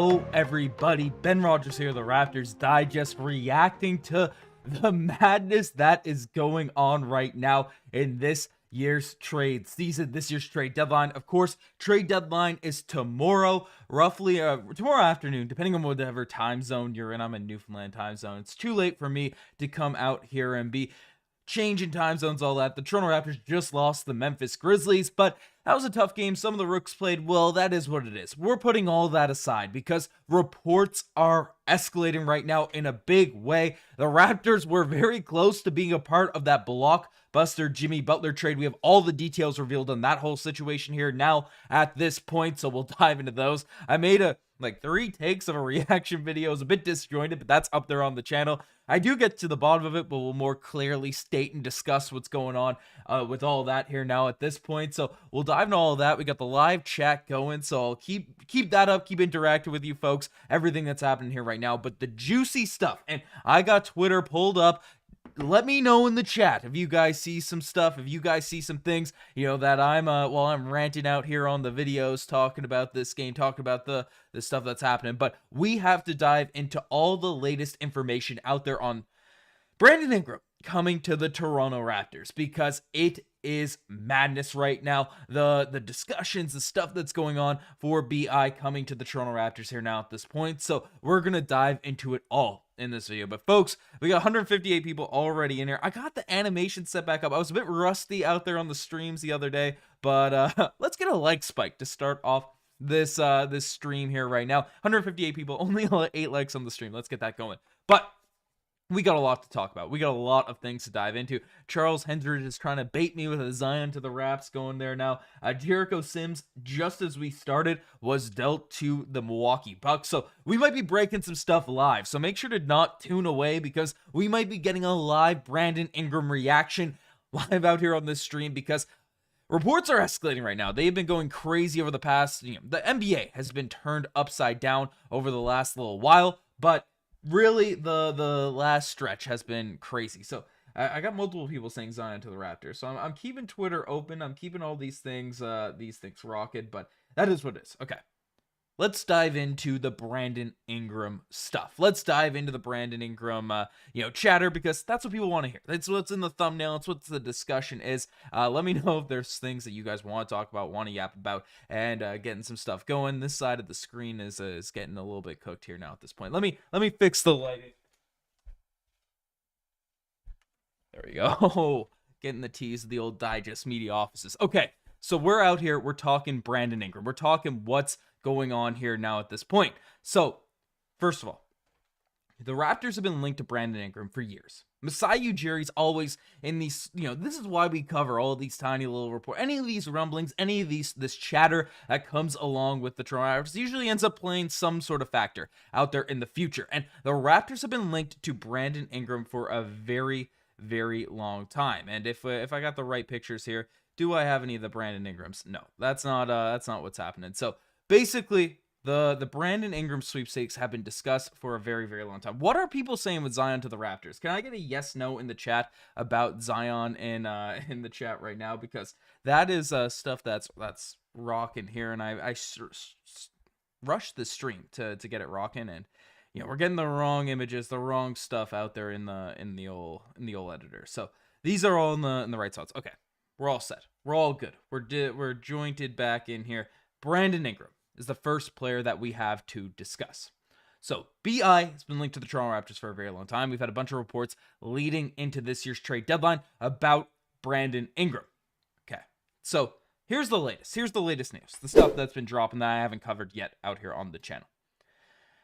Hello, everybody. Ben Rogers here, the Raptors Digest, reacting to the madness that is going on right now in this year's trade season, this year's trade deadline. Of course, trade deadline is tomorrow, roughly tomorrow afternoon, depending on whatever time zone you're in. I'm in Newfoundland time zone. It's too late for me to come out here and be changing time zones, all that. The Toronto Raptors just lost the Memphis Grizzlies, but that was a tough game. Some of the rooks played well. That is what it is. We're putting all that aside because reports are escalating right now in a big way. The Raptors were very close to being a part of that blockbuster Jimmy Butler trade. We have all the details revealed on that whole situation here now at this point, so we'll dive into those. I made like 3 takes of a reaction video. It was a bit disjointed, but that's up there on the channel. I do get to the bottom of it, but we'll more clearly state and discuss what's going on with all that here now at this point. So we'll dive into all of that. We got the live chat going, so I'll keep that up, keep interacting with you folks, everything that's happening here right now. But the juicy stuff, and I got Twitter pulled up. Let me know in the chat if you guys see some stuff, if you guys see some things, you know, that I'm while I'm ranting out here on the videos, talking about this game, talking about the stuff that's happening. But we have to dive into all the latest information out there on Brandon Ingram coming to the Toronto Raptors, because it is madness right now. The discussions, the stuff that's going on for BI coming to the Toronto Raptors here now at this point. So we're gonna dive into it all in this video. But folks, we got 158 people already in here. I got the animation set back up. I was a bit rusty out there on the streams the other day, but let's get a like spike to start off this this stream here right now. 158 people, only 8 likes on the stream. Let's get that going. But we got a lot to talk about. We got a lot of things to dive into. Charles Hendricks is trying to bait me with a Zion to the Raps going there now. Jericho Sims, just as we started, was dealt to the Milwaukee Bucks. So we might be breaking some stuff live. So make sure to not tune away, because we might be getting a live Brandon Ingram reaction live out here on this stream, because reports are escalating right now. They've been going crazy over the past, the NBA has been turned upside down over the last little while, but really the last stretch has been crazy. So I got multiple people saying Zion to the Raptors. So I'm keeping Twitter open. I'm keeping all these things rocking, but that is what it is. Okay. Let's dive into the Brandon Ingram stuff. Let's dive into the Brandon Ingram, chatter, because that's what people want to hear. That's what's in the thumbnail. It's what the discussion is. Let me know if there's things that you guys want to talk about, want to yap about, and getting some stuff going. This side of the screen is getting a little bit cooked here now at this point. Let me fix the lighting. There we go. Getting the tease of the old Digest media offices. Okay, so we're out here. We're talking Brandon Ingram. We're talking what's going on here now at this point. So, first of all, the Raptors have been linked to Brandon Ingram for years. Masai Ujiri's always in these, this is why we cover all of these tiny little reports. Any of these rumblings, any of this chatter that comes along with the Toronto Raptors usually ends up playing some sort of factor out there in the future. And the Raptors have been linked to Brandon Ingram for a very, very long time. And if I got the right pictures here, do I have any of the Brandon Ingrams? No, that's not what's happening. So basically, the Brandon Ingram sweepstakes have been discussed for a very, very long time. What are people saying with Zion to the Raptors? Can I get a yes, no in the chat about Zion in the chat right now? Because that is stuff that's rocking here, and I rushed the stream to get it rocking, and we're getting the wrong images, the wrong stuff out there in the old editor. So these are all in the right spots. Okay, we're all set. We're all good. We're jointed back in here. Brandon Ingram is the first player that we have to discuss. So BI has been linked to the Toronto Raptors for a very long time. We've had a bunch of reports leading into this year's trade deadline about Brandon Ingram. Okay, so here's the latest. Here's the latest news. The stuff that's been dropping that I haven't covered yet out here on the channel.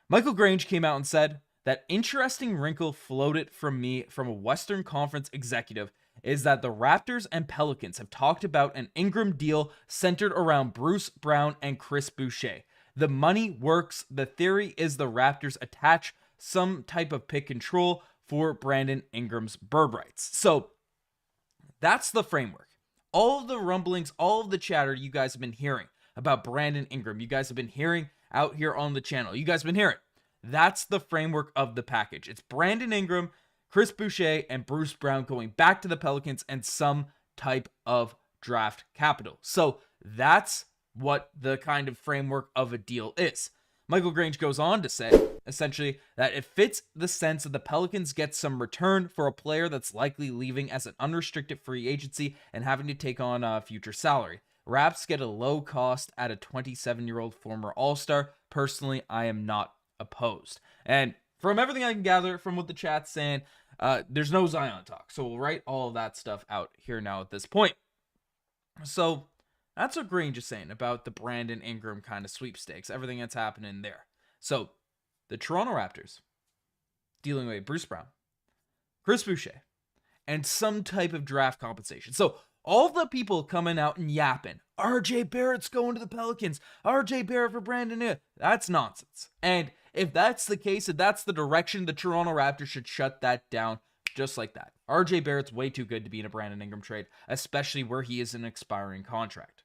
Michael Grange came out and said that interesting wrinkle floated from a Western Conference executive is that the Raptors and Pelicans have talked about an Ingram deal centered around Bruce Brown and Chris Boucher. The money works. The theory is the Raptors attach some type of pick control for Brandon Ingram's bird rights. So that's the framework. All of the rumblings, all of the chatter you guys have been hearing about Brandon Ingram, you guys have been hearing out here on the channel. You guys have been hearing. That's the framework of the package. It's Brandon Ingram, Chris Boucher, and Bruce Brown going back to the Pelicans and some type of draft capital. So that's what the kind of framework of a deal is. Michael Grange goes on to say, essentially, that it fits the sense that the Pelicans get some return for a player that's likely leaving as an unrestricted free agency and having to take on a future salary. Raps get a low cost at a 27-year-old former All-Star. Personally, I am not opposed. And from everything I can gather from what the chat's saying, there's no Zion talk. So we'll write all of that stuff out here now at this point. So that's what Grange is saying about the Brandon Ingram kind of sweepstakes, everything that's happening there. So the Toronto Raptors dealing with Bruce Brown, Chris Boucher, and some type of draft compensation. So all the people coming out and yapping, RJ Barrett's going to the Pelicans, RJ Barrett for Brandon Ingram, that's nonsense. And if that's the case, if that's the direction, the Toronto Raptors should shut that down just like that. RJ Barrett's way too good to be in a Brandon Ingram trade, especially where he is an expiring contract.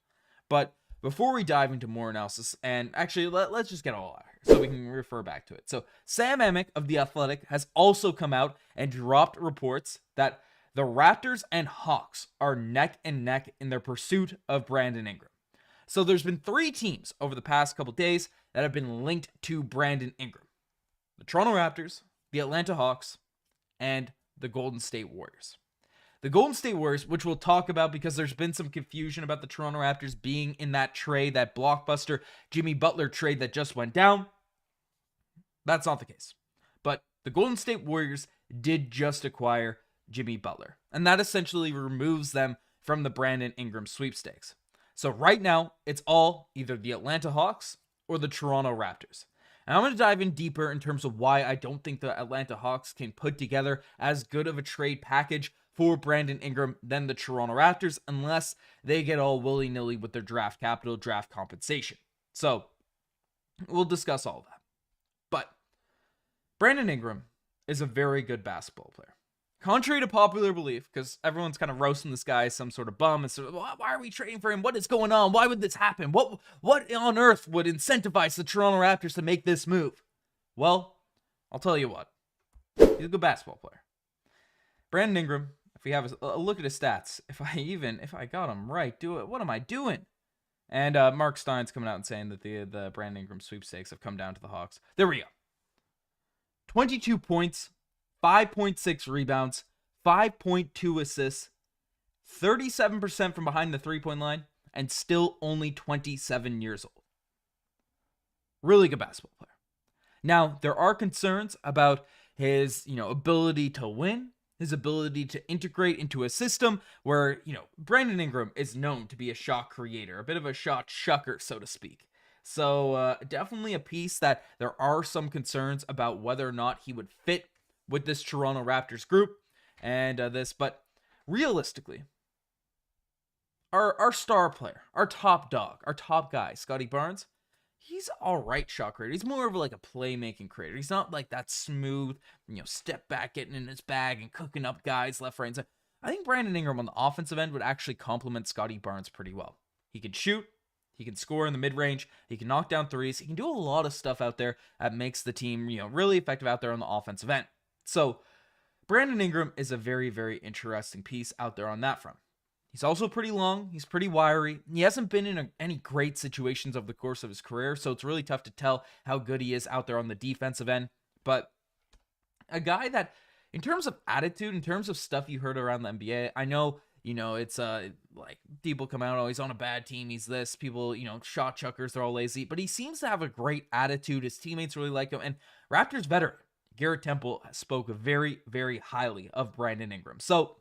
But before we dive into more analysis, and actually let's just get all out here so we can refer back to it. So Sam Amick of The Athletic has also come out and dropped reports that the Raptors and Hawks are neck and neck in their pursuit of Brandon Ingram. So there's been 3 teams over the past couple days that have been linked to Brandon Ingram. The Toronto Raptors, the Atlanta Hawks, and the Golden State Warriors. The Golden State Warriors, which we'll talk about because there's been some confusion about the Toronto Raptors being in that trade, that blockbuster Jimmy Butler trade that just went down. That's not the case. But the Golden State Warriors did just acquire Jimmy Butler, and that essentially removes them from the Brandon Ingram sweepstakes. So right now, it's all either the Atlanta Hawks or the Toronto Raptors. And I'm going to dive in deeper in terms of why I don't think the Atlanta Hawks can put together as good of a trade package for Brandon Ingram than the Toronto Raptors unless they get all willy-nilly with their draft capital, draft compensation. So we'll discuss all of that. But Brandon Ingram is a very good basketball player. Contrary to popular belief, because everyone's kind of roasting this guy as some sort of bum and sort of, why are we trading for him? What is going on? Why would this happen? What on earth would incentivize the Toronto Raptors to make this move? Well, I'll tell you what. He's a good basketball player. Brandon Ingram, if we have a look at his stats, if I got him right, what am I doing? And Mark Stein's coming out and saying that the Brandon Ingram sweepstakes have come down to the Hawks. There we go. 22 points. 5.6 rebounds, 5.2 assists, 37% from behind the three-point line, and still only 27 years old. Really good basketball player. Now, there are concerns about his, ability to win, his ability to integrate into a system where, Brandon Ingram is known to be a shot creator, a bit of a shot chucker, so to speak. So, definitely a piece that there are some concerns about whether or not he would fit with this Toronto Raptors group and but realistically, our star player, our top dog, our top guy, Scottie Barnes, he's all right shot creator. He's more of like a playmaking creator. He's not like that smooth, step back, getting in his bag and cooking up guys left, right, and center. I think Brandon Ingram on the offensive end would actually complement Scottie Barnes pretty well. He can shoot. He can score in the mid-range. He can knock down threes. He can do a lot of stuff out there that makes the team, really effective out there on the offensive end. So, Brandon Ingram is a very, very interesting piece out there on that front. He's also pretty long. He's pretty wiry. He hasn't been in any great situations over the course of his career, so it's really tough to tell how good he is out there on the defensive end. But a guy that, in terms of attitude, in terms of stuff you heard around the NBA, I know, it's like people come out, he's on a bad team, he's this, people, shot chuckers, they're all lazy, but he seems to have a great attitude. His teammates really like him, and Raptors veteran Garrett Temple spoke very, very highly of Brandon Ingram. So,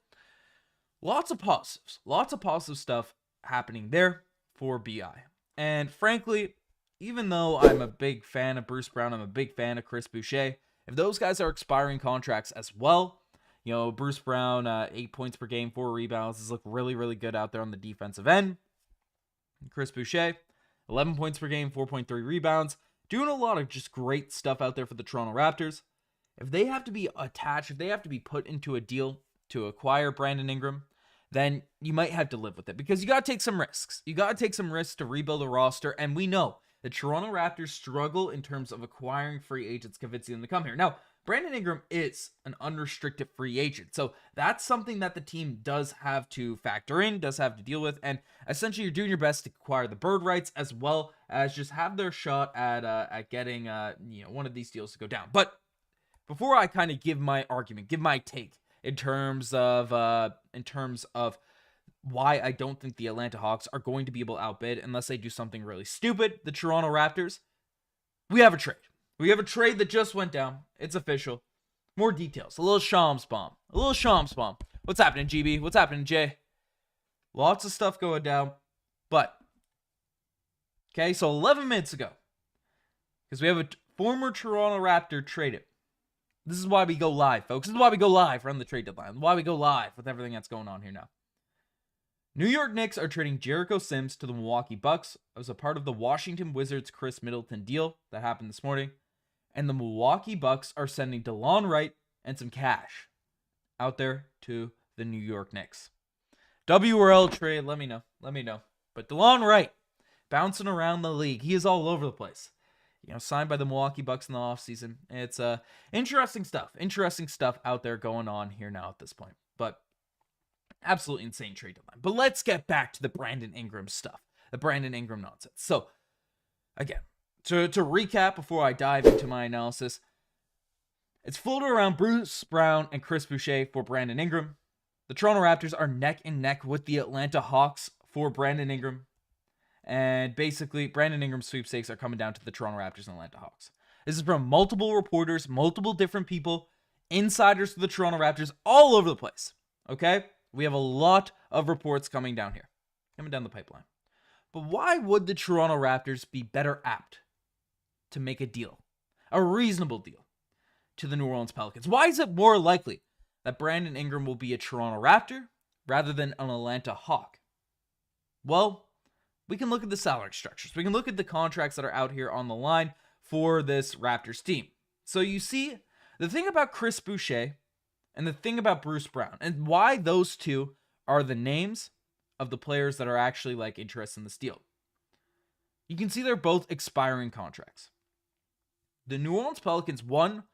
lots of positive stuff happening there for BI. And frankly, even though I'm a big fan of Bruce Brown, I'm a big fan of Chris Boucher, if those guys are expiring contracts as well, Bruce Brown, 8 points per game, 4 rebounds, has looked really, really good out there on the defensive end. And Chris Boucher, 11 points per game, 4.3 rebounds, doing a lot of just great stuff out there for the Toronto Raptors. If they have to be attached, if they have to be put into a deal to acquire Brandon Ingram, then you might have to live with it because you got to take some risks. You got to take some risks to rebuild a roster, and we know the Toronto Raptors struggle in terms of acquiring free agents, convincing them to come here. Now, Brandon Ingram is an unrestricted free agent. So that's something that the team does have to factor in, does have to deal with. And essentially you're doing your best to acquire the bird rights as well as just have their shot at getting one of these deals to go down. But before I kind of give my argument, give my take in terms of why I don't think the Atlanta Hawks are going to be able to outbid unless they do something really stupid, the Toronto Raptors, we have a trade. We have a trade that just went down. It's official. More details. A little Shams bomb. What's happening, GB? What's happening, Jay? Lots of stuff going down. But, okay, so 11 minutes ago, because we have a former Toronto Raptor traded. This is why we go live, folks. This is why we go live around the trade deadline. Why we go live with everything that's going on here now. New York Knicks are trading Jericho Sims to the Milwaukee Bucks as a part of the Washington Wizards Chris Middleton deal that happened this morning. And the Milwaukee Bucks are sending DeLon Wright and some cash out there to the New York Knicks. W or L trade, let me know. But DeLon Wright, bouncing around the league. He is all over the place. Signed by the Milwaukee Bucks in the offseason. It's interesting stuff out there going on here now at this point. But absolutely insane trade deadline. But let's get back to the Brandon Ingram stuff. The Brandon Ingram nonsense. So, again, to recap before I dive into my analysis, it's floated around Bruce Brown and Chris Boucher for Brandon Ingram. The Toronto Raptors are neck and neck with the Atlanta Hawks for Brandon Ingram. And basically, Brandon Ingram's sweepstakes are coming down to the Toronto Raptors and Atlanta Hawks. This is from multiple reporters, multiple different people, insiders to the Toronto Raptors, all over the place. Okay? We have a lot of reports coming down the pipeline. But why would the Toronto Raptors be better apt to make a deal, a reasonable deal, to the New Orleans Pelicans? Why is it more likely that Brandon Ingram will be a Toronto Raptor rather than an Atlanta Hawk? Well, we can look at the salary structures. We can look at the contracts that are out here on the line for this Raptors team. So you see, the thing about Chris Boucher and the thing about Bruce Brown, and why those two are the names of the players that are actually interested in this deal. You can see they're both expiring contracts. The New Orleans Pelicans, want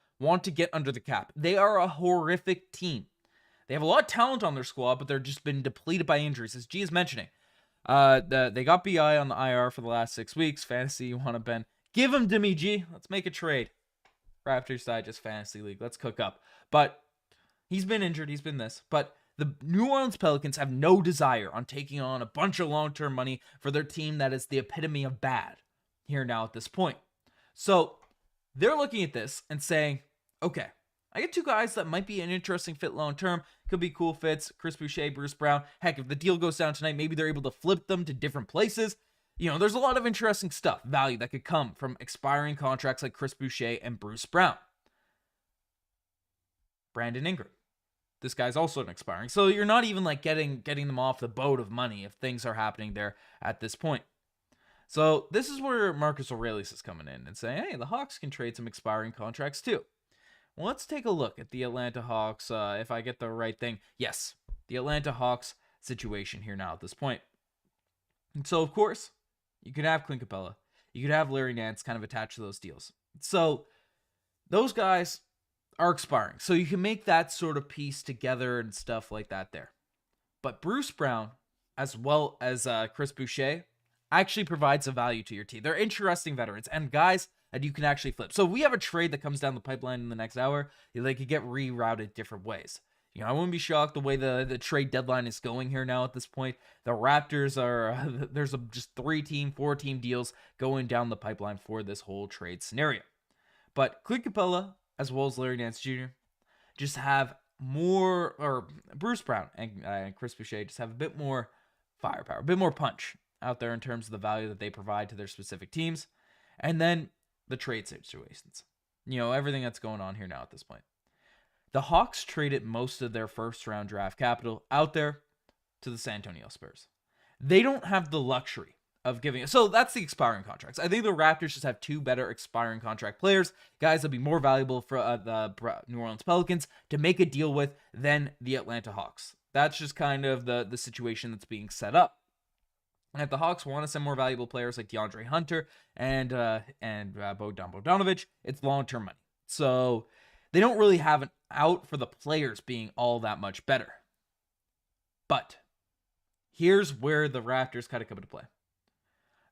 to get under the cap. They are a horrific team. They have a lot of talent on their squad, but they're just been depleted by injuries, as G is mentioning. They got BI on the IR for the last 6 weeks. Fantasy, you want to Ben? Give him to me, G. Let's make a trade. Raptors Digest Fantasy League. Let's cook up. But he's been injured. He's been this. But the New Orleans Pelicans have no desire on taking on a bunch of long-term money for their team that is the epitome of bad here now at this point. So they're looking at this and saying, okay, I get two guys that might be an interesting fit long-term. Could be cool fits. Chris Boucher, Bruce Brown. Heck, if the deal goes down tonight, maybe they're able to flip them to different places. There's a lot of interesting stuff, value that could come from expiring contracts like Chris Boucher and Bruce Brown. Brandon Ingram. This guy's also an expiring. So you're not even getting them off the boat of money if things are happening there at this point. So this is where Marcus Aurelius is coming in and saying, hey, the Hawks can trade some expiring contracts too. Well, let's take a look at the Atlanta Hawks, if I get the right thing. Yes, the Atlanta Hawks situation here now at this point. And so, of course, you could have Clint Capella. You could have Larry Nance kind of attached to those deals. So those guys are expiring. So you can make that sort of piece together and stuff like that there. But Bruce Brown, as well as Chris Boucher, actually provides a value to your team. They're interesting veterans and guys that you can actually flip. So we have a trade that comes down the pipeline in the next hour. They could get rerouted different ways. I wouldn't be shocked the way the trade deadline is going here now at this point. The Raptors are, there's just 4-team deals going down the pipeline for this whole trade scenario. But Clint Capella, as well as Larry Nance Jr., just have more, or Bruce Brown and Chris Boucher just have a bit more firepower, a bit more punch out there in terms of the value that they provide to their specific teams. And then the trade situations. Everything that's going on here now at this point. The Hawks traded most of their first-round draft capital out there to the San Antonio Spurs. They don't have the luxury of giving it. So that's the expiring contracts. I think the Raptors just have two better expiring contract players, guys that'd be more valuable for the New Orleans Pelicans to make a deal with than the Atlanta Hawks. That's just kind of the situation that's being set up. And if the Hawks want to send more valuable players like DeAndre Hunter and Bogdan Bogdanović, it's long-term money. So they don't really have an out for the players being all that much better. But here's where the Raptors kind of come into play.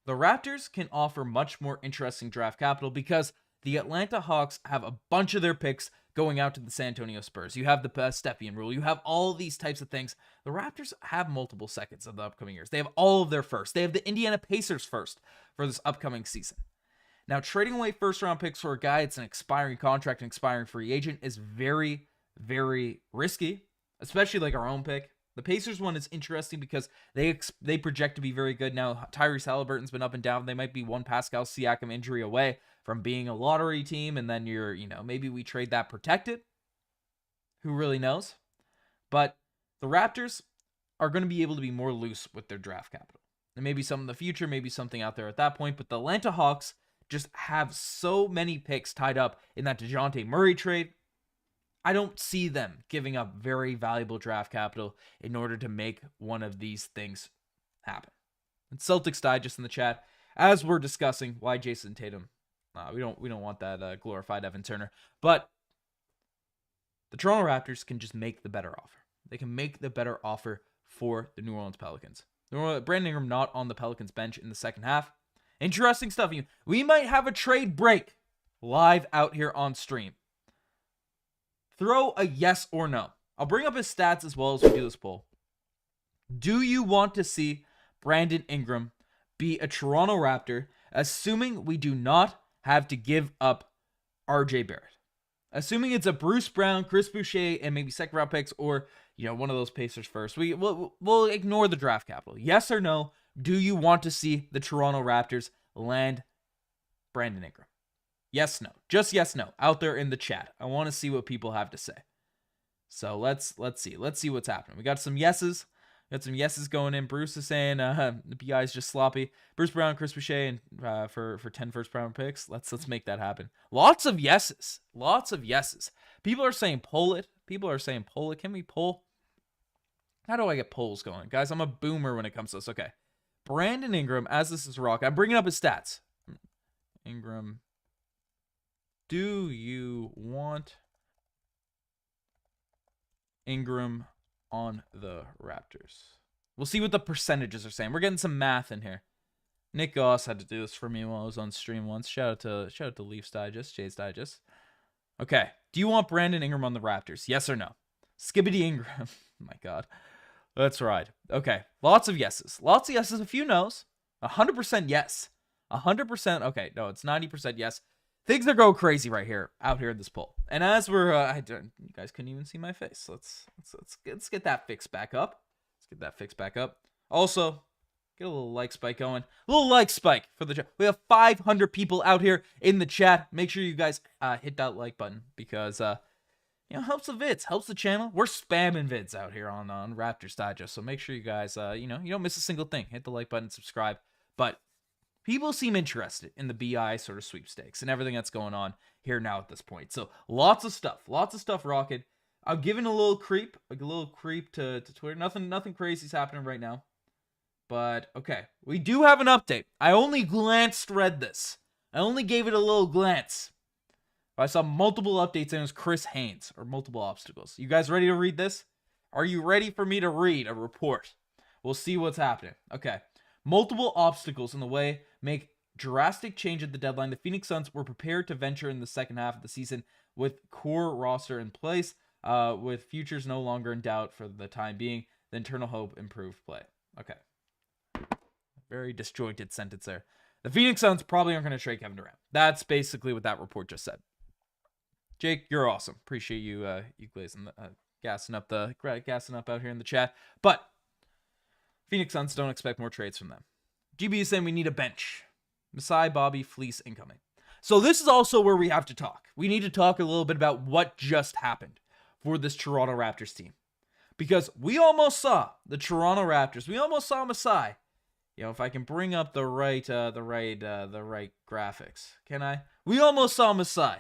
The Raptors can offer much more interesting draft capital because the Atlanta Hawks have a bunch of their picks going out to the San Antonio Spurs. You have the Stepien rule. You have all these types of things. The Raptors have multiple seconds of the upcoming years. They have all of their first. They have the Indiana Pacers first for this upcoming season. Now, trading away first-round picks for a guy that's an expiring contract and expiring free agent is very, very risky, especially like our own pick. The Pacers one is interesting because they project to be very good. Now, Tyrese Halliburton's been up and down. They might be one Pascal Siakam injury away from being a lottery team, and then maybe we trade that protected. Who really knows? But the Raptors are going to be able to be more loose with their draft capital. And maybe some in the future, maybe something out there at that point. But the Atlanta Hawks just have so many picks tied up in that DeJounte Murray trade. I don't see them giving up very valuable draft capital in order to make one of these things happen. And Celtics Digest in the chat, as we're discussing why Jason Tatum. We don't want that glorified Evan Turner. But the Toronto Raptors can just make the better offer. They can make the better offer for the New Orleans Pelicans. Brandon Ingram not on the Pelicans bench in the second half. Interesting stuff. We might have a trade break live out here on stream. Throw a yes or no. I'll bring up his stats as well as we do this poll. Do you want to see Brandon Ingram be a Toronto Raptor, assuming we do not have to give up RJ Barrett? Assuming it's a Bruce Brown, Chris Boucher, and maybe second round picks, or one of those Pacers first. We'll ignore the draft capital. Yes or no? Do you want to see the Toronto Raptors land Brandon Ingram? Yes, no. Just yes, no. Out there in the chat. I want to see what people have to say. So let's see. Let's see what's happening. We got some yeses. Got some yeses going in. Bruce is saying the BI is just sloppy. Bruce Brown, Chris Boucher, and for 10 first round picks. Let's make that happen. Lots of yeses. Lots of yeses. People are saying pull it. People are saying pull it. Can we pull? How do I get polls going? Guys, I'm a boomer when it comes to this. Okay. Brandon Ingram, as this is rock. I'm bringing up his stats. Ingram. Do you want Ingram on the Raptors? We'll see what the percentages are saying. We're getting some math in here. Nick Goss had to do this for me while I was on stream once. Shout out to Leafs Digest, Jays Digest. Okay. Do you want Brandon Ingram on the Raptors? Yes or no? Skibbity Ingram. My God. That's right. Okay. Lots of yeses. Lots of yeses. A few no's. 100% yes. 100%. Okay. No, it's 90% yes. Things are going crazy right here, out here in this poll. And as we're, you guys couldn't even see my face. Let's get that fixed back up. Let's get that fixed back up. Also, get a little like spike going. A little like spike for the chat. We have 500 people out here in the chat. Make sure you guys hit that like button because, helps the vids, helps the channel. We're spamming vids out here on Raptors Digest. So make sure you guys, you don't miss a single thing. Hit the like button, subscribe. But people seem interested in the BI sort of sweepstakes and everything that's going on here now at this point. So lots of stuff rocking. I'm giving a little creep to Twitter. Nothing crazy is happening right now. But okay, we do have an update. I only read this. I only gave it a little glance. I saw multiple updates and it was Chris Haynes or multiple obstacles. You guys ready to read this? Are you ready for me to read a report? We'll see what's happening. Okay. Multiple obstacles in the way make drastic change at the deadline. The Phoenix Suns were prepared to venture in the second half of the season with core roster in place, with futures no longer in doubt for the time being. The internal hope improved play. Okay. Very disjointed sentence there. The Phoenix Suns probably aren't going to trade Kevin Durant. That's basically what that report just said. Jake, you're awesome. Appreciate you gassing up out here in the chat. But Phoenix Suns don't expect more trades from them. GB is saying we need a bench. Masai, Bobby, Fleece incoming. So this is also where we have to talk. We need to talk a little bit about what just happened for this Toronto Raptors team. Because we almost saw the Toronto Raptors. We almost saw Masai. If I can bring up the right graphics. Can I? We almost saw Masai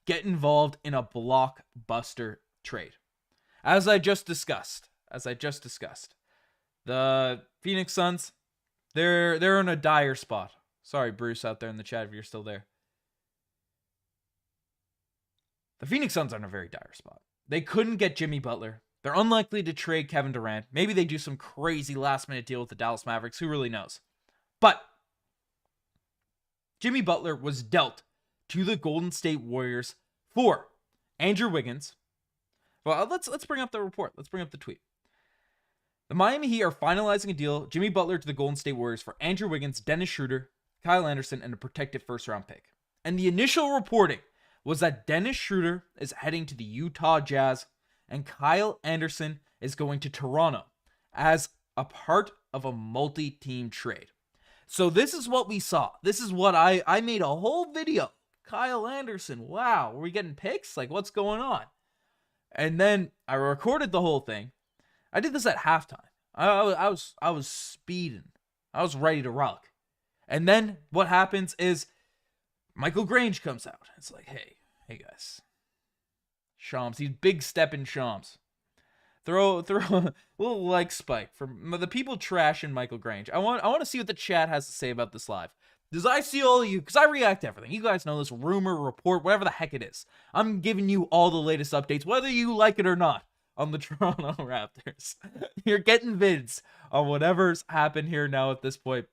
get involved in a blockbuster trade. As I just discussed. The Phoenix Suns, they're in a dire spot. Sorry, Bruce, out there in the chat if you're still there. The Phoenix Suns are in a very dire spot. They couldn't get Jimmy Butler. They're unlikely to trade Kevin Durant. Maybe they do some crazy last-minute deal with the Dallas Mavericks. Who really knows? But Jimmy Butler was dealt to the Golden State Warriors for Andrew Wiggins. Well, let's bring up the report. Let's bring up the tweet. The Miami Heat are finalizing a deal, Jimmy Butler to the Golden State Warriors for Andrew Wiggins, Dennis Schroeder, Kyle Anderson, and a protected first-round pick. And the initial reporting was that Dennis Schroeder is heading to the Utah Jazz, and Kyle Anderson is going to Toronto as a part of a multi-team trade. So this is what we saw. This is what I made a whole video. Kyle Anderson, wow, are we getting picks? Like, what's going on? And then I recorded the whole thing. I did this at halftime. I was speeding. I was ready to rock. And then what happens is Michael Grange comes out. It's like, hey guys. Shams, he's big stepping Shams. Throw a little like spike for the people trashing Michael Grange. I want to see what the chat has to say about this live. Because I see all of you, because I react to everything. You guys know this rumor, report, whatever the heck it is. I'm giving you all the latest updates, whether you like it or not, on the Toronto Raptors. You're getting vids on whatever's happened here now at this point.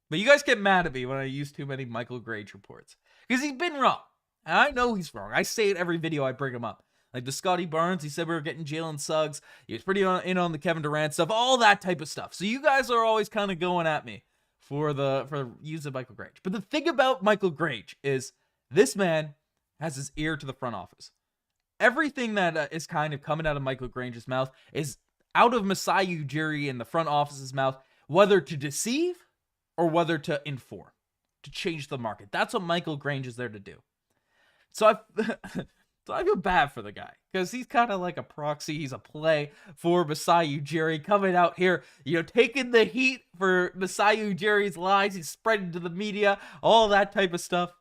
But you guys get mad at me when I use too many Michael Grange reports. Because he's been wrong. And I know he's wrong. I say it every video I bring him up. Like the Scottie Barnes, he said we were getting Jalen Suggs. He was pretty in on the Kevin Durant stuff. All that type of stuff. So you guys are always kind of going at me for using Michael Grange. But the thing about Michael Grange is this man has his ear to the front office. Everything that is kind of coming out of Michael Grange's mouth is out of Masai Ujiri in the front office's mouth, whether to deceive or whether to inform, to change the market. That's what Michael Grange is there to do. So I feel bad for the guy because he's kind of like a proxy. He's a play for Masai Ujiri coming out here, taking the heat for Masai Ujiri's lies. He's spreading to the media, all that type of stuff.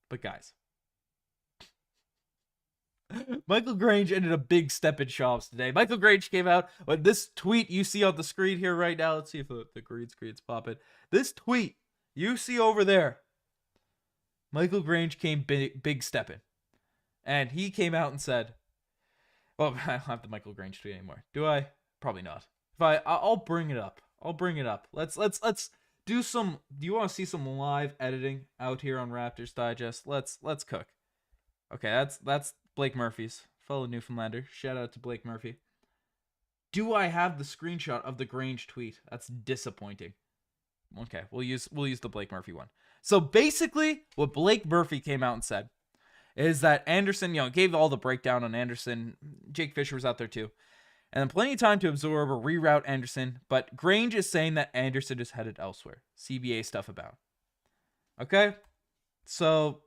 But guys, Michael Grange ended a big step in Shams today. Michael Grange came out with this tweet you see on the screen here right now. Let's see if the green screen's popping. This tweet you see over there. Michael Grange came big stepping. And he came out and said, well, I don't have the Michael Grange tweet anymore. Do I? Probably not. I'll bring it up. Let's do some. Do you want to see some live editing out here on Raptors Digest? Let's cook. Okay, that's Blake Murphy's fellow Newfoundlander. Shout out to Blake Murphy. Do I have the screenshot of the Grange tweet? That's disappointing. Okay, we'll use the Blake Murphy one. So basically, what Blake Murphy came out and said is that Anderson, gave all the breakdown on Anderson. Jake Fisher was out there too. And then plenty of time to absorb or reroute Anderson. But Grange is saying that Anderson is headed elsewhere. CBA stuff about. Okay? So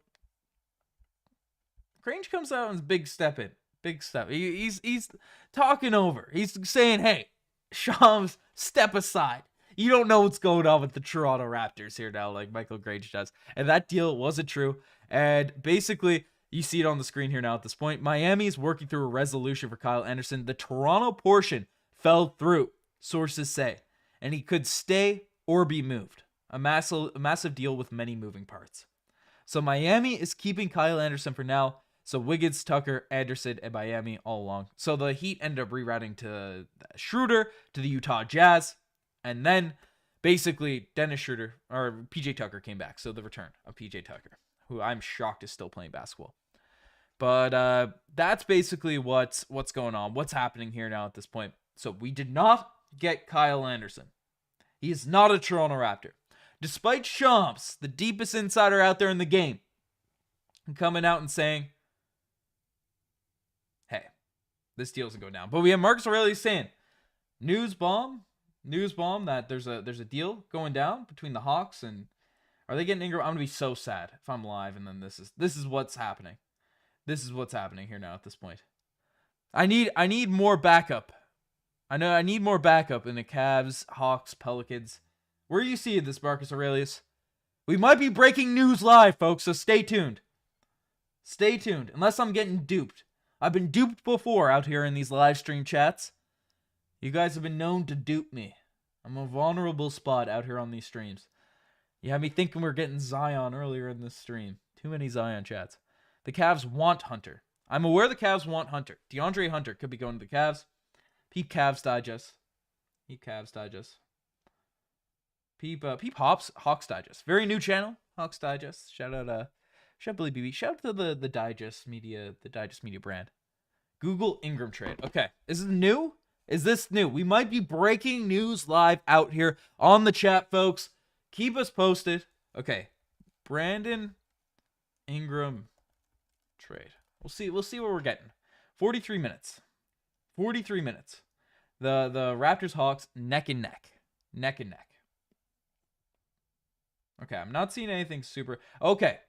Grange comes out and is big stepping. Big step. He's talking over. He's saying, hey, Shams, step aside. You don't know what's going on with the Toronto Raptors here now, like Michael Grange does. And that deal wasn't true. And basically, you see it on the screen here now at this point. Miami is working through a resolution for Kyle Anderson. The Toronto portion fell through, sources say. And he could stay or be moved. A massive deal with many moving parts. So Miami is keeping Kyle Anderson for now. So Wiggins, Tucker, Anderson, and Miami all along. So the Heat ended up rerouting to Schroeder, to the Utah Jazz. And then, basically, Dennis Schroeder, or PJ Tucker came back. So the return of PJ Tucker, who I'm shocked is still playing basketball. But that's basically what's going on. What's happening here now at this point. So we did not get Kyle Anderson. He is not a Toronto Raptor. Despite Shams, the deepest insider out there in the game, coming out and saying, hey, this deal doesn't go down. But we have Marcus Aurelius saying, news bomb that there's a deal going down between the Hawks and are they getting Ingram? I'm gonna be so sad if I'm live and then this is what's happening. This is what's happening here now at this point. I need more backup. I need more backup in the Cavs, Hawks, Pelicans. Where are you seeing this, Marcus Aurelius? We might be breaking news live, folks, so stay tuned. Stay tuned, unless I'm getting duped. I've been duped before out here in these live stream chats. You guys have been known to dupe me. I'm a vulnerable spot out here on these streams. You had me thinking we were getting Zion earlier in this stream. Too many Zion chats. The Cavs want Hunter. I'm aware the Cavs want Hunter. DeAndre Hunter could be going to the Cavs. Peep Cavs Digest. Peep Cavs Digest. Peep Hawks Digest. Very new channel. Hawks Digest. Shout out Billy BB. Shout out to the Digest Media brand. Google Ingram trade. Okay. Is this new? Is this new? We might be breaking news live out here on the chat, folks. Keep us posted. Okay. Brandon Ingram trade. We'll see what we're getting. 43 minutes. 43 minutes. The Raptors Hawks neck and neck. Neck and neck. Okay, I'm not seeing anything super. Okay.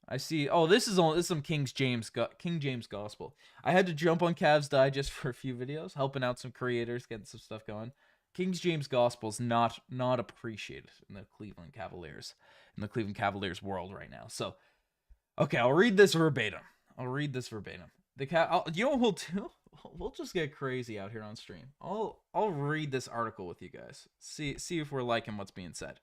I see. Oh, this is some King James gospel. I had to jump on Cavs Digest for a few videos, helping out some creators, getting some stuff going. King James gospel is not appreciated in the Cleveland Cavaliers world right now. So, okay, I'll read this verbatim. You know what we'll do? We'll just get crazy out here on stream. I'll read this article with you guys. See if we're liking what's being said.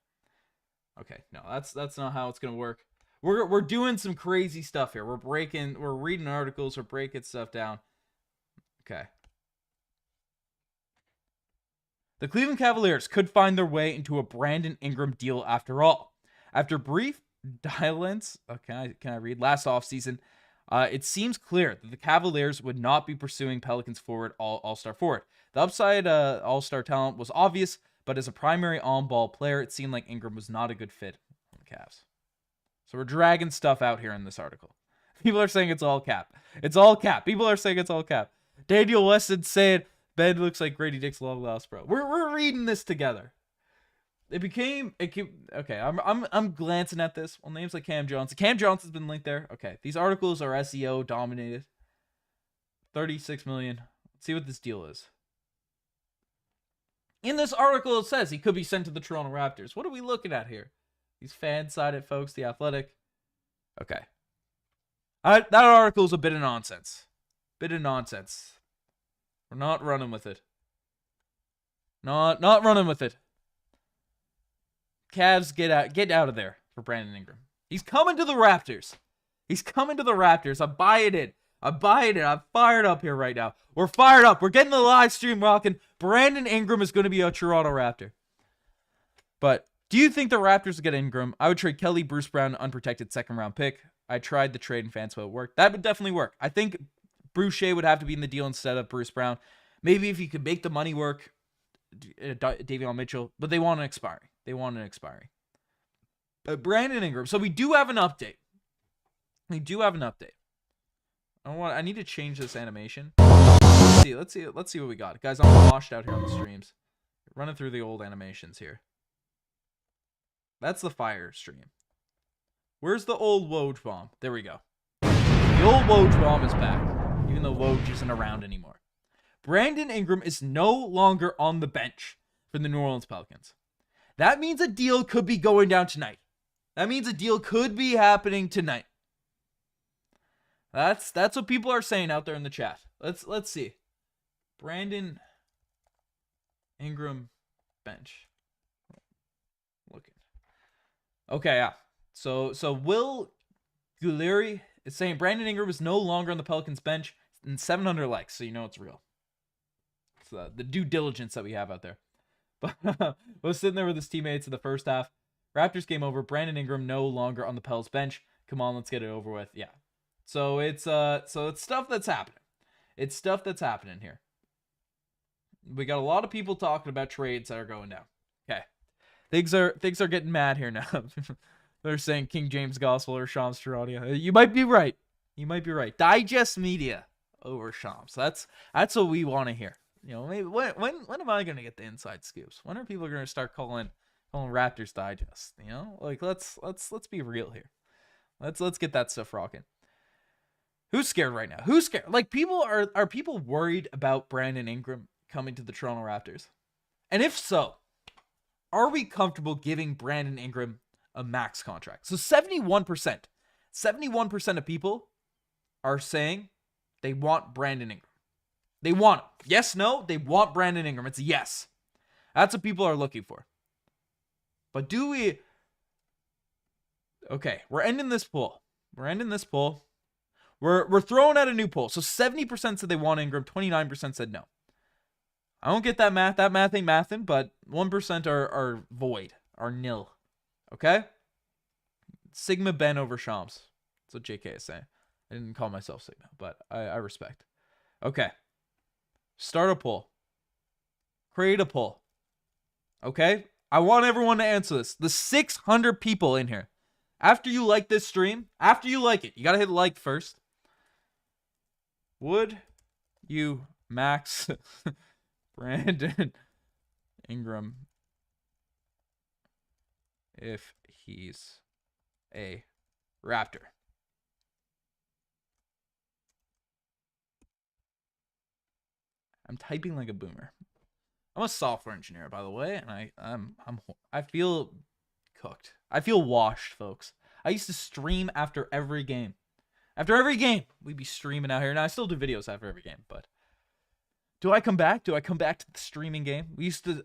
Okay, no, that's not how it's gonna work. We're doing some crazy stuff here. We're reading articles, we're breaking stuff down. Okay. The Cleveland Cavaliers could find their way into a Brandon Ingram deal after all. After brief dial-ins, can I read? Last offseason, it seems clear that the Cavaliers would not be pursuing Pelicans forward all-star forward. The upside all-star talent was obvious, but as a primary on-ball player, it seemed like Ingram was not a good fit on the Cavs. So we're dragging stuff out here in this article. People are saying it's all cap. It's all cap. People are saying it's all cap. Daniel Weston saying Ben looks like Gradey Dick's long lost bro. We're reading this together. Okay. I'm glancing at this. Well, names like Cam Johnson. Cam Johnson's been linked there. Okay, these articles are SEO dominated. 36 million. Let's see what this deal is. In this article, it says he could be sent to the Toronto Raptors. What are we looking at here? These fan-sided folks, The Athletic. Okay. That article's a bit of nonsense. We're not running with it. Not running with it. Cavs, get out of there for Brandon Ingram. He's coming to the Raptors. I'm buying it. I'm fired up here right now. We're fired up. We're getting the live stream rocking. Brandon Ingram is going to be a Toronto Raptor. But do you think the Raptors will get Ingram? I would trade Kelly, Bruce Brown, unprotected second-round pick. I tried the trade and fans will work. That would definitely work. I think Bruce Shea would have to be in the deal instead of Bruce Brown. Maybe if you could make the money work, Davion Mitchell. But they want an expiry. Brandon Ingram. So we do have an update. I need to change this animation. Let's see what we got. Guys, I'm washed out here on the streams. Running through the old animations here. That's the fire stream. Where's the old Woj bomb? There we go. The old Woj bomb is back, even though Woj isn't around anymore. Brandon Ingram is no longer on the bench for the New Orleans Pelicans. That means a deal could be going down tonight. That means a deal could be happening tonight. That's what people are saying out there in the chat. Let's see. Brandon Ingram bench. Looking. Okay, yeah. So Will Guilleri is saying Brandon Ingram is no longer on the Pelicans bench and 700 likes, so you know it's real. It's the due diligence that we have out there. But was sitting there with his teammates in the first half. Raptors game over. Brandon Ingram no longer on the Pels bench. Come on, let's get it over with. Yeah. So it's stuff that's happening. It's stuff that's happening here. We got a lot of people talking about trades that are going down. Okay. Things are getting mad here now. They're saying King James Gospel or Shams Charania. You might be right. Digest Media over Shams. That's what we want to hear. You know, maybe when am I gonna get the inside scoops? When are people gonna start calling Raptors Digest? You know, like let's be real here. Let's get that stuff rocking. Who's scared right now? Who's scared? Like are people worried about Brandon Ingram coming to the Toronto Raptors? And if so, are we comfortable giving Brandon Ingram a max contract? So 71% of people are saying they want Brandon Ingram. They want him. Yes, no, they want Brandon Ingram. It's a yes. That's what people are looking for. But do we... Okay, we're ending this poll. We're throwing out a new poll. So 70% said they want Ingram, 29% said no. I don't get that math. That math ain't mathin', but 1% are void, are nil. Okay? Sigma Ben over Shams. That's what JK is saying. I didn't call myself Sigma, but I respect. Okay. Start a poll. Create a poll. Okay? I want everyone to answer this. The 600 people in here. After you like this stream, after you like it, you gotta hit like first. Would you max Brandon Ingram if he's a Raptor? I'm typing like a boomer. I'm a software engineer, by the way, and I feel cooked. I feel washed, folks. I used to stream after every game. After every game, we'd be streaming out here. Now I still do videos after every game, but do I come back? Do I come back to the streaming game? We used to.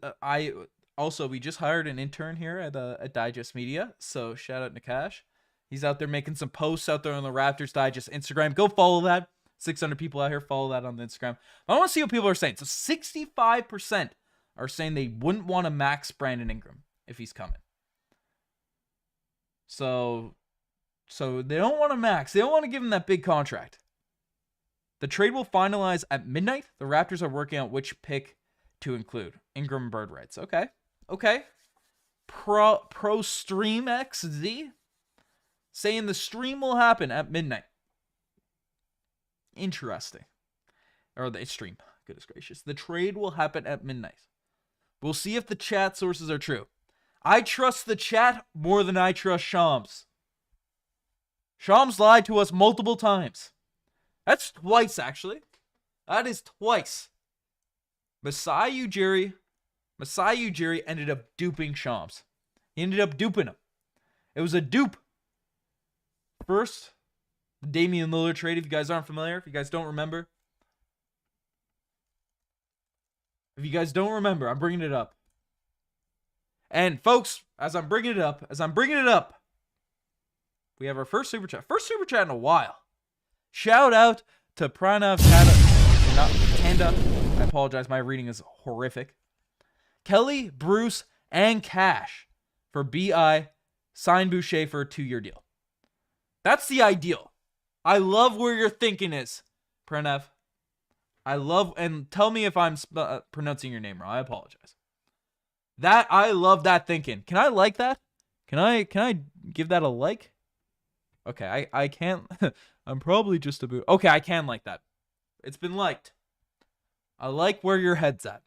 We just hired an intern here at Digest Media. So shout out Nakash. He's out there making some posts out there on the Raptors Digest Instagram. Go follow that. 600 people out here. Follow that on the Instagram. I want to see what people are saying. So 65% are saying they wouldn't want to max Brandon Ingram if he's coming. So they don't want to max. They don't want to give him that big contract. The trade will finalize at midnight. The Raptors are working out which pick to include. Ingram and bird rights. Okay. Pro Stream XZ saying the stream will happen at midnight. Interesting. Or the stream. Goodness gracious. The trade will happen at midnight. We'll see if the chat sources are true. I trust the chat more than I trust Shams. Shams lied to us multiple times. That's twice, actually. That is twice. Masai Ujiri ended up duping Shams. He ended up duping him. It was a dupe. First, the Damian Lillard trade, if you guys aren't familiar, if you guys don't remember. If you guys don't remember, I'm bringing it up. And folks, as I'm bringing it up, we have our first super chat. First super chat in a while. Shout out to Pranav Tanda. I apologize, my reading is horrific. Kelly, Bruce, and Cash for BI. Sign Boucher for a 2-year deal. That's the ideal. I love where your thinking is, Pranav. And tell me if I'm pronouncing your name wrong. I apologize. I love that thinking. Can I like that? Can I give that a like? Okay, I can't. I'm probably just a boo. Okay, I can like that. It's been liked. I like where your head's at.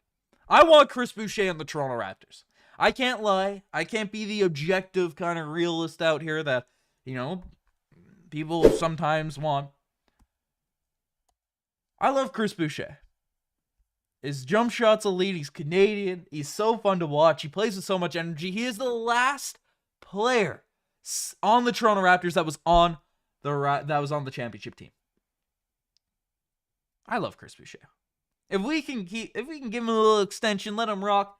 I want Chris Boucher on the Toronto Raptors. I can't lie. I can't be the objective kind of realist out here that, people sometimes want. I love Chris Boucher. His jump shot's elite. He's Canadian. He's so fun to watch. He plays with so much energy. He is the last player on the Toronto Raptors that was on the championship team. I love Chris Boucher. If we can give him a little extension, let him rock.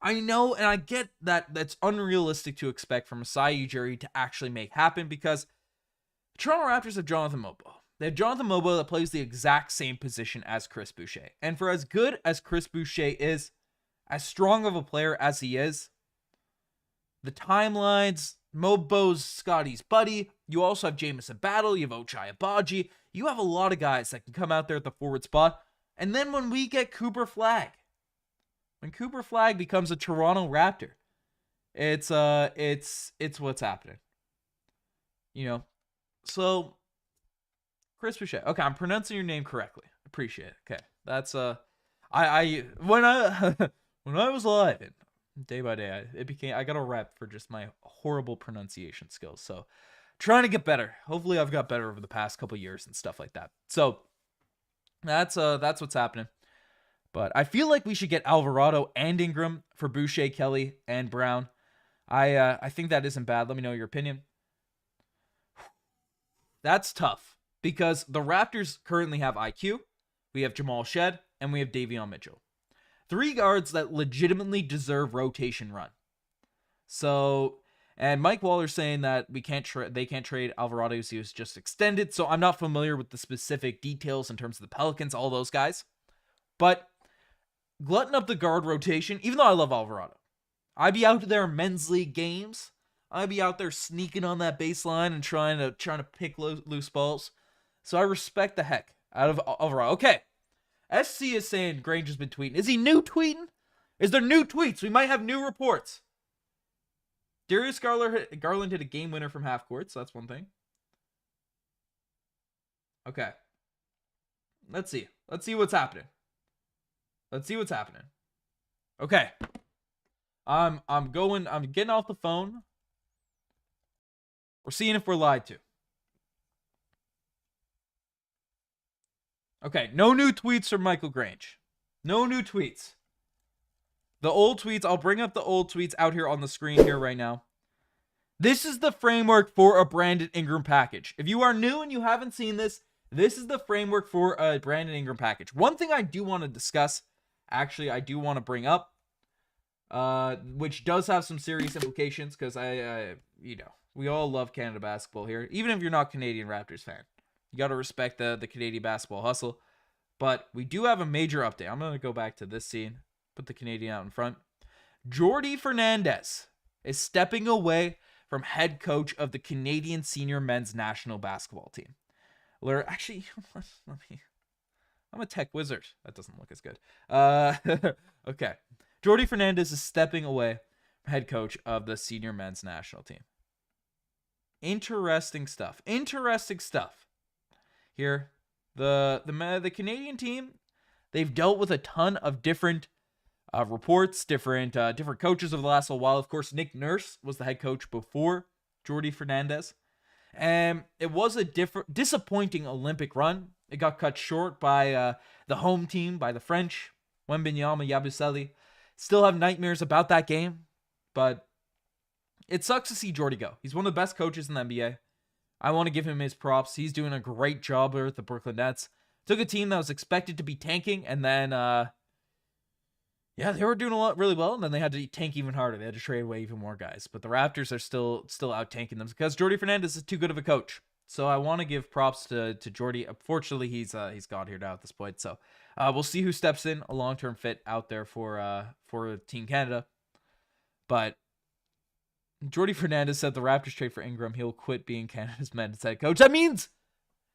I know, and I get that that's unrealistic to expect from Masai Ujiri to actually make happen because the Toronto Raptors have Jonathan Mobo. They have Jonathan Mobo that plays the exact same position as Chris Boucher. And for as good as Chris Boucher is, as strong of a player as he is, the timelines, Mobo's Scottie's buddy, you also have Jamison Battle, you have Ochai Agbaji, you have a lot of guys that can come out there at the forward spot. And then when we get Cooper Flagg, when Cooper Flagg becomes a Toronto Raptor, it's what's happening. So Chris Boucher. Okay, I'm pronouncing your name correctly. Appreciate it. Okay, that's when I was live, day by day, I got a rep for just my horrible pronunciation skills. So, trying to get better. Hopefully, I've got better over the past couple years and stuff like that. So, that's what's happening. But I feel like we should get Alvarado and Ingram for Boucher, Kelly, and Brown. I think that isn't bad. Let me know your opinion. That's tough. Because the Raptors currently have IQ, we have Jamal Shead, and we have Davion Mitchell. 3 guards that legitimately deserve rotation run. So, And Mike Waller's saying that they can't trade Alvarado because he was just extended. So I'm not familiar with the specific details in terms of the Pelicans, all those guys. But glutton up the guard rotation, even though I love Alvarado. I'd be out there in men's league games. I'd be out there sneaking on that baseline and trying to pick loose balls. So I respect the heck out of Alvarado. Okay. SC is saying Granger's been tweeting. Is he new tweeting? Is there new tweets? We might have new reports. Darius Garland hit a game winner from half court, so that's one thing. Okay. Let's see. Let's see what's happening. Okay. I'm getting off the phone. We're seeing if we're lied to. Okay, no new tweets from Michael Grange. No new tweets. The old tweets, I'll bring up the old tweets out here on the screen here right now. This is the framework for a Brandon Ingram package. If you are new and you haven't seen this, this is the framework for a Brandon Ingram package. One thing I do want to discuss, actually, I do want to bring up, which does have some serious implications because we all love Canada basketball here. Even if you're not a Canadian Raptors fan, you got to respect the Canadian basketball hustle. But we do have a major update. I'm going to go back to this scene. Put the Canadian out in front. Jordi Fernandez is stepping away from head coach of the Canadian senior men's national basketball team. Actually, I'm a tech wizard. That doesn't look as good. Okay. Jordi Fernandez is stepping away from head coach of the senior men's national team. Interesting stuff. Here, the Canadian team, they've dealt with a ton of different reports, different coaches over the last little while. Of course, Nick Nurse was the head coach before Jordi Fernandez. And it was a disappointing Olympic run. It got cut short by the home team, by the French, Wembanyama Yabusele. Still have nightmares about that game, but it sucks to see Jordi go. He's one of the best coaches in the NBA. I want to give him his props. He's doing a great job with the Brooklyn Nets. Took a team that was expected to be tanking, and then they were doing really well, and then they had to tank even harder. They had to trade away even more guys. But the Raptors are still out tanking them because Jordi Fernandez is too good of a coach. So I want to give props to Jordi. Unfortunately, he's gone here now at this point. So we'll see who steps in, a long-term fit out there for Team Canada. But Jordi Fernandez said the Raptors trade for Ingram. He'll quit being Canada's men's head coach. That means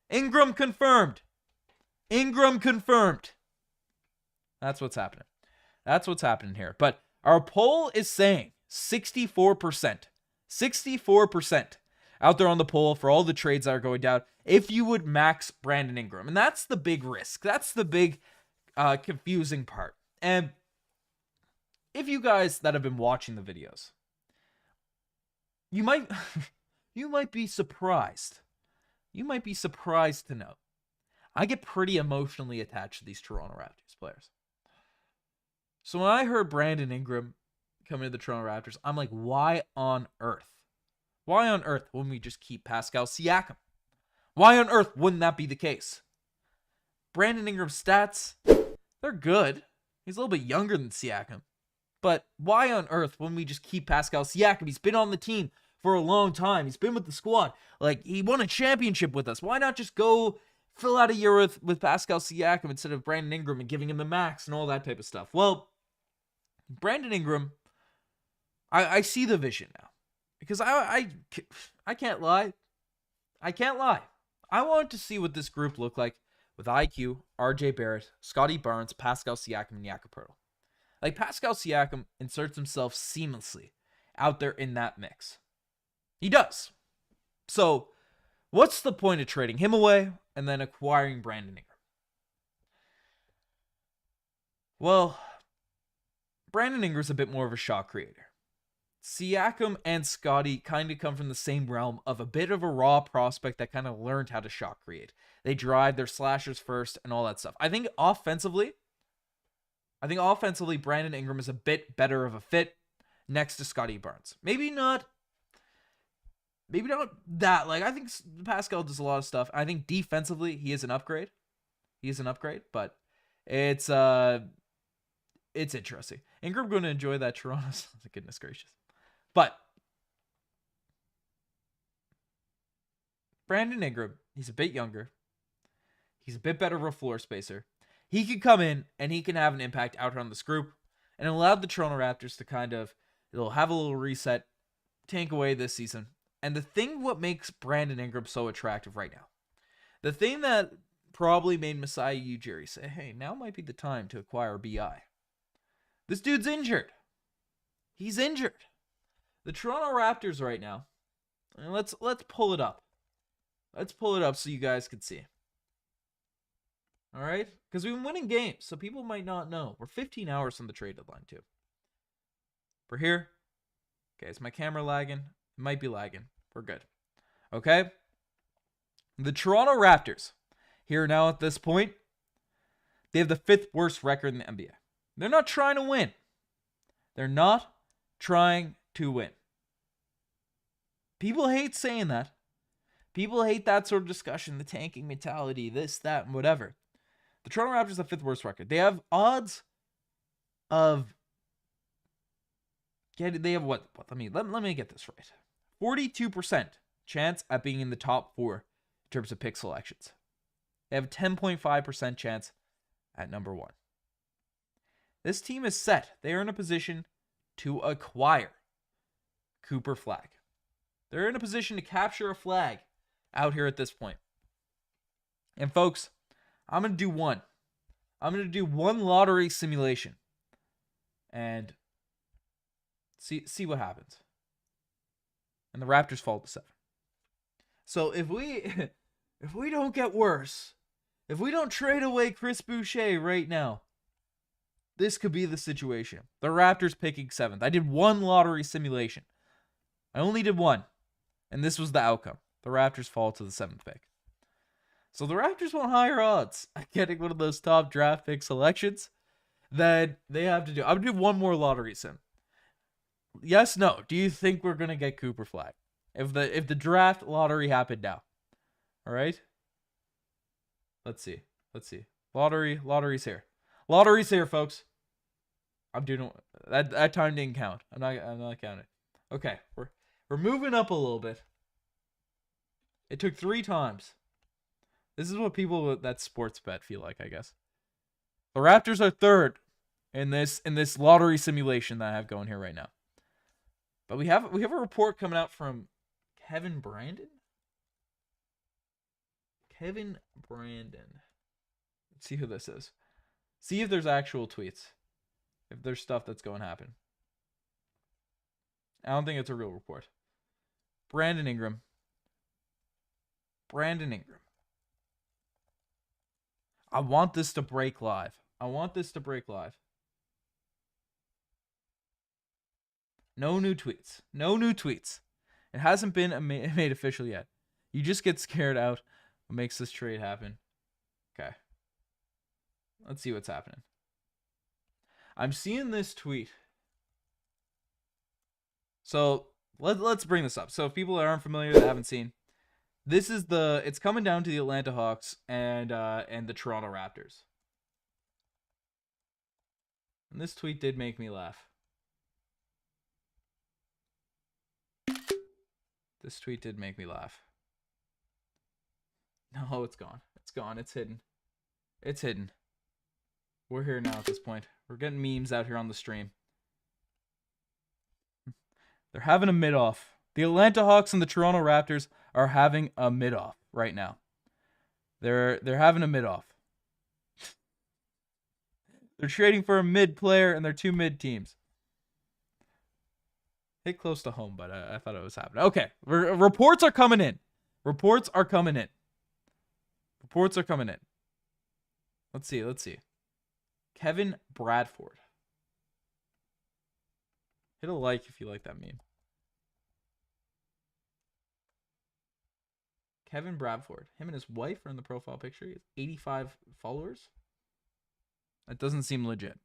Ingram confirmed. That's what's happening here. But our poll is saying 64%. 64% out there on the poll for all the trades that are going down if you would max Brandon Ingram. And that's the big risk. That's the big confusing part. And if you guys that have been watching the videos, you might be surprised. You might be surprised to know I get pretty emotionally attached to these Toronto Raptors players. So when I heard Brandon Ingram coming to the Toronto Raptors, I'm like, why on earth? Why on earth wouldn't we just keep Pascal Siakam? Why on earth wouldn't that be the case? Brandon Ingram's stats, they're good. He's a little bit younger than Siakam. But why on earth wouldn't we just keep Pascal Siakam? He's been on the team for a long time. He's been with the squad. Like, he won a championship with us. Why not just go fill out a year with Pascal Siakam instead of Brandon Ingram and giving him the max and all that type of stuff? Well, Brandon Ingram, I see the vision now. Because I can't lie. I wanted to see what this group looked like with IQ, RJ Barrett, Scottie Barnes, Pascal Siakam, and Jakob Poeltl. Like, Pascal Siakam inserts himself seamlessly out there in that mix. He does. So, what's the point of trading him away and then acquiring Brandon Ingram? Well, Brandon Ingram's a bit more of a shot creator. Siakam and Scottie kind of come from the same realm of a bit of a raw prospect that kind of learned how to shot create. They drive their slashers first and all that stuff. I think offensively, Brandon Ingram is a bit better of a fit next to Scottie Barnes. Maybe not that. Like, I think Pascal does a lot of stuff. I think defensively, he is an upgrade. But it's interesting. Ingram going to enjoy that Toronto. Goodness gracious. But Brandon Ingram, he's a bit younger. He's a bit better of a floor spacer. He can come in and he can have an impact out on this group, and it allowed the Toronto Raptors to kind of, they'll have a little reset, tank away this season. And the thing what makes Brandon Ingram so attractive right now, the thing that probably made Masai Ujiri say, hey, now might be the time to acquire BI. This dude's injured. He's injured. The Toronto Raptors right now, and let's pull it up. Let's pull it up so you guys can see. All right? Because we've been winning games, so people might not know. We're 15 hours from the trade deadline, too. We're here. Okay, is my camera lagging? It might be lagging. We're good. Okay? The Toronto Raptors, here now at this point, they have the 5th worst record in the NBA. They're not trying to win. They're not trying to win. People hate saying that. People hate that sort of discussion, the tanking mentality, this, that, and whatever. The Toronto Raptors have the 5th worst record. They have odds of they have what? Let me get this right. 42% chance at being in the top 4 in terms of pick selections. They have a 10.5% chance at number 1. This team is set. They are in a position to acquire Cooper Flag. They're in a position to capture a flag out here at this point. And folks, I'm going to do one. I'm going to do one lottery simulation and see what happens. And the Raptors fall to 7. So if we don't get worse, if we don't trade away Chris Boucher right now, this could be the situation. The Raptors picking 7th. I did one lottery simulation. I only did one. And this was the outcome. The Raptors fall to the 7th pick. So the Raptors want higher odds at getting one of those top draft pick selections that they have to do. I'm going to do one more lottery sim. Yes, no. Do you think we're going to get Cooper Flag? If the draft lottery happened now. All right? Let's see. Lottery's here. Lottery's here, folks. I'm doing that time didn't count. I'm not counting. Okay, we're moving up a little bit. It took 3 times. This is what people that sports bet feel like, I guess. The Raptors are 3rd in this lottery simulation that I have going here right now. But we have a report coming out from Kevin Brandon. Kevin Brandon. Let's see who this is. See if there's actual tweets. If there's stuff that's going to happen. I don't think it's a real report. Brandon Ingram. I want this to break live. No new tweets. It hasn't been made official yet. You just get scared out what makes this trade happen. Okay. Let's see what's happening. I'm seeing this tweet. So let's bring this up. So if people that aren't familiar that haven't seen, it's coming down to the Atlanta Hawks and the Toronto Raptors. And this tweet did make me laugh. No, it's gone. It's hidden. We're here now at this point. We're getting memes out here on the stream. They're having a mid-off. The Atlanta Hawks and the Toronto Raptors are having a mid-off right now. They're having a mid-off. They're trading for a mid player and they're 2 mid teams. Hit close to home, but I thought it was happening. Okay, reports are coming in. Let's see. Kevin Bradford. Hit a like if you like that meme. Kevin Bradford. Him and his wife are in the profile picture. He has 85 followers. That doesn't seem legit.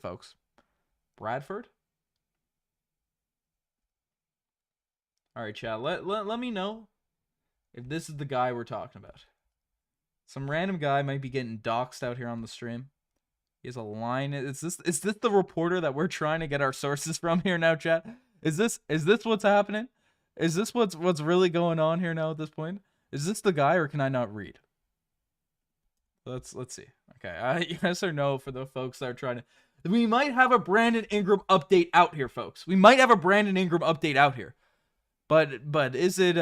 Folks. Bradford? All right, chat. Let me know if this is the guy we're talking about. Some random guy might be getting doxxed out here on the stream. He has a line. Is this the reporter that we're trying to get our sources from here now, chat? Is this what's happening? Is this what's really going on here now at this point? Is this the guy, or can I not read? Let's see. Okay, yes or no for the folks that are trying to. We might have a Brandon Ingram update out here, folks. We might have a Brandon Ingram update out here. But is it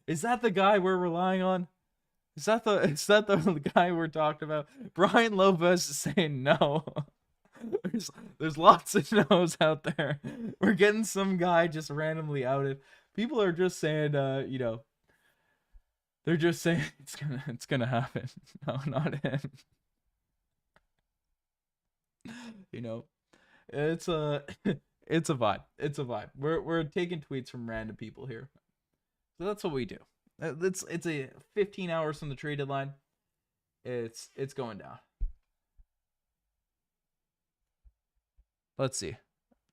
is that the guy we're relying on? Is that the guy we're talking about? Brian Lopez is saying no. There's lots of no's out there. We're getting some guy just randomly outed. People are just saying you know, they're just saying it's gonna happen. No, not him. You know, it's a vibe. It's a vibe. We're taking tweets from random people here. So that's what we do. It's a 15 hours from the trade deadline. It's going down. Let's see.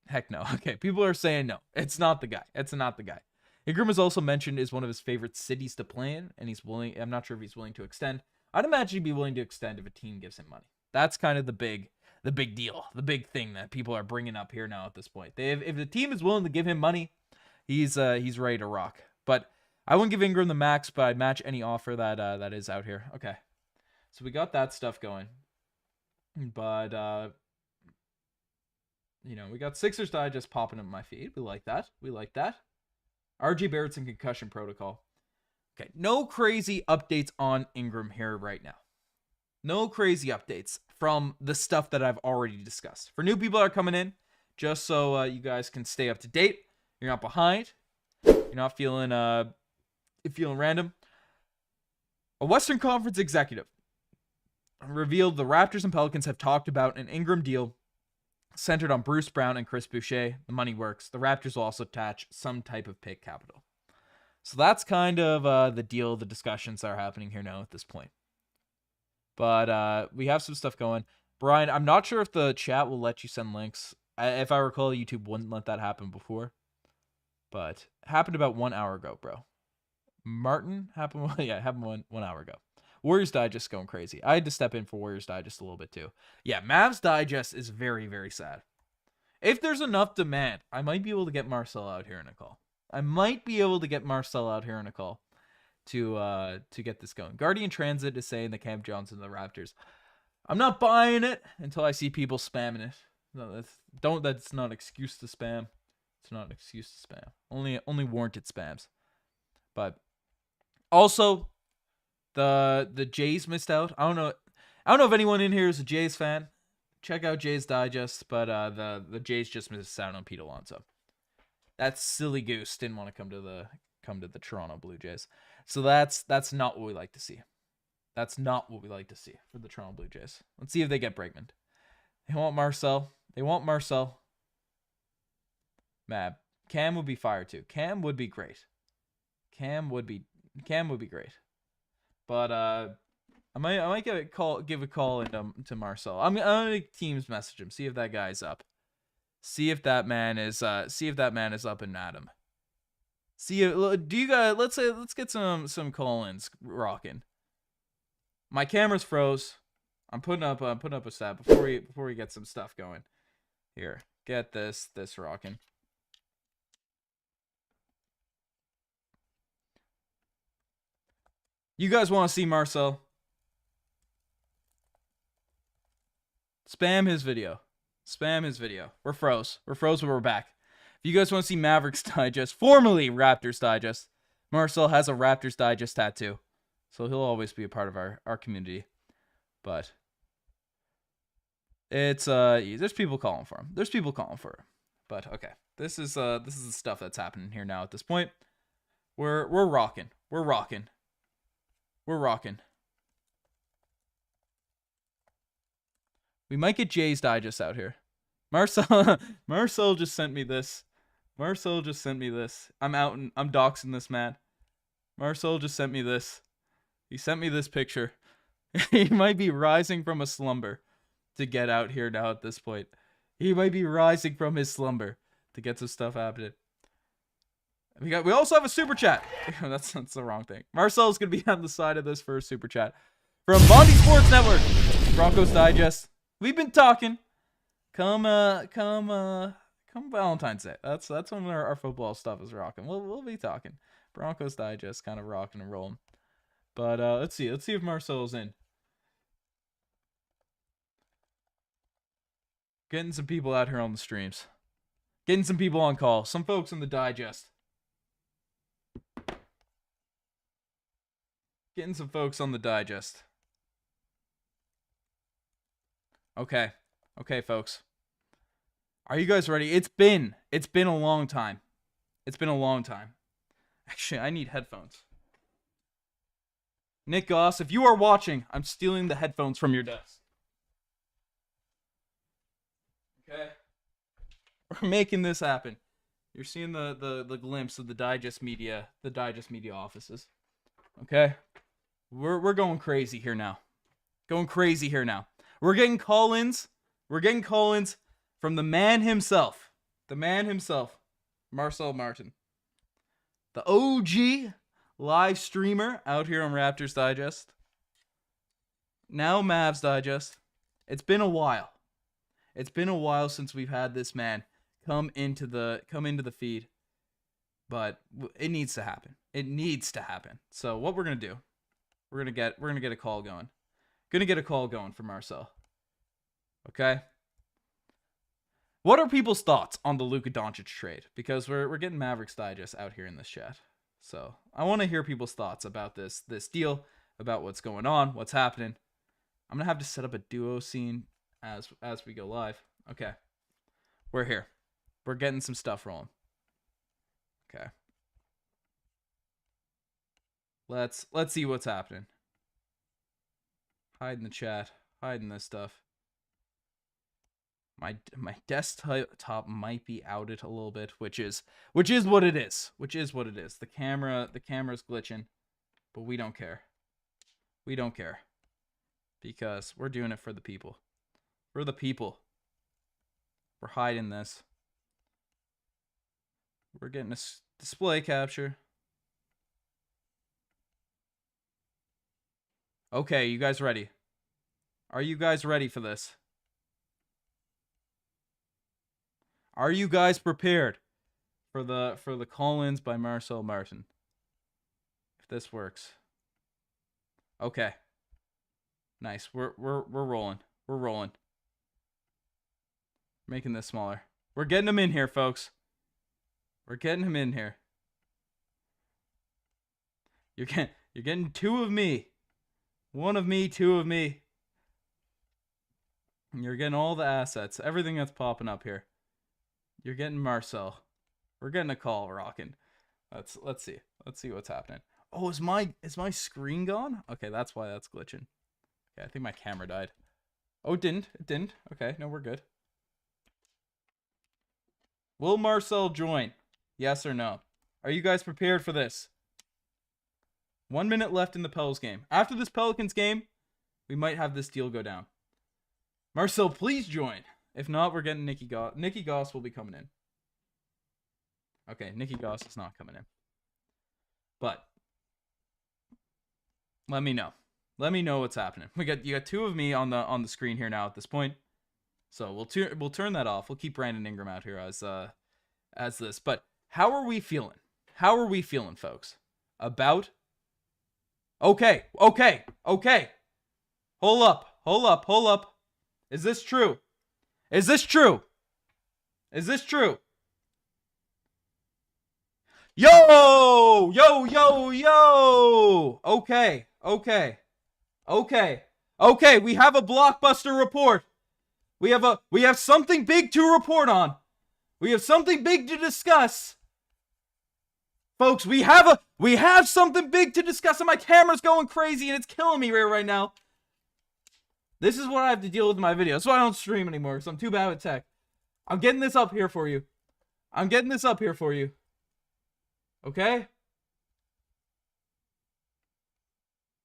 Heck no. Okay, people are saying no. It's not the guy. It's not the guy. Ingram is also mentioned as one of his favorite cities to play in, and he's willing. I'm not sure if he's willing to extend. I'd imagine he'd be willing to extend if a team gives him money. That's kind of the big deal, the big thing that people are bringing up here now at this point. If the team is willing to give him money, he's ready to rock. But I wouldn't give Ingram the max, but I'd match any offer that is out here. Okay, so we got that stuff going. But you know, we got Sixers Digest popping up my feed. We like that. We like that. RJ Barrett's in concussion protocol. Okay, no crazy updates on Ingram here right now. No crazy updates from the stuff that I've already discussed. For new people that are coming in, just so you guys can stay up to date, you're not behind, you're not feeling random. A Western Conference executive revealed the Raptors and Pelicans have talked about an Ingram deal centered on Bruce Brown and Chris Boucher. The money works. The Raptors will also attach some type of pick capital. So that's kind of the deal, the discussions that are happening here now at this point. But we have some stuff going. Brian, I'm not sure if the chat will let you send links. If I recall, YouTube wouldn't let that happen before. But it happened about 1 hour ago, bro. Martin happened, yeah, it happened one hour ago. Warriors Digest going crazy. I had to step in for Warriors Digest a little bit too. Yeah, Mavs Digest is very, very sad. If there's enough demand, I might be able to get Marcel out here in a call. To get this going. Guardian Transit is saying that Cam Johnson and the Raptors. I'm not buying it until I see people spamming it. No, that's not an excuse to spam. It's not an excuse to spam. Only warranted spams. But also the Jays missed out. I don't know if anyone in here is a Jays fan. Check out Jays Digest, but the Jays just missed out on Pete Alonso. That silly goose didn't want to come to the Toronto Blue Jays. So that's not what we like to see. That's not what we like to see for the Toronto Blue Jays. Let's see if they get Bregman. They want Marcel. Mab. Cam would be fire too. Cam would be great. But I might give a call into Marcel. I'm gonna Teams message him. See if that guy's up. See if that man is up and at him. Do you guys? Let's get some call-ins rocking. My camera's froze. I'm putting up a stat before we get some stuff going. Here, get this rocking. You guys want to see Marcel? Spam his video. We're froze, but we're back. If you guys want to see Mavericks Digest, formerly Raptors Digest, Marcel has a Raptors Digest tattoo. So he'll always be a part of our community. But it's there's people calling for him. But okay. This is the stuff that's happening here now at this point. We're rocking. We might get Jay's Digest out here. Marcel just sent me this. I'm doxing this man. Marcel just sent me this. He sent me this picture. He might be rising from a slumber to get out here now at this point. He might be rising from his slumber to get some stuff happening. We also have a super chat. That's the wrong thing. Marcel's gonna be on the side of this for a super chat from Bondi Sports Network. Broncos Digest. We've been talking. Come come Valentine's Day. That's when our football stuff is rocking. We'll be talking. Broncos Digest kind of rocking and rolling. But let's see if Marcel's in. Getting some people out here on the streams. Getting some people on call. Some folks in the digest. Getting some folks on the digest. Okay, folks. Are you guys ready? It's been a long time. It's been a long time. Actually, I need headphones. Nick Goss, if you are watching, I'm stealing the headphones from your desk. Okay? We're making this happen. You're seeing the glimpse of the Digest Media offices. Okay? We're going crazy here now. We're getting call-ins. From the man himself. Marcel Martin. The OG live streamer out here on Raptors Digest. Now Mavs Digest. It's been a while. Since we've had this man come into the feed. But it needs to happen. So what we're gonna do, we're gonna get a call going. Gonna get a call going for Marcel. Okay? What are people's thoughts on the Luka Doncic trade? Because we're getting Mavericks Digest out here in this chat. So I want to hear people's thoughts about this deal, about what's going on, what's happening. I'm gonna have to set up a duo scene as we go live. Okay. We're here. We're getting some stuff rolling. Okay. Let's see what's happening. Hide in the chat. Hiding this stuff. My desktop might be outed a little bit, which is what it is. The camera's glitching, but we don't care. Because we're doing it for the people. We're hiding this. We're getting a display capture. Okay, you guys ready? Are you guys ready for this? Are you guys prepared for the call-ins by Marcel Martin? If this works. Okay. Nice. We're rolling. Making this smaller. We're getting him in here, folks. You're getting two of me. One of me, two of me. You're getting all the assets. Everything that's popping up here. You're getting Marcel. We're getting a call rocking. Let's see. Let's see what's happening. Oh, is my screen gone? Okay, that's why that's glitching. Okay, I think my camera died. Oh, it didn't. Okay, no, we're good. Will Marcel join? Yes or no? Are you guys prepared for this? 1 minute left in the Pels game. After this Pelicans game, we might have this deal go down. Marcel, please join. If not, we're getting Nicky Goss. Nicky Goss will be coming in. Okay, Nicky Goss is not coming in. But let me know. Let me know what's happening. You got two of me on the screen here now at this point. So we'll turn that off. We'll keep Brandon Ingram out here as this. But how are we feeling? How are we feeling, folks? About Okay. Hold up. Is this true? Yo! Okay, we have a blockbuster report. We have something big to report on. We have something big to discuss. Folks, we have something big to discuss, and my camera's going crazy and it's killing me right now. This is what I have to deal with in my videos. That's why I don't stream anymore, because I'm too bad with tech. I'm getting this up here for you. Okay?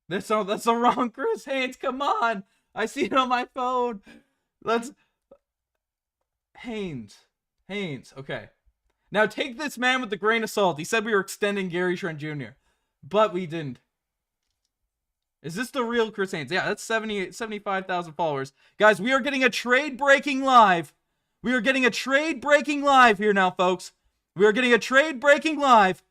That's the wrong Chris Haynes. Come on. I see it on my phone. Haynes. Okay. Now take this man with a grain of salt. He said we were extending Gary Trent Jr., but we didn't. Is this the real Chris Haynes? Yeah, that's 75,000 followers. Guys, we are getting a trade breaking live. We are getting a trade breaking live here now, folks. We are getting a trade breaking live.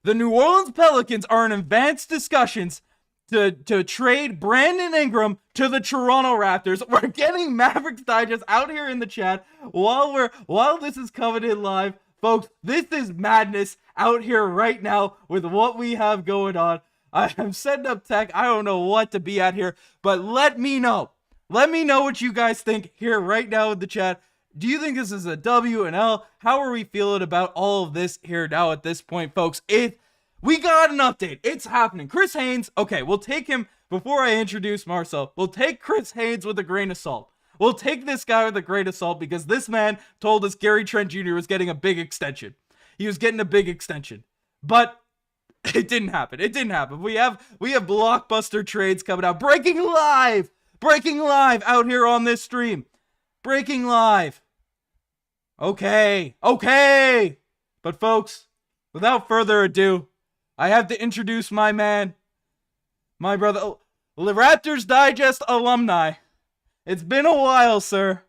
The New Orleans Pelicans are in advanced discussions to trade Brandon Ingram to the Toronto Raptors. We're getting Mavericks Digest out here in the chat while this is coming in live. Folks, this is madness out here right now with what we have going on. I am setting up tech. I don't know what to be at here, but let me know. Let me know what you guys think here right now in the chat. Do you think this is a W and L? How are we feeling about all of this here now at this point, folks? We got an update. It's happening. Chris Haynes. Okay, we'll take him before I introduce Marcel. We'll take Chris Haynes with a grain of salt. We'll take this guy with a grain of salt because this man told us Gary Trent Jr. was getting a big extension. He was getting a big extension. But it didn't happen. It didn't happen. We have blockbuster trades coming out. Breaking live out here on this stream. Breaking live. Okay. But folks, without further ado, I have to introduce my man, my brother, the Raptors Digest alumni. It's been a while, sir.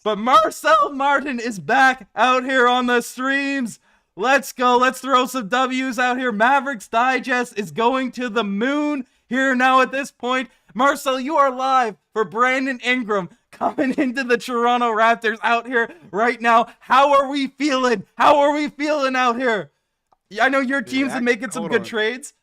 But Marcel Martin is back out here on the streams. Let's go. Let's throw some W's out here. Mavericks Digest is going to the moon here now at this point. Marcel, you are live for Brandon Ingram coming into the Toronto Raptors out here right now. How are we feeling? How are we feeling out here? I know your teams are making some good trades.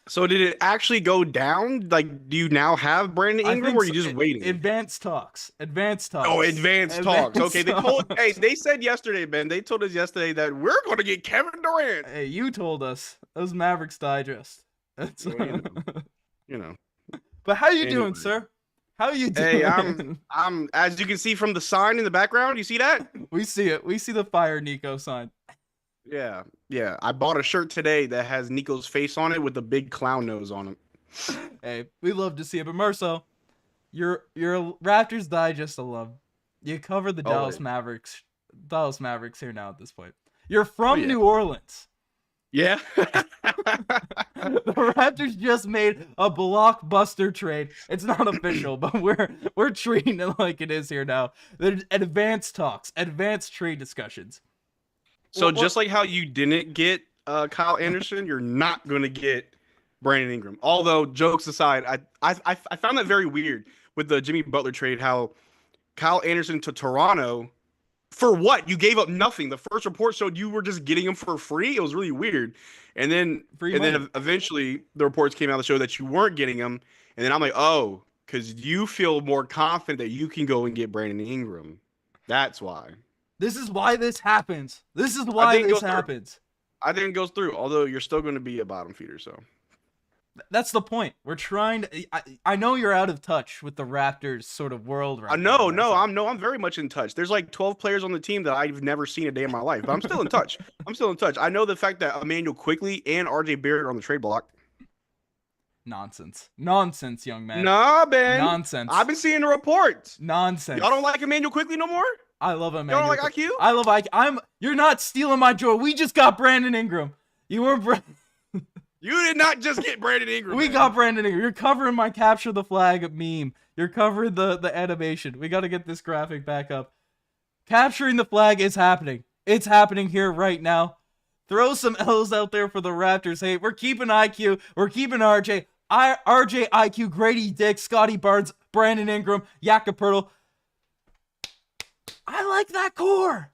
So did it actually go down? Like, do you now have Brandon Ingram, or are you just waiting? Advanced talks. Oh, advanced talks. Okay, they said yesterday, Ben. They told us yesterday that we're going to get Kevin Durant. Hey, you told us. That was Mavericks Digest. That's well, you know. But how you doing, sir? How you doing? Hey, I'm. As you can see from the sign in the background, you see that? We see it. We see the Fire Nico sign. Yeah. I bought a shirt today that has Nico's face on it with a big clown nose on it. Hey, we love to see it. But Marcel, you're a Raptors Digest alum. You cover the Dallas Mavericks here now at this point. You're from New Orleans. Yeah. The Raptors just made a blockbuster trade. It's not official, but we're treating it like it is here now. There's advanced talks, advanced trade discussions. So just like how you didn't get Kyle Anderson, you're not going to get Brandon Ingram. Although, jokes aside, I found that very weird with the Jimmy Butler trade, how Kyle Anderson to Toronto, for what? You gave up nothing. The first report showed you were just getting him for free. It was really weird. And then eventually the reports came out to show that you weren't getting him. And then I'm like, oh, because you feel more confident that you can go and get Brandon Ingram. That's why. This is why this happens. This is why this happens. I think it goes through, although you're still going to be a bottom feeder, so. That's the point. We're trying to. I know you're out of touch with the Raptors sort of world right now. No, I'm very much in touch. There's like 12 players on the team that I've never seen a day in my life, but I'm still in touch. I know the fact that Immanuel Quickley and RJ Barrett are on the trade block. Nonsense, young man. Nah, Ben. Nonsense. I've been seeing the reports. Nonsense. Y'all don't like Immanuel Quickley no more? I love him. You don't like IQ? I love IQ. You're not stealing my joy. We just got Brandon Ingram. You did not just get Brandon Ingram. We got Brandon Ingram. You're covering my capture the flag meme. You're covering the animation. We got to get this graphic back up. Capturing the flag is happening. It's happening here right now. Throw some L's out there for the Raptors. Hey, we're keeping IQ. We're keeping RJ. RJ, IQ, Gradey Dick, Scottie Barnes, Brandon Ingram, Jakob Poeltl. I like that core.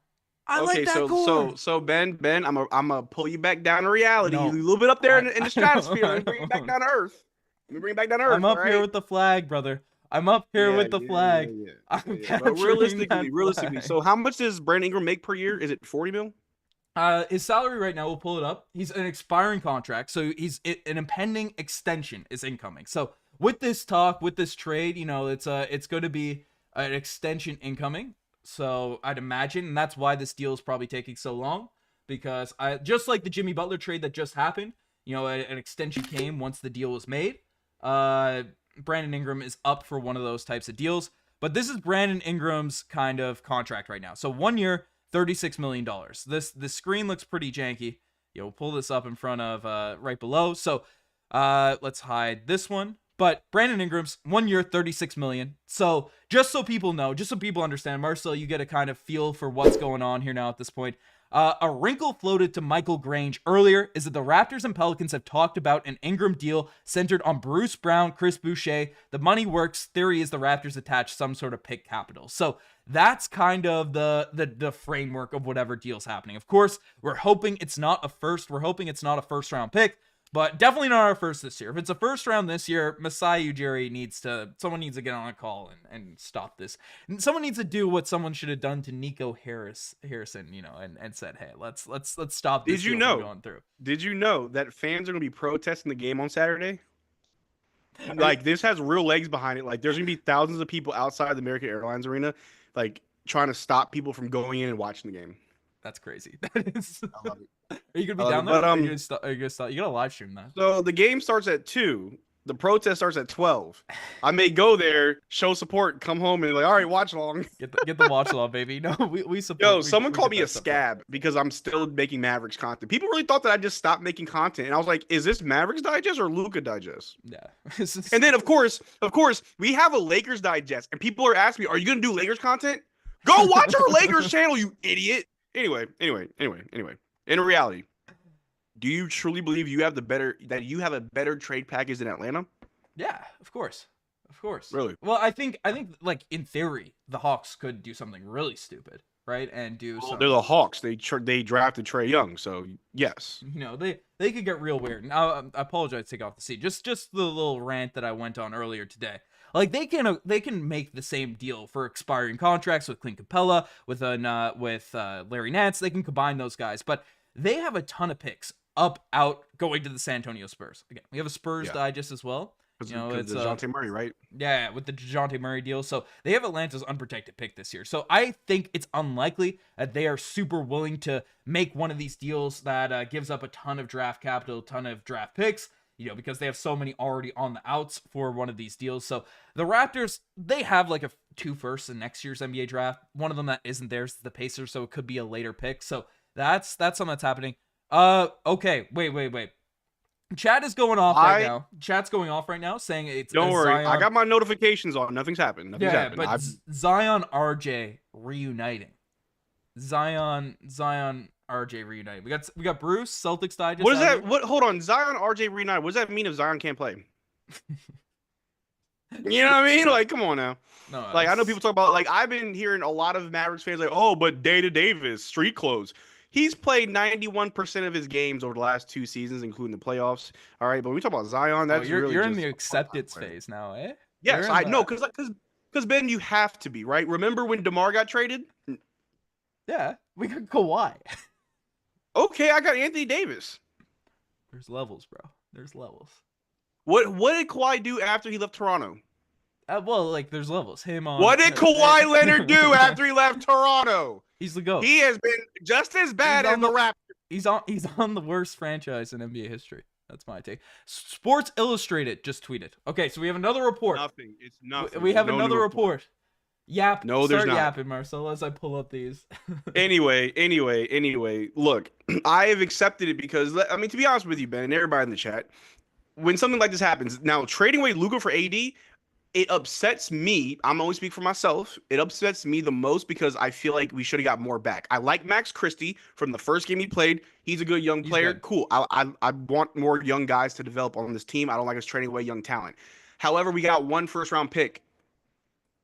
So Ben, I'm gonna pull you back down to reality. You're a little bit up there in the stratosphere. Let me bring you back down to earth. I'm up here with the flag, brother. I'm up here with the flag. Yeah. But realistically, so how much does Brandon Ingram make per year? Is it 40 mil? His salary right now, we'll pull it up. He's an expiring contract, so an impending extension is incoming. So with this talk, with this trade, it's going to be an extension incoming. So I'd imagine, and that's why this deal is probably taking so long, because just like the Jimmy Butler trade that just happened, an extension came once the deal was made. Brandon Ingram is up for one of those types of deals, but this is Brandon Ingram's kind of contract right now. So 1 year, $36 million. This screen looks pretty janky. pull this up in front of right below. So let's hide this one. But Brandon Ingram's 1 year, $36 million. So just so people know, just so people understand, Marcel, you get a kind of feel for what's going on here now at this point. A wrinkle floated to Michael Grange earlier is that the Raptors and Pelicans have talked about an Ingram deal centered on Bruce Brown, Chris Boucher. The money works. Theory is the Raptors attach some sort of pick capital. So that's kind of the framework of whatever deal's happening. Of course, we're hoping it's not a first. We're hoping it's not a first round pick. But definitely not our first this year. If it's a first round this year, Masai Ujiri someone needs to get on a call and stop this. And someone needs to do what someone should have done to Nico Harrison, and said, hey, let's stop this from going through. Did you know that fans are going to be protesting the game on Saturday? Like, this has real legs behind it. Like, there's going to be thousands of people outside the American Airlines Arena, like, trying to stop people from going in and watching the game. That's crazy. That is. I love it. Are you gonna be down there? But, are you gonna start? You gotta live stream that. So the game starts at 2. The protest starts at 12. I may go there, show support, come home, and all right, watch along. Get the watch along, baby. No, we support. Yo, someone called me a scab because I'm still making Mavericks content. People really thought that I just stopped making content, and I was like, is this Mavericks Digest or Luka Digest? Yeah. And then of course, we have a Lakers Digest, and people are asking me, are you gonna do Lakers content? Go watch our Lakers channel, you idiot. Anyway. In reality, do you truly believe you have a better trade package than Atlanta? Yeah, of course. Really? Well, I think like in theory, the Hawks could do something really stupid, right? And do something. They're the Hawks. They drafted Trae Young, so yes. They could get real weird. Now, I apologize to take off the seat. Just the little rant that I went on earlier today. Like they can make the same deal for expiring contracts with Clint Capella, with Larry Nance. They can combine those guys, but they have a ton of picks out going to the San Antonio Spurs. Again, we have a Spurs Digest as well. It's DeJounte Murray, right? Yeah, with the DeJounte Murray deal. So they have Atlanta's unprotected pick this year. So I think it's unlikely that they are super willing to make one of these deals that gives up a ton of draft capital, a ton of draft picks. Because they have so many already on the outs for one of these deals. So the Raptors, they have like 2 firsts in next year's NBA draft. One of them that isn't theirs is the Pacers, so it could be a later pick. So that's something that's happening. Okay, wait. Chat is going off right now. Chat's going off right now, saying it's. Don't worry, Zion. I got my notifications on. Nothing's happened. But Zion RJ reuniting. Zion RJ reunited. We got Bruce Celtics Digest. What is that? Hold on, Zion RJ reunited. What does that mean if Zion can't play? You know what I mean? Like, come on now. No, I know people talk about I've been hearing a lot of Mavericks fans but Data Davis, street clothes. He's played 91% of his games over the last 2 seasons, including the playoffs. All right, but we talk about Zion. That's you're in the acceptance phase now, eh? Yes, I know, because Ben, you have to be right. Remember when DeMar got traded? Yeah, we got Kawhi. Okay, I got Anthony Davis. There's levels, bro. There's levels. What did Kawhi do after he left Toronto? There's levels. What did Kawhi Leonard do after he left Toronto? He's the GOAT. He has been just as bad as the Raptors. He's on the worst franchise in NBA history. That's my take. Sports Illustrated just tweeted. Okay, so we have another report. Nothing. It's nothing. We have another report. Yap. No, there's not. Yapping, Marcel, as I pull up these. Anyway. Look, I have accepted it because, to be honest with you, Ben, and everybody in the chat, when something like this happens, now trading away Luka for AD, it upsets me. I'm only speaking for myself. It upsets me the most because I feel like we should have got more back. I like Max Christie from the first game he played. He's a good young player. Good. Cool. I want more young guys to develop on this team. I don't like us trading away young talent. However, we got 1 first-round pick.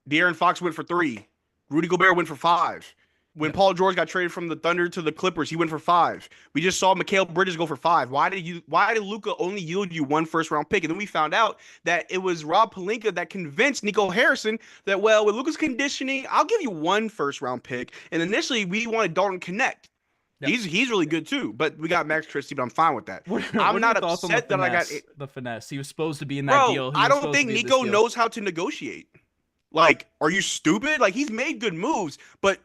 De'Aaron Fox went for 3. Rudy Gobert went for 5. When Paul George got traded from the Thunder to the Clippers, he went for 5. We just saw Mikal Bridges go for 5. Why did Luka only yield you 1 first-round pick? And then we found out that it was Rob Pelinka that convinced Nico Harrison that, with Luka's conditioning, I'll give you 1 first-round pick. And initially, we wanted Dalton Connect. Yep. He's really good too, but we got Max Christie, but I'm fine with that. I'm not upset that I got the finesse. He was supposed to be in that deal. I don't think Nico knows how to negotiate. Are you stupid? He's made good moves, but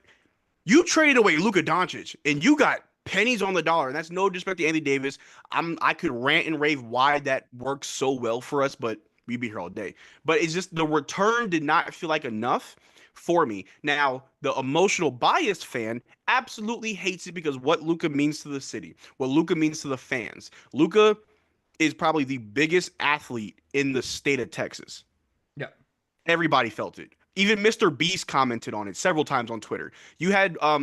you traded away Luka Doncic, and you got pennies on the dollar, and that's no disrespect to Anthony Davis. I could rant and rave why that works so well for us, but we'd be here all day. But it's just the return did not feel like enough. for me. Now, the emotional biased fan absolutely hates it because what Luka means to the city, what Luka means to the fans. Luka is probably the biggest athlete in the state of Texas. Yeah. Everybody felt it. Even Mr. Beast commented on it several times on Twitter. You had I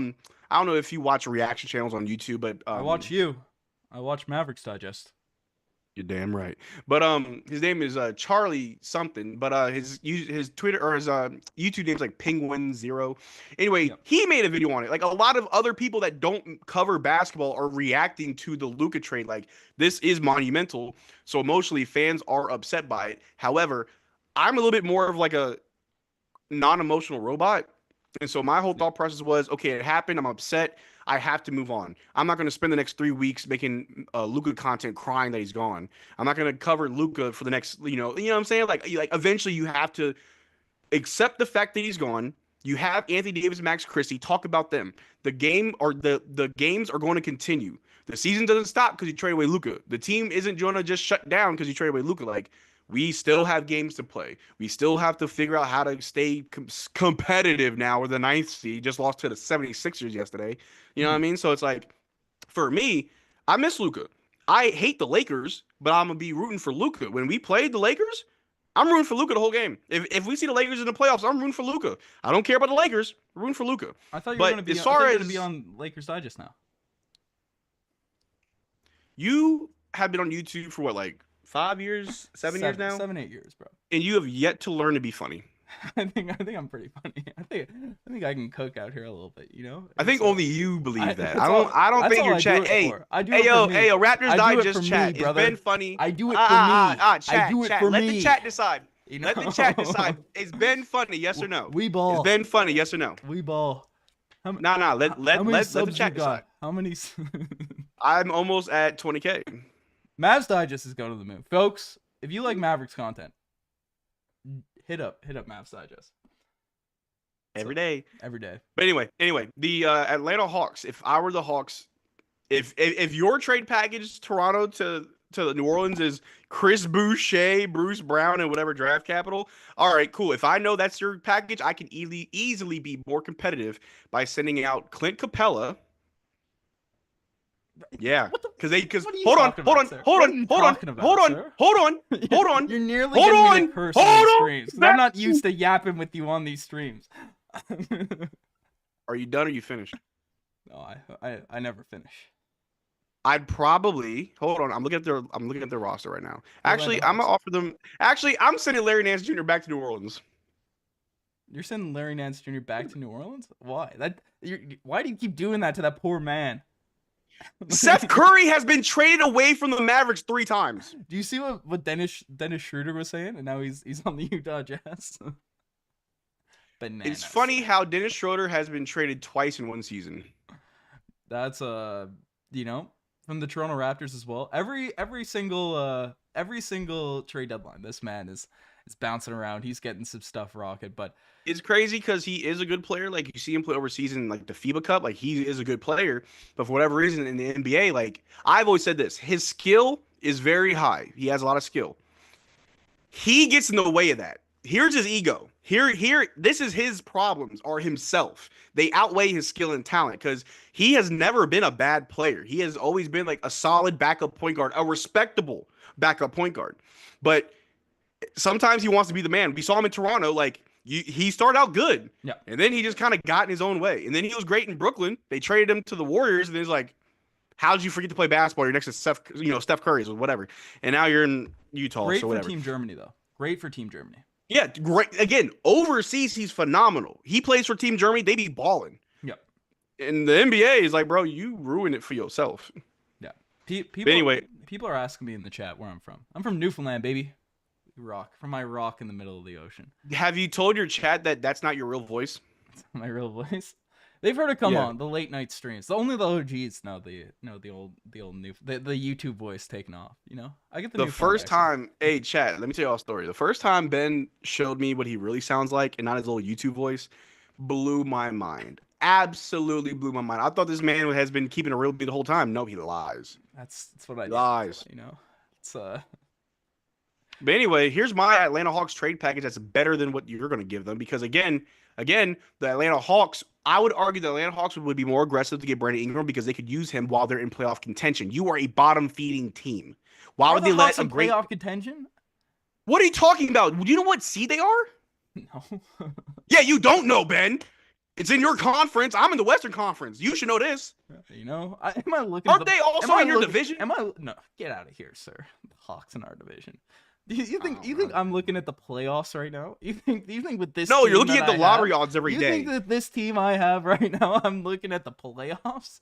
don't know if you watch reaction channels on YouTube, but I watch Mavericks Digest. You're damn right. But his name is Charlie something, but his Twitter or his YouTube name's like Penguin Zero. Anyway, he made a video on it. Like a lot of other people that don't cover basketball are reacting to the Luka trade. Like this is monumental. So emotionally, fans are upset by it. However, I'm a little bit more of like a non-emotional robot. And so my whole thought process was, okay, it happened. I'm upset. I have to move on. I'm not going to spend the next 3 weeks making Luka content crying that he's gone. I'm not going to cover Luka for the next, you know what I'm saying? Like eventually you have to accept the fact that he's gone. You have Anthony Davis and Max Christie. Talk about them. The game or the games are going to continue. The season doesn't stop because you trade away Luka. The team isn't going to just shut down because you trade away Luka. Like, we still have games to play. We still have to figure out how to stay competitive now. We're the 9th seed. Just lost to the 76ers yesterday. You know what I mean? So it's like, for me, I miss Luka. I hate the Lakers, but I'm going to be rooting for Luka. When we played the Lakers, I'm rooting for Luka the whole game. If we see the Lakers in the playoffs, I'm rooting for Luka. I don't care about the Lakers. I'm rooting for Luka. I thought you were going to be on Lakers Digest now. You have been on YouTube for what, like 5 years, 7 years now? 7, 8 years, bro. And you have yet to learn to be funny. I think I'm pretty funny. I think I can cook out here a little bit, you know? I think only you believe that. I don't think your chat. Hey, yo, Raptors Digest chat. It's been funny. I do it for me. Chat, I do it for Let me. the chat decide. You know? Let the chat decide. It's been funny, yes or no? We ball. It's been funny, yes or no? We ball. Let the chat decide. How many? I'm almost at 20K. Mavs Digest is going to the moon, folks. If you like Mavericks content, hit up Mavs Digest every day. But anyway, the Atlanta Hawks. If I were the Hawks, if your trade package Toronto to New Orleans is Chris Boucher, Bruce Brown, and whatever draft capital, all right, cool. If I know that's your package, I can easily be more competitive by sending out Clint Capella. Yeah, because hold on. You're nearly getting me to curse on these streams. I'm not used to yapping with you on these streams. Are you done or you finished? No, I never finish. I'd probably hold on. I'm looking at their roster right now. Actually, I'm gonna offer them. Actually, I'm sending Larry Nance Jr. back to New Orleans. You're sending Larry Nance Jr. back to New Orleans? Why? Why do you keep doing that to that poor man? Seth Curry has been traded away from the Mavericks 3 times. Do you see what Dennis Schroeder was saying? And now he's on the Utah Jazz. Bananas. It's funny how Dennis Schroeder has been traded twice in one season. That's from the Toronto Raptors as well. Every single trade deadline, this man is bouncing around. He's getting some stuff rocketed, but it's crazy because he is a good player. Like, you see him play overseas in like the FIBA Cup. Like, he is a good player, but for whatever reason in the NBA, like, I've always said this, his skill is very high. He has a lot of skill. He gets in the way of that. Here's his ego. This is his problems are himself. They outweigh his skill and talent because he has never been a bad player. He has always been like a solid backup point guard, a respectable backup point guard. But sometimes he wants to be the man. We saw him in Toronto. Like, he started out good. Yeah. And then he just kind of got in his own way. And then he was great in Brooklyn. They traded him to the Warriors. And then he's like, how'd you forget to play basketball? You're next to Steph Curry or whatever. And now you're in Utah. Great so for whatever. Team Germany, though. Great for Team Germany. Yeah, great. Again, overseas, he's phenomenal. He plays for Team Germany. They be balling. Yep. And the NBA is like, bro, you ruin it for yourself. Yeah. People are asking me in the chat where I'm from. I'm from Newfoundland, baby. From my rock in the middle of the ocean. Have you told your chat that that's not your real voice? My real voice? They've heard it come on the late night streams. Only the OGs know the old YouTube voice taking off. You know, I get the first time. Hey, chat. Let me tell you all a story. The first time Ben showed me what he really sounds like, and not his little YouTube voice, blew my mind. Absolutely blew my mind. I thought this man has been keeping a real beat the whole time. No, he lies. That's what I lies. You know, it's But anyway, here's my Atlanta Hawks trade package that's better than what you're going to give them because, again, Again, the Atlanta Hawks, I would argue the Atlanta Hawks would be more aggressive to get Brandon Ingram because they could use him while they're in playoff contention. You are a bottom-feeding team. Why would they let a great playoff contention? What are you talking about? Do you know what seed they are? No. Yeah, you don't know, Ben. It's in your conference. I'm in the Western Conference. You should know this. You know, am I looking? Aren't they also in your division? No, get out of here, sir. The Hawks in our division. You think I'm looking at the playoffs right now? You think with this? No, team you're looking at the lottery have, odds every day. You think that this team I have right now, I'm looking at the playoffs,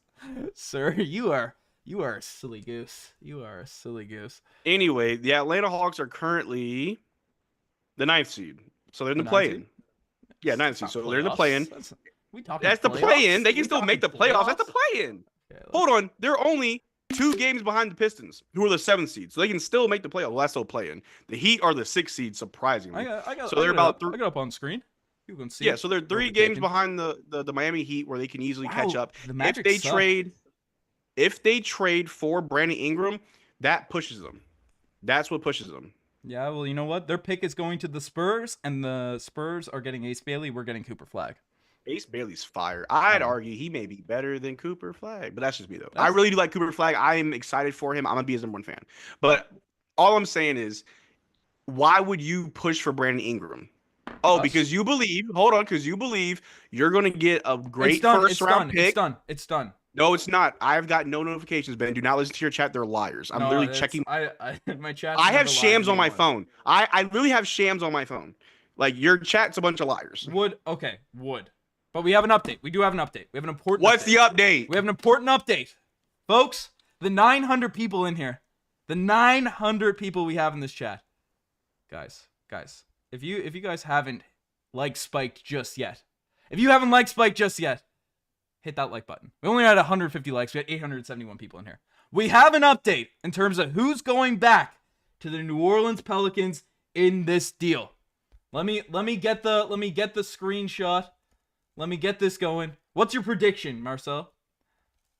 sir? You are a silly goose. You are a silly goose. Anyway, the Atlanta Hawks are currently the 9th seed, so they're in the play-in. Yeah, 9th seed. So they're in the play-in. That's the play-in. They can still make the playoffs. That's the play-in. Okay, hold on. They're only 2 games behind the Pistons, who are the 7th seed. So they can still make the playoffs. Well, that's still play-in. The Heat are the 6th seed, surprisingly. I got up on screen. You can see. Yeah, so they're 3 games behind the Miami Heat, where they can easily catch up. If they trade for Brandon Ingram, that pushes them. That's what pushes them. Yeah, well, you know what? Their pick is going to the Spurs, and the Spurs are getting Ace Bailey. We're getting Cooper Flagg. Ace Bailey's fire. I'd argue he may be better than Cooper Flagg, but that's just me, though. I really do like Cooper Flagg. I am excited for him. I'm going to be his #1 fan. But all I'm saying is, why would you push for Brandon Ingram? Oh, because you believe – hold on, because you believe you're going to get a great first-round pick. It's done. No, it's not. I've got no notifications, Ben. Do not listen to your chat. They're liars. I'm literally checking. My chat. I have shams on my phone. I really have shams on my phone. Like, your chat's a bunch of liars. Would. But we have an update. We do have an update. We have an important What's the update? We have an important update. Folks, the 900 people in here. The 900 people we have in this chat. Guys. If you guys haven't liked Spiked just yet. Hit that like button. We only had 150 likes. We had 871 people in here. We have an update in terms of who's going back to the New Orleans Pelicans in this deal. Let me get the screenshot. Let me get this going. What's your prediction, Marcel?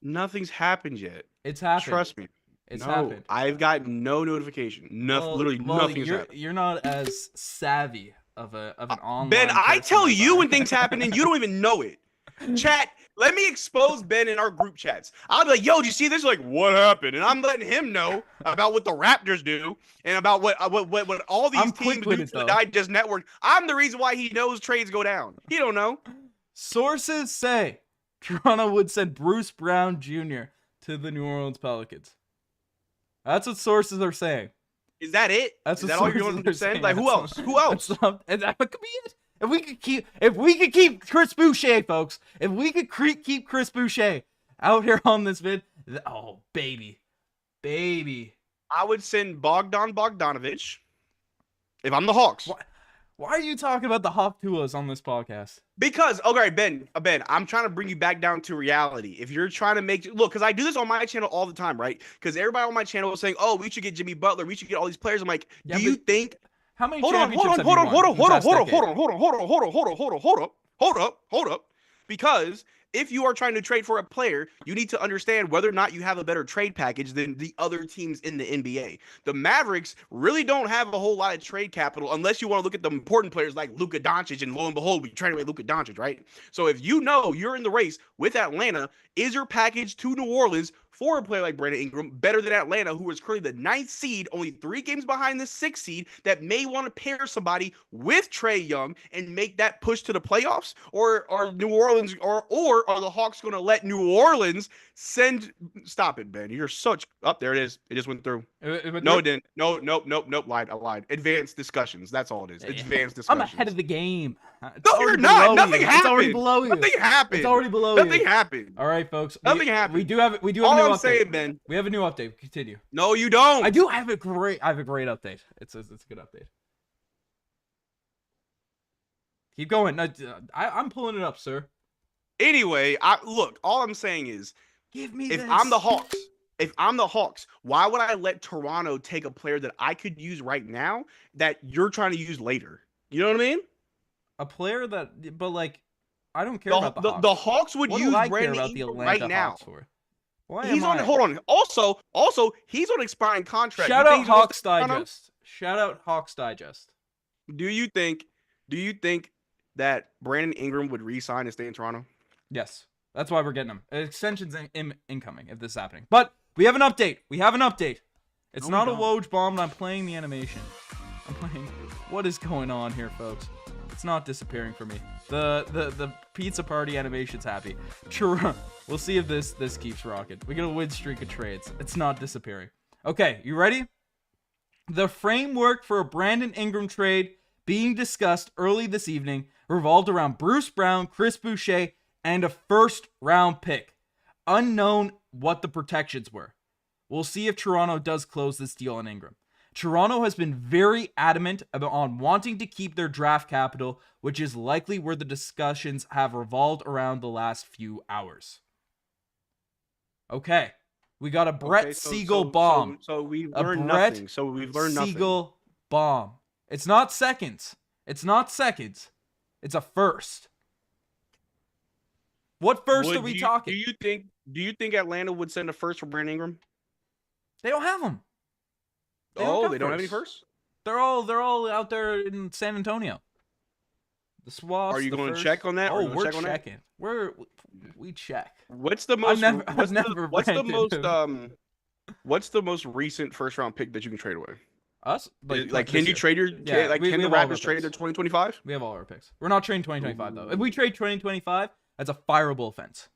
Nothing's happened yet. It's happened. Trust me. It's happened. I've got no notification. Literally nothing has happened. You're not as savvy of an online. Ben, I tell you when things happen and you don't even know it. Chat, let me expose Ben in our group chats. I'll be like, yo, do you see this? Like, what happened? And I'm letting him know about what the Raptors do and about what all these teams do to the Digest Network. I'm the reason why he knows trades go down. He don't know. Sources say Toronto would send Bruce Brown Jr. to the New Orleans Pelicans. That's what sources are saying. Is that it? Is that all you're going to send? Like, who else? Who else? That could be it. If we could keep Chris Boucher, folks. If we could keep Chris Boucher out here on this vid. Oh, baby. I would send Bogdan Bogdanović if I'm the Hawks. Why are you talking about the Hawk Tuas on this podcast? Because, okay, Ben, I'm trying to bring you back down to reality. If you're trying to look, because I do this on my channel all the time, right? Because everybody on my channel is saying, oh, we should get Jimmy Butler. We should get all these players. I'm like, do you think... How many hold up. Because if you are trying to trade for a player, you need to understand whether or not you have a better trade package than the other teams in the NBA. The Mavericks really don't have a whole lot of trade capital unless you want to look at the important players like Luka Doncic, and lo and behold, we trade away Luka Doncic, right? So if you know you're in the race with Atlanta, is your package to New Orleans for a player like Brandon Ingram better than Atlanta, who is currently the 9th seed, only 3 games behind the 6th seed, that may want to pair somebody with Trae Young and make that push to the playoffs? Or are New Orleans, or are the Hawks going to let New Orleans send... Stop it, Ben. You're such... Up there it is. It just went through. No, it didn't. Nope. I lied. Advanced discussions. That's all it is. Advanced discussions. I'm ahead of the game. No, you're not. Nothing happened. It's already below you. Nothing happened. It's already below you. Nothing happened. All right, folks. Nothing happened. We do have a new update. All I'm saying, Ben. We have a new update. Continue. No, you don't. I do. I have a great update. It's a good update. Keep going. No, I'm pulling it up, sir. Anyway, look. All I'm saying is, give me if this. If I'm the Hawks, why would I let Toronto take a player that I could use right now that you're trying to use later? You know what I mean? A player that, but like, I don't care about the Hawks. The Hawks would use Brandon Ingram right now. He's on. Hold on. Also, he's on expiring contract. Shout out Hawks Digest. Do you think that Brandon Ingram would re-sign and stay in Toronto? Yes. That's why we're getting him. Extensions incoming if this is happening. But we have an update. It's not a Woj bomb, and I'm playing the animation. What is going on here, folks? It's not disappearing for me. The pizza party animation's happy. Sure. We'll see if this keeps rocking. We get a win streak of trades. It's not disappearing. Okay, you ready? The framework for a Brandon Ingram trade being discussed early this evening revolved around Bruce Brown, Chris Boucher, and a first-round pick. Unknown what the protections were. We'll see if Toronto does close this deal on Ingram. Toronto has been very adamant on wanting to keep their draft capital, which is likely where the discussions have revolved around the last few hours. Okay. We got a Brett Siegel bomb. So we've learned nothing. So we've learned nothing. Siegel bomb. It's not seconds. It's a first. What first are we talking? Do you think Atlanta would send a first for Brandon Ingram? They don't have them. They don't have any firsts? They're all out there in San Antonio. The swaps. Are you going to check on that? Oh, we're checking. We check. What's the most recent first round pick that you can trade away? Us? Can you trade your can the Raptors trade their 2025? We have all our picks. We're not trading 2025 though. If we trade 2025, that's a fireable offense.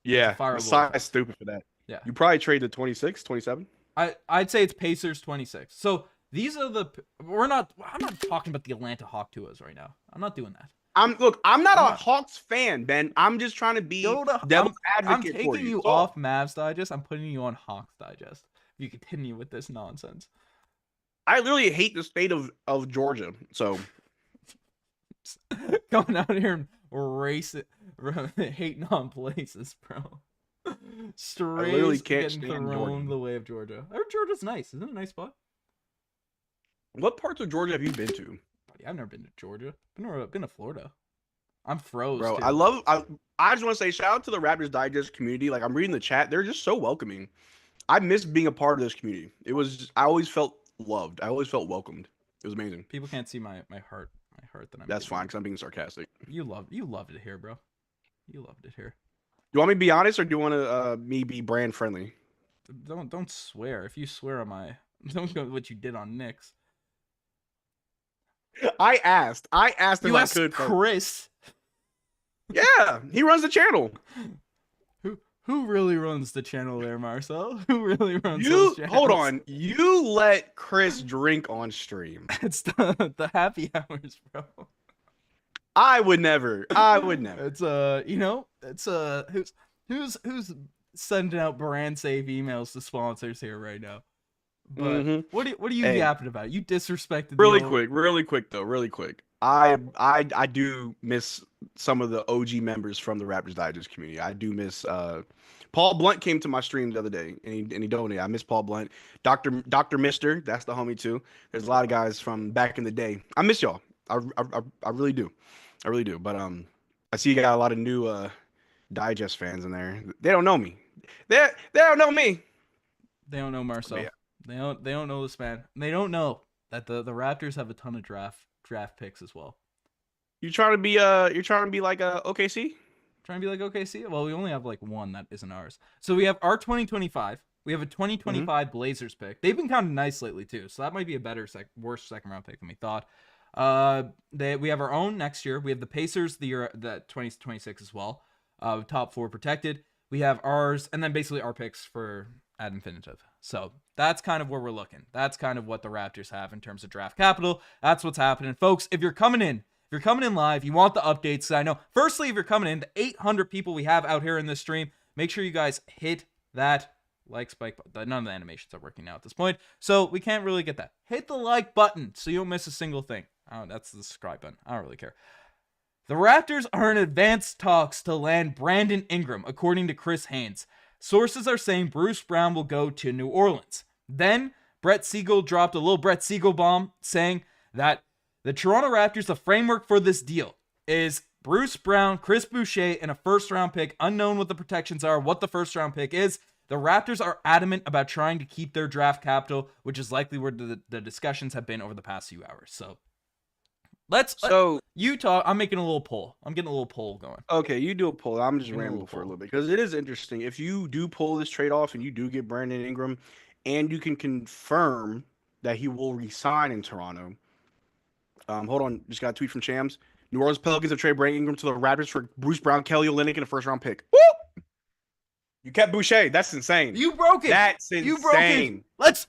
Yeah, Masai is stupid for that. Yeah. You probably trade the 26, 27. I'd say it's Pacers 26. So these are I'm not talking about the Atlanta Hawk Tuas right now. I'm not doing that. I'm not a Hawks fan, Ben. I'm just trying to be devil's advocate I'm for taking you off Mavs Digest. I'm putting you on Hawks Digest. If you continue with this nonsense. I literally hate the state of Georgia. So going out here and hating on places, bro. Straight getting thrown the way of Georgia. I heard Georgia's nice. Isn't it a nice spot? What parts of Georgia have you been to? I've never been to Georgia. I've been to Florida. I'm froze. Bro, too. I just want to say shout out to the Raptors Digest community. Like, I'm reading the chat. They're just so welcoming. I miss being a part of this community. I always felt loved. I always felt welcomed. It was amazing. People can't see my heart. My heart that I'm. That's fine because I'm being sarcastic. You loved it here, bro. You loved it here. Do you want me to be honest, or do you want to me be brand friendly? Don't swear. If you swear on don't go what you did on Knicks. I asked if I could. Chris. Yeah, he runs the channel. Who really runs the channel there, Marcel? Who really runs those channels? Hold on. You let Chris drink on stream. It's the happy hours, bro. I would never. It's who's sending out brand safe emails to sponsors here right now. But what are you yapping about? You disrespected really quick. I do miss some of the OG members from the Raptors Digest community. I do miss Paul Blunt came to my stream the other day and he donated. I miss Paul Blunt. Dr. Mister, that's the homie too. There's a lot of guys from back in the day. I miss y'all. I really do. But I see you got a lot of new Digest fans in there. They don't know me. They don't know me. They don't know Marcel. Yeah. They don't know this man. They don't know that the Raptors have a ton of draft picks as well. You're trying to be like OKC? Trying to be like OKC? Well, we only have like one that isn't ours. So we have our 2025. We have a 2025 Blazers pick. They've been kind of nice lately too, so that might be a worse second round pick than we thought. We have our own next year. We have the Pacers the 2026 as well. Top 4 protected. We have ours, and then basically our picks for ad infinitum. So that's kind of where we're looking. That's kind of what the Raptors have in terms of draft capital. That's what's happening, folks. If you're coming in live, you want the updates. I know. Firstly, if you're coming in, the 800 people we have out here in this stream, make sure you guys hit that like spike button. None of the animations are working now at this point, so we can't really get that. Hit the like button so you don't miss a single thing. Oh, that's the subscribe button. I don't really care. The Raptors are in advanced talks to land Brandon Ingram, according to Chris Haynes. Sources are saying Bruce Brown will go to New Orleans. Then, Brett Siegel dropped a little Brett Siegel bomb, saying that the Toronto Raptors, the framework for this deal is Bruce Brown, Chris Boucher, and a first-round pick. Unknown what the protections are, what the first-round pick is. The Raptors are adamant about trying to keep their draft capital, which is likely where the discussions have been over the past few hours. So, You talk. I'm making a little poll. I'm getting a little poll going. Okay, you do a poll. I'm just Give me a rambling little for a poll. little bit because it is interesting. If you do pull this trade off and you do get Brandon Ingram, and you can confirm that he will resign in Toronto. Hold on, just got a tweet from Shams. New Orleans Pelicans have traded Brandon Ingram to the Raptors for Bruce Brown, Kelly Olynyk, and a first-round pick. Woo! You kept Boucher. That's insane. You broke it. That's insane. You broke it. Let's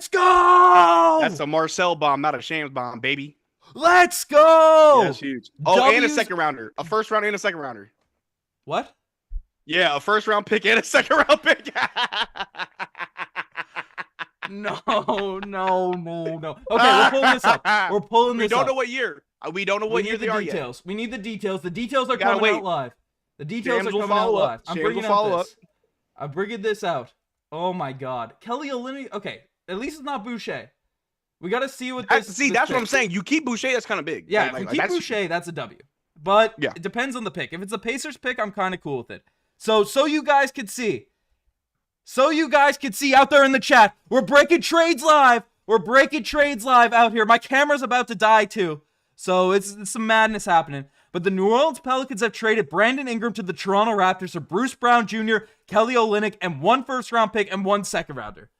go. That's a Marcel bomb, not a Shams bomb, baby. Let's go. Yeah, that's huge. Oh, and a second rounder. A first round and a second rounder. What? Yeah, a first round pick and a second round pick. No. Okay, we're pulling this up. We're pulling this up. We don't know what year. We don't know what year they are yet. We need the details. The details are coming out live. The details are coming out live. I'm bringing this out. Oh my God. Kelly Olynyk. Okay, at least it's not Boucher. We got to see what this. See, that's what I'm saying. You keep Boucher, that's kind of big. Yeah, if you keep Boucher, that's a W. But it depends on the pick. If it's a Pacers pick, I'm kind of cool with it. So you guys could see. So you guys could see out there in the chat. We're breaking trades live. We're breaking trades live out here. My camera's about to die too. So it's some madness happening. But the New Orleans Pelicans have traded Brandon Ingram to the Toronto Raptors for Bruce Brown Jr., Kelly Olynyk, and 1 first-round pick and 1 second-rounder.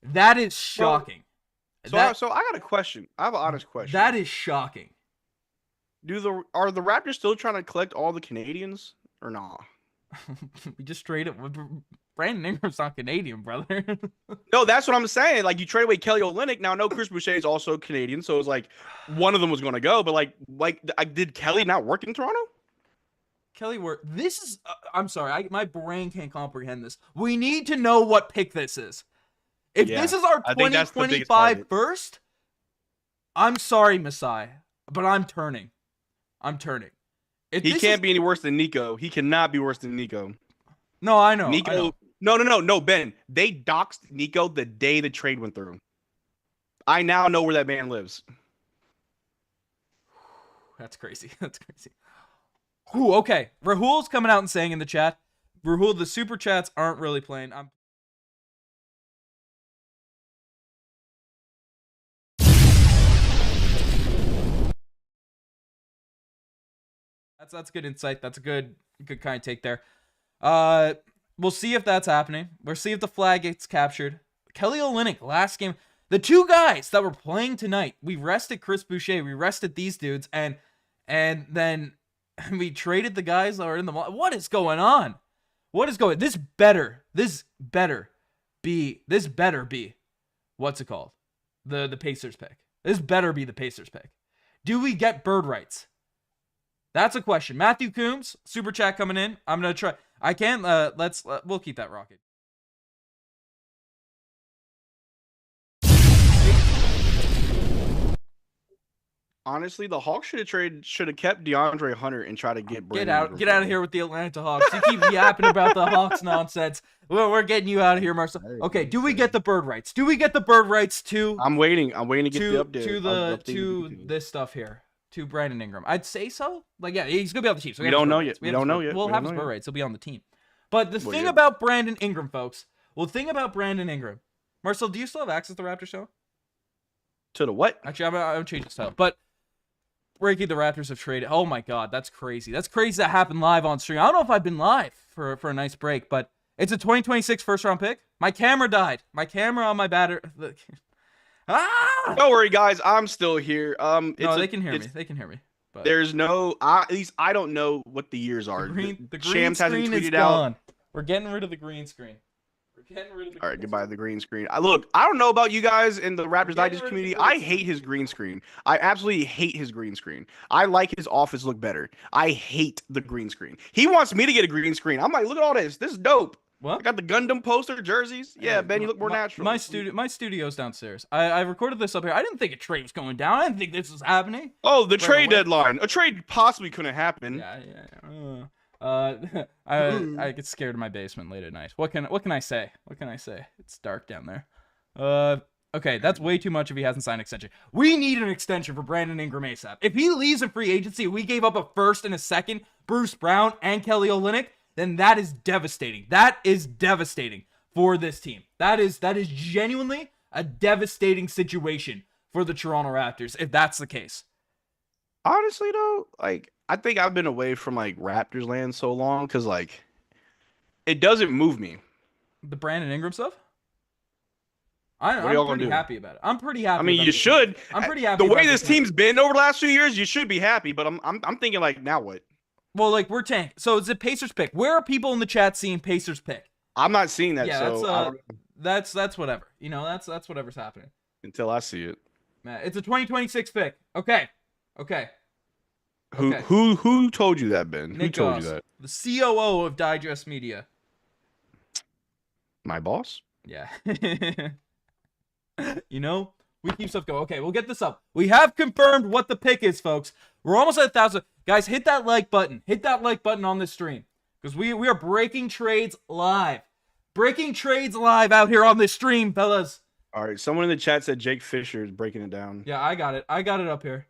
That is shocking. So I got a question. I have an honest question. That is shocking. Are the Raptors still trying to collect all the Canadians or not? We just traded. Brandon Ingram's not Canadian, brother. No, that's what I'm saying. Like, you trade away Kelly Olynyk. Now, no, Chris Boucher is also Canadian, so it's like one of them was going to go. But did Kelly not work in Toronto? Kelly worked. This is. I'm sorry. My brain can't comprehend this. We need to know what pick this is. If this is our 2025 first, I'm sorry, Masai, but I'm turning. He can't be any worse than Nico. He cannot be worse than Nico. No, I know. Nico. No, Ben. They doxed Nico the day the trade went through. I now know where that man lives. That's crazy. Ooh, okay. Rahul's coming out and saying in the chat, Rahul, the super chats aren't really playing. That's good insight. That's a good kind of take there. We'll see if that's happening. We'll see if the flag gets captured. Kelly Olynyk, last game. The two guys that were playing tonight, we rested Chris Boucher, we rested these dudes, and then we traded the guys that are in the. What is going on? This better be. What's it called? The Pacers pick. This better be the Pacers pick. Do we get bird rights? That's a question. Matthew Coombs, super chat coming in. I'm gonna try. I can. We'll keep that rocket. Honestly, the Hawks should have kept DeAndre Hunter and try to get Brandon. Get out of here with the Atlanta Hawks. You keep yapping about the Hawks nonsense. We're getting you out of here, Marcel. Okay, do we get the bird rights? To I'm waiting to get the update to this stuff here. To Brandon Ingram. I'd say so. He's going to be on the team. So we don't know yet. We'll have his bird rights. He'll be on the team. But the thing about Brandon Ingram, folks. Marcel, do you still have access to the Raptors show? To the what? Actually, I'm going to change the style. But breaking the Raptors have traded. Oh, my God. That's crazy. That's crazy that happened live on stream. I don't know if I've been live for a nice break, but it's a 2026 first-round pick. My camera died. My camera on my battery. Don't worry, guys. I'm still here. They can hear me. They can hear me. But there's no. At least I don't know what the years are. The green Shams hasn't screen is tweeted out. gone. We're getting rid of the green screen. All right, goodbye the green screen. I don't know about you guys in the Raptors Digest community. I hate his green screen. I absolutely hate his green screen. I like his office look better. I hate the green screen. He wants me to get a green screen. I'm like, look at all this. This is dope. What? I got the Gundam poster jerseys. Yeah, Ben, you look more natural. My studio's downstairs. I recorded this up here. I didn't think a trade was going down. I didn't think this was happening. Oh, the trade deadline. A trade possibly couldn't happen. Yeah. I get scared in my basement late at night. What can I say? It's dark down there. Okay, that's way too much if he hasn't signed an extension. We need an extension for Brandon Ingram ASAP. If he leaves in free agency, we gave up a first and a second, Bruce Brown and Kelly Olynyk, then that is devastating. That is devastating for this team. That is genuinely a devastating situation for the Toronto Raptors if that's the case. Honestly, though, like I think I've been away from like Raptors land so long because like it doesn't move me. The Brandon Ingram stuff? What are I'm y'all pretty gonna do? happy about it. I'm pretty happy. I mean, about you this should. move. I'm pretty happy. The way about this move. team's been over the last few years, you should be happy. But I'm thinking like, now what? Well, like we're tank. So it's a Pacers pick. Where are people in the chat seeing Pacers pick? I'm not seeing that. Yeah, So that's whatever. You know, that's whatever's happening. Until I see it. It's a 2026 pick. Okay. Who told you that, Ben? Who Nick told Goss, you that? the COO of Digest Media. My boss? Yeah. You know, we keep stuff going. Okay, we'll get this up. We have confirmed what the pick is, folks. We're almost at 1,000. Guys, hit that like button. Hit that like button on this stream. Because we are breaking trades live. Breaking trades live out here on this stream, fellas. All right, someone in the chat said Jake Fisher is breaking it down. Yeah, I got it. I got it up here.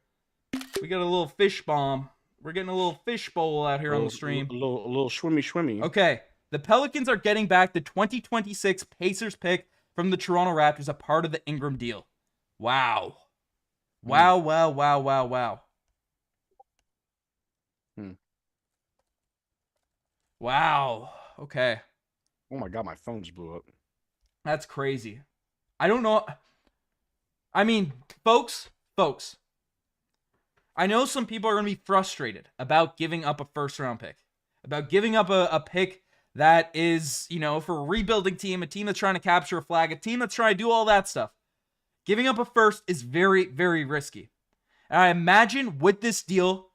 We got a little fish bomb. We're getting a little fish bowl out here on the stream. A little swimmy. Okay, the Pelicans are getting back the 2026 Pacers pick from the Toronto Raptors, a part of the Ingram deal. Wow. Wow. Wow. Okay. Oh my God, my phone just blew up. That's crazy. I don't know. I mean, folks, I know some people are going to be frustrated about giving up a first-round pick, about giving up a pick that is, you know, for a rebuilding team, a team that's trying to capture a flag, a team that's trying to do all that stuff. Giving up a first is very, very risky. And I imagine with this deal,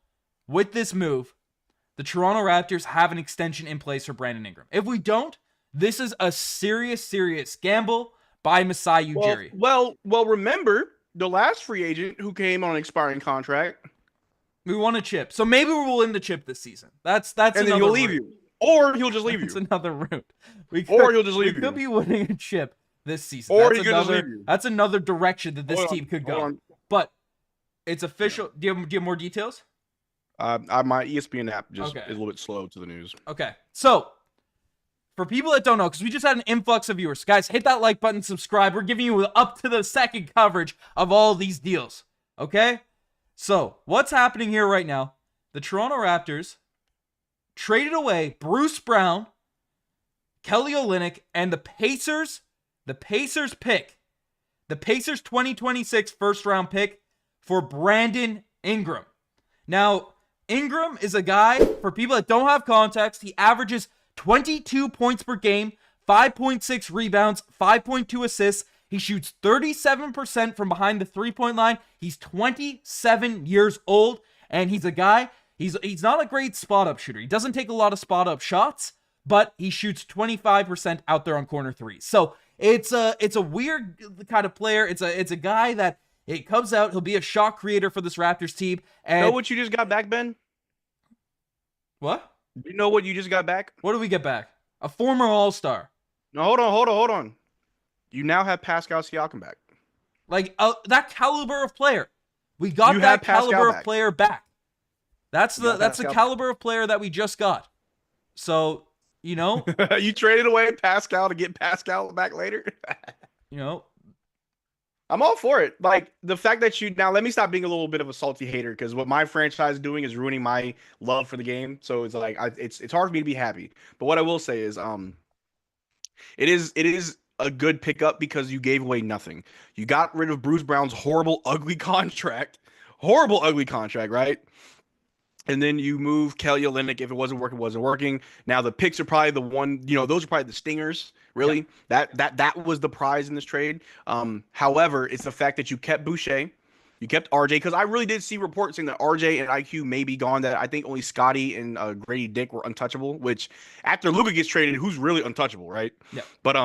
with this move, the Toronto Raptors have an extension in place for Brandon Ingram. If we don't, this is a serious gamble by Masai Ujiri. Well, remember the last free agent who came on an expiring contract. We won a chip. So maybe we will win the chip this season. That's and then he'll leave you. Or he'll just leave you. That's another route. Or he'll just leave you. We could be winning a chip this season. Or he could just leave you. That's another direction that this team could go. But it's official. Yeah. Do you have more details? My ESPN app just is a little bit slow to the news. Okay. So, for people that don't know, because we just had an influx of viewers, guys, hit that like button, subscribe. We're giving you up to the second coverage of all these deals. Okay? So, what's happening here right now? The Toronto Raptors traded away Bruce Brown, Kelly Olynyk, and the Pacers pick, the Pacers 2026 first round pick for Brandon Ingram. Now, Ingram is a guy, for people that don't have context, he averages 22 points per game, 5.6 rebounds, 5.2 assists. He shoots 37% from behind the three-point line. He's 27 years old, and he's a guy, he's not a great spot-up shooter. He doesn't take a lot of spot-up shots, but he shoots 25% out there on corner threes. So it's a weird kind of player. It's a guy that it comes out, he'll be a shot creator for this Raptors team. And know what you just got back, Ben? What? You know what you just got back? What do we get back? A former All-Star. No, hold on. You now have Pascal Siakam back. Like that caliber of player. We got that caliber of player back. That's the caliber of player that we just got. So, you know. You traded away Pascal to get Pascal back later? You know. I'm all for it. Like, the fact that now let me stop being a little bit of a salty hater, because what my franchise is doing is ruining my love for the game. So it's like it's hard for me to be happy. But what I will say is it is a good pickup because you gave away nothing. You got rid of Bruce Brown's horrible, ugly contract, right? And then you move Kelly Olynyk. If it wasn't working, it wasn't working. Now the picks are probably the one, those are probably the stingers, really. Yeah. That was the prize in this trade. However, it's the fact that you kept Boucher, you kept RJ, because I really did see reports saying that RJ and IQ may be gone, that I think only Scottie and Gradey Dick were untouchable, which after Luka gets traded, who's really untouchable, right? Yeah. But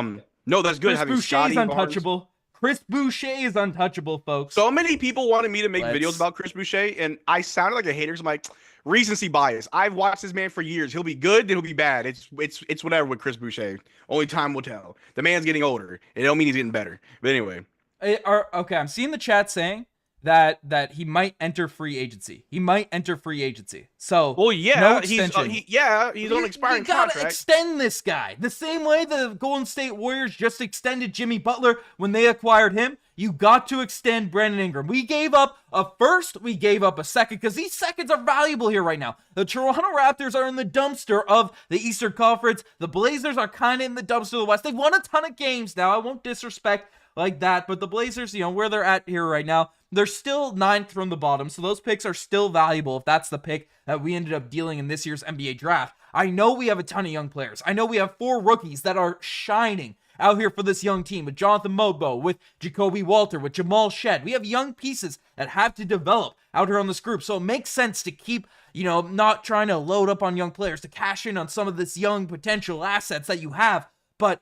no, that's good. Chris having Boucher's Scottie untouchable. Barnes. Chris Boucher is untouchable, folks. So many people wanted me to make videos about Chris Boucher, and I sounded like a hater. So I'm like, recency bias. I've watched this man for years. He'll be good, then he'll be bad. It's whatever with Chris Boucher. Only time will tell. The man's getting older. It don't mean he's getting better. But anyway. Okay, I'm seeing the chat saying that he might enter free agency. He might enter free agency. So Well, yeah, no extension. he's on an expiring you gotta contract. extend this guy the same way the Golden State Warriors just extended Jimmy Butler when they acquired him. You got to extend Brandon Ingram. We gave up a first, we gave up a second, because these seconds are valuable here right now. The Toronto Raptors are in the dumpster of the Eastern Conference. The Blazers are kind of in the dumpster of the West. They've won a ton of games now. I won't disrespect like that, but the Blazers, where they're at here right now, they're still 9th from the bottom, so those picks are still valuable if that's the pick that we ended up dealing in this year's NBA draft. I know we have a ton of young players. I know we have 4 rookies that are shining out here for this young team, with Jonathan Mobo, with Jacoby Walter, with Jamal Shead. We have young pieces that have to develop out here on this group, so it makes sense to keep, not trying to load up on young players, to cash in on some of this young potential assets that you have, but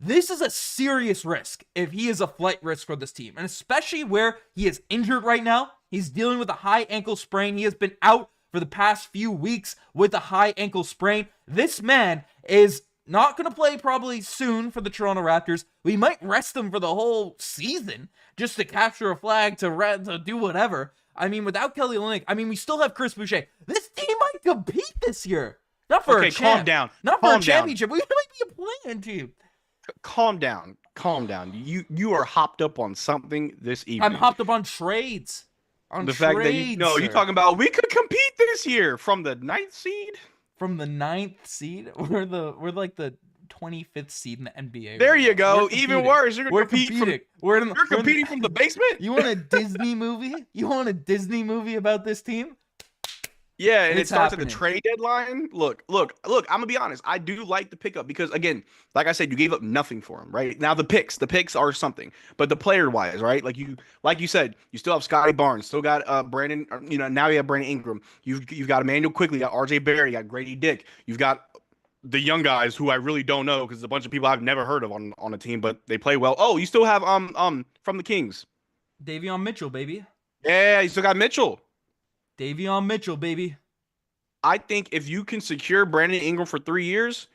this is a serious risk if he is a flight risk for this team, and especially where he is injured right now. He's dealing with a high ankle sprain. He has been out for the past few weeks with a high ankle sprain. This man is not going to play probably soon for the Toronto Raptors. We might rest him for the whole season just to capture a flag, to do whatever. I mean, without Kelly Olynyk, we still have Chris Boucher. This team might compete this year. Not for a calm down. Not for a championship. We might be a playing team. Calm down. You are hopped up on something this evening. I'm hopped up on trades. The fact that you're talking about we could compete this year from the 9th seed. From the 9th seed, we're like the 25th seed in the NBA. There you go. Even worse, you're competing. You're competing from the basement. You want a Disney movie? You want a Disney movie about this team? Yeah, and it starts at the trade deadline. Look, I'm gonna be honest. I do like the pickup because, again, like I said, you gave up nothing for him, right? Now the picks are something, but the player wise, right? Like you said, you still have Scottie Barnes, still got Brandon. Now you have Brandon Ingram. You've got Immanuel Quickley, you got RJ Barrett, you got Gradey Dick. You've got the young guys who I really don't know because it's a bunch of people I've never heard of on a team, but they play well. Oh, you still have from the Kings, Davion Mitchell, baby. Yeah, you still got Mitchell. Davion Mitchell, baby. I think if you can secure Brandon Ingram for 3 years,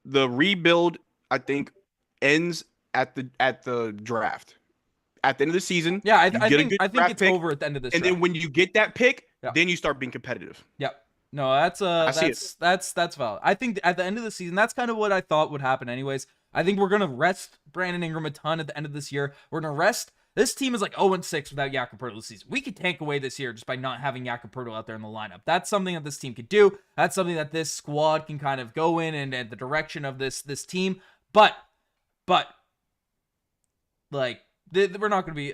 the rebuild, I think, ends at the draft. At the end of the season, yeah, I think it's pick, over at the end of this. And draft. then when you get that pick, then you start being competitive. Yep. No, that's valid. I think at the end of the season, that's kind of what I thought would happen anyways. I think we're gonna rest Brandon Ingram a ton at the end of this year. We're gonna rest. This team is like 0-6 without Jakob Poeltl this season. We could tank away this year just by not having Jakob Poeltl out there in the lineup. That's something that this team could do. That's something that this squad can kind of go in and the direction of this team. But like we're not going to be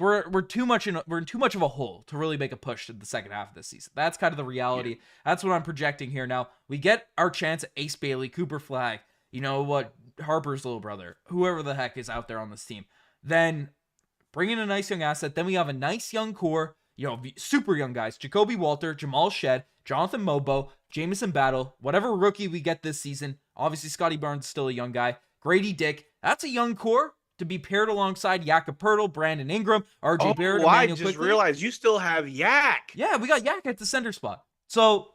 we're too much we're in too much of a hole to really make a push in the second half of this season. That's kind of the reality. Yeah. That's what I'm projecting here. Now we get our chance at Ace Bailey, Cooper Flagg, Harper's little brother, whoever the heck is out there on this team. Then bring in a nice young asset. Then we have a nice young core, super young guys. Jacoby Walter, Jamal Shead, Jonathan Mobo, Jamison Battle, whatever rookie we get this season. Obviously, Scottie Barnes is still a young guy. Gradey Dick. That's a young core to be paired alongside Jakob Poeltl, Brandon Ingram, RJ Barrett. Oh, I just realized you still have Yak. Yeah, we got Yak at the center spot. So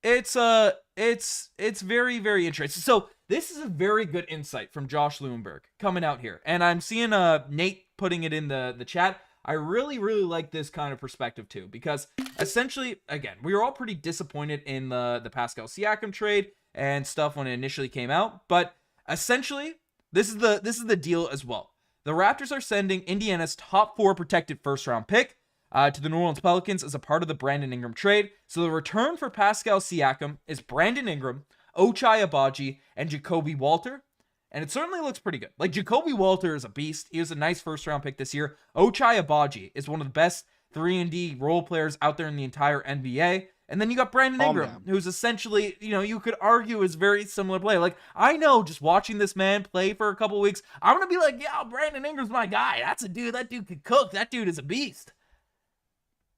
it's very, very interesting. So this is a very good insight from Josh Lewenberg coming out here. And I'm seeing Nate putting it in the chat. I really, really like this kind of perspective too, because essentially, again, we were all pretty disappointed in the Pascal Siakam trade and stuff when it initially came out. But essentially, this is the deal as well. The Raptors are sending Indiana's top 4 protected first-round pick to the New Orleans Pelicans as a part of the Brandon Ingram trade. So the return for Pascal Siakam is Brandon Ingram, Ochai Agbaji, and Jacoby Walter. And it certainly looks pretty good. Like, Jacoby Walter is a beast. He was a nice first-round pick this year. Ochai Agbaji is one of the best 3-and-D role players out there in the entire NBA. And then you got Brandon Ingram, who's essentially, you could argue is very similar play. Like, I know just watching this man play for a couple weeks, I'm going to be like, yeah, Brandon Ingram's my guy. That's a dude. That dude could cook. That dude is a beast.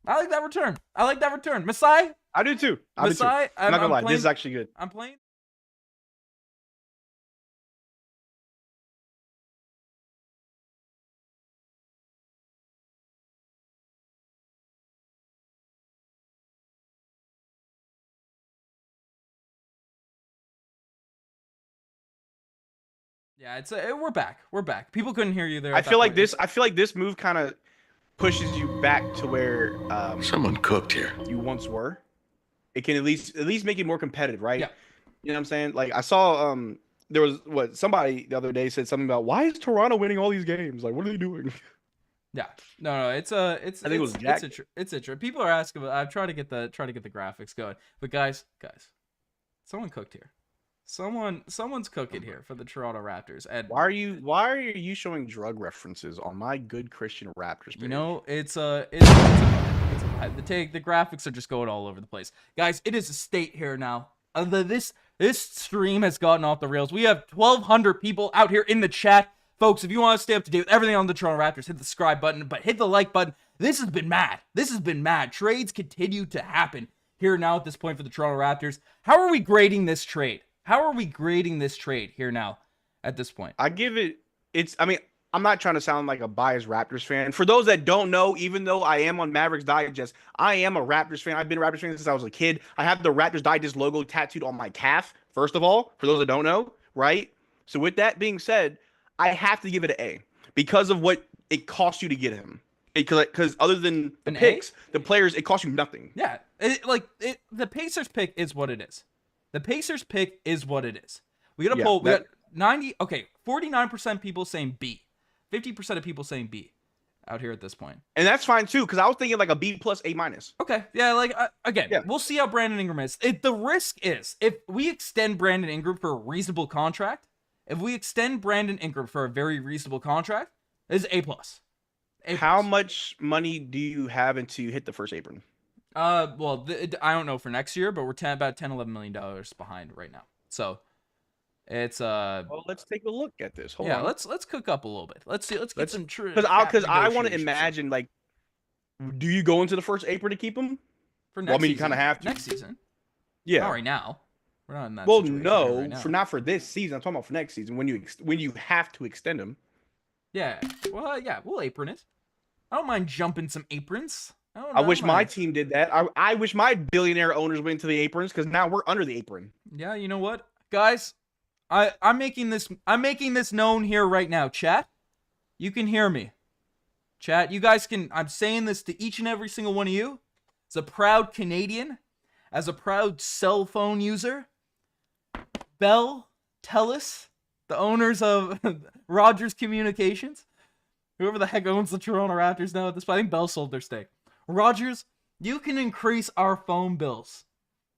I like that return. Masai? I do too. Masai? I'm not going to lie. This is actually good. I'm playing. Yeah, we're back. People couldn't hear you there. I feel like this move kind of pushes you back to where someone cooked here. You once were. It can at least make it more competitive, right? Yeah. You know what I'm saying? Like I saw there was somebody the other day said something about why is Toronto winning all these games? Like what are they doing? Yeah, no, it's I think it was Jack. It's a trip. People are asking. I've tried to get the graphics going, but guys, someone cooked here. Someone's cooking here for the Toronto Raptors. And why are you showing drug references on my good Christian Raptors page? You know, it's the graphics are just going all over the place, guys. It is a state here now. This stream has gotten off the rails. We have 1,200 people out here in the chat. Folks, if you want to stay up to date with everything on the Toronto Raptors, hit the subscribe button, but hit the like button. This has been mad. Trades continue to happen here now at this point for the Toronto Raptors. How are we grading this trade? Here now at this point? I mean, I'm not trying to sound like a biased Raptors fan. For those that don't know, even though I am on Mavericks Digest, I am a Raptors fan. I've been a Raptors fan since I was a kid. I have the Raptors Digest logo tattooed on my calf, first of all, for those that don't know, right? So with that being said, I have to give it an A because of what it cost you to get him. Because other than the picks, the players, it cost you nothing. Yeah, the Pacers pick is what it is. We got a poll. We got 49% people saying B, 50% of people saying B out here at this point. And that's fine too, because I was thinking like a B plus A minus. Okay, yeah, we'll see how Brandon Ingram is. The risk is if we extend Brandon Ingram for a reasonable contract. If we extend Brandon Ingram for a very reasonable contract, it's A+. How much money do you have until you hit the first apron? Well, I don't know for next year, but we're about $10-11 million behind right now. So it's Well, let's take a look at this. Hold on. Let's cook up a little bit. Let's get some true. Because I want to imagine, like, do you go into the first apron to keep him? For next season, you kind of have to next season. Yeah. Not right now. We're not in that. Well, situation no, right now. not for this season. I'm talking about for next season when you have to extend him. Yeah. Well, yeah, we'll apron it. I don't mind jumping some aprons. I wish my team did that. I wish my billionaire owners went into the aprons because now we're under the apron. Yeah, you know what, guys? I'm making this known here right now, chat. You can hear me, chat. You guys can. I'm saying this to each and every single one of you. As a proud Canadian, as a proud cell phone user, Bell, TELUS, the owners of Rogers Communications, whoever the heck owns the Toronto Raptors now at this point. I think Bell sold their stake. Rogers, you can increase our phone bills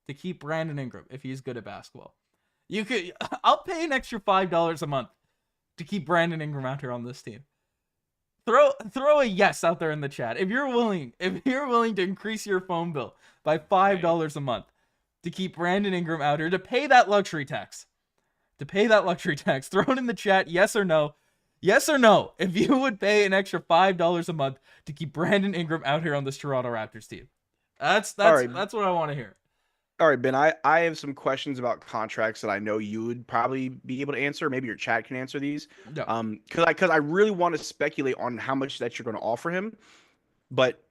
to keep Brandon Ingram if he's good at basketball. I'll pay an extra $5 a month to keep Brandon Ingram out here on this team. Throw a yes out there in the chat if you're willing to increase your phone bill by $5 a month to keep Brandon Ingram out here to pay that luxury tax. Throw it in the chat, yes or no. Yes or no, if you would pay an extra $5 a month to keep Brandon Ingram out here on this Toronto Raptors team. That's what I want to hear. All right, Ben, I have some questions about contracts that I know you would probably be able to answer. Maybe your chat can answer these. No. Because I really want to speculate on how much that you're going to offer him. But